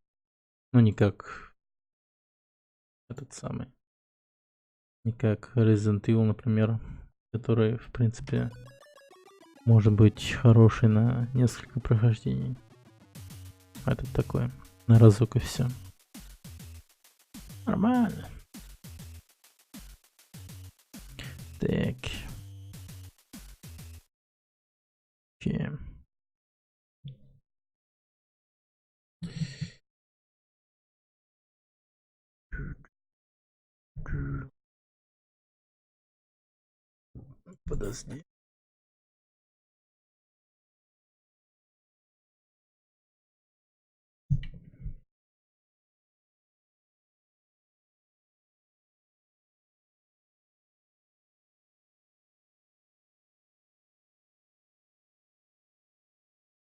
Speaker 1: ну, не как этот самый. Не как Resident Evil, например, который, в принципе, может быть хороший на несколько прохождений. А этот такой, на разок и все. Нормально. Так. Окей. Подожди.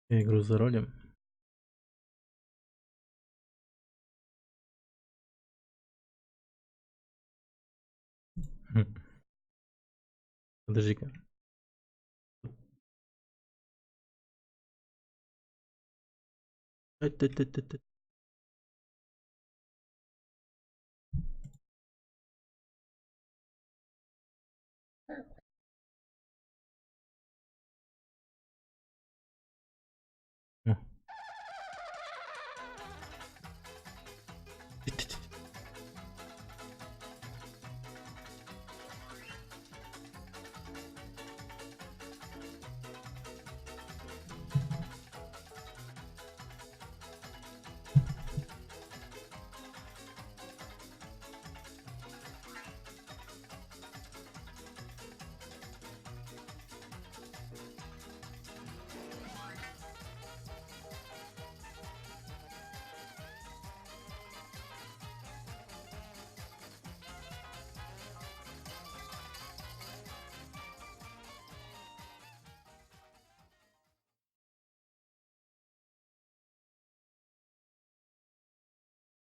Speaker 1: Я игру за ролем. Подожди-ка.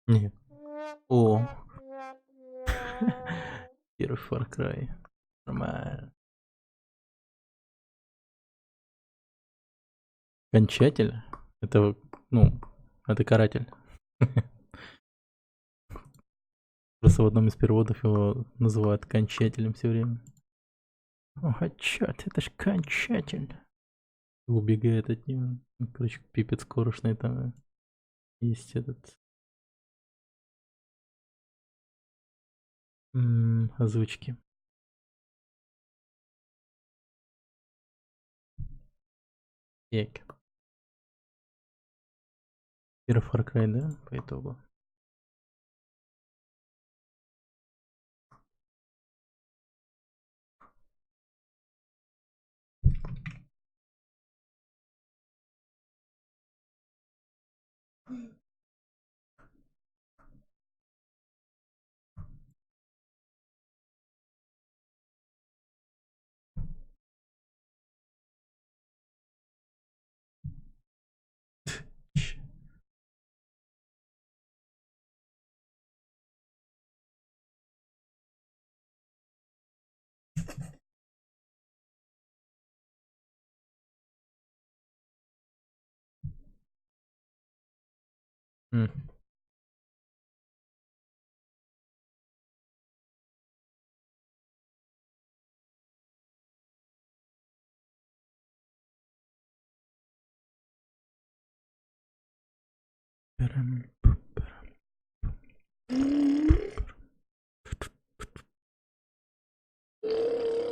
Speaker 1: Нет. О. Первый Far Cry. Нормально. Кончатель? Это, ну, это каратель. Просто в одном из переводов его называют кончателем все время. Ага, чёрт, это ж кончатель. Убегает от него. Ну, короче, пипец скорошный там есть этот. Озвучки. Первый Far Cry, да, по итогу?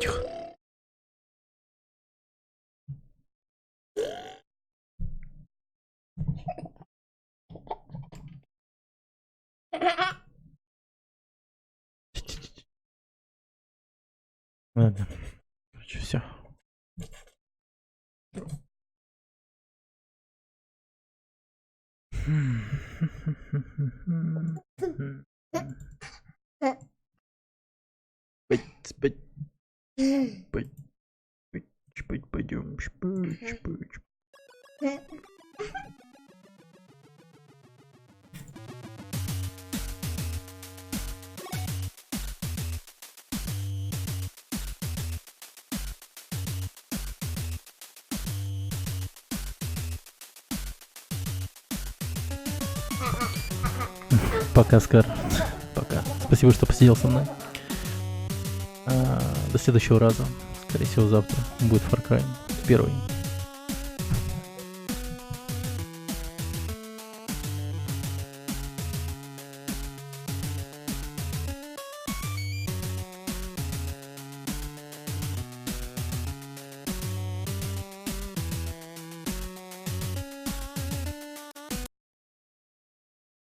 Speaker 1: Тихо. Ладно. Короче, все. Спать. Пойдем спать. Пока, Скар. Пока. Спасибо, что посидел со мной. До следующего раза. Скорее всего, завтра будет Far Cry 1.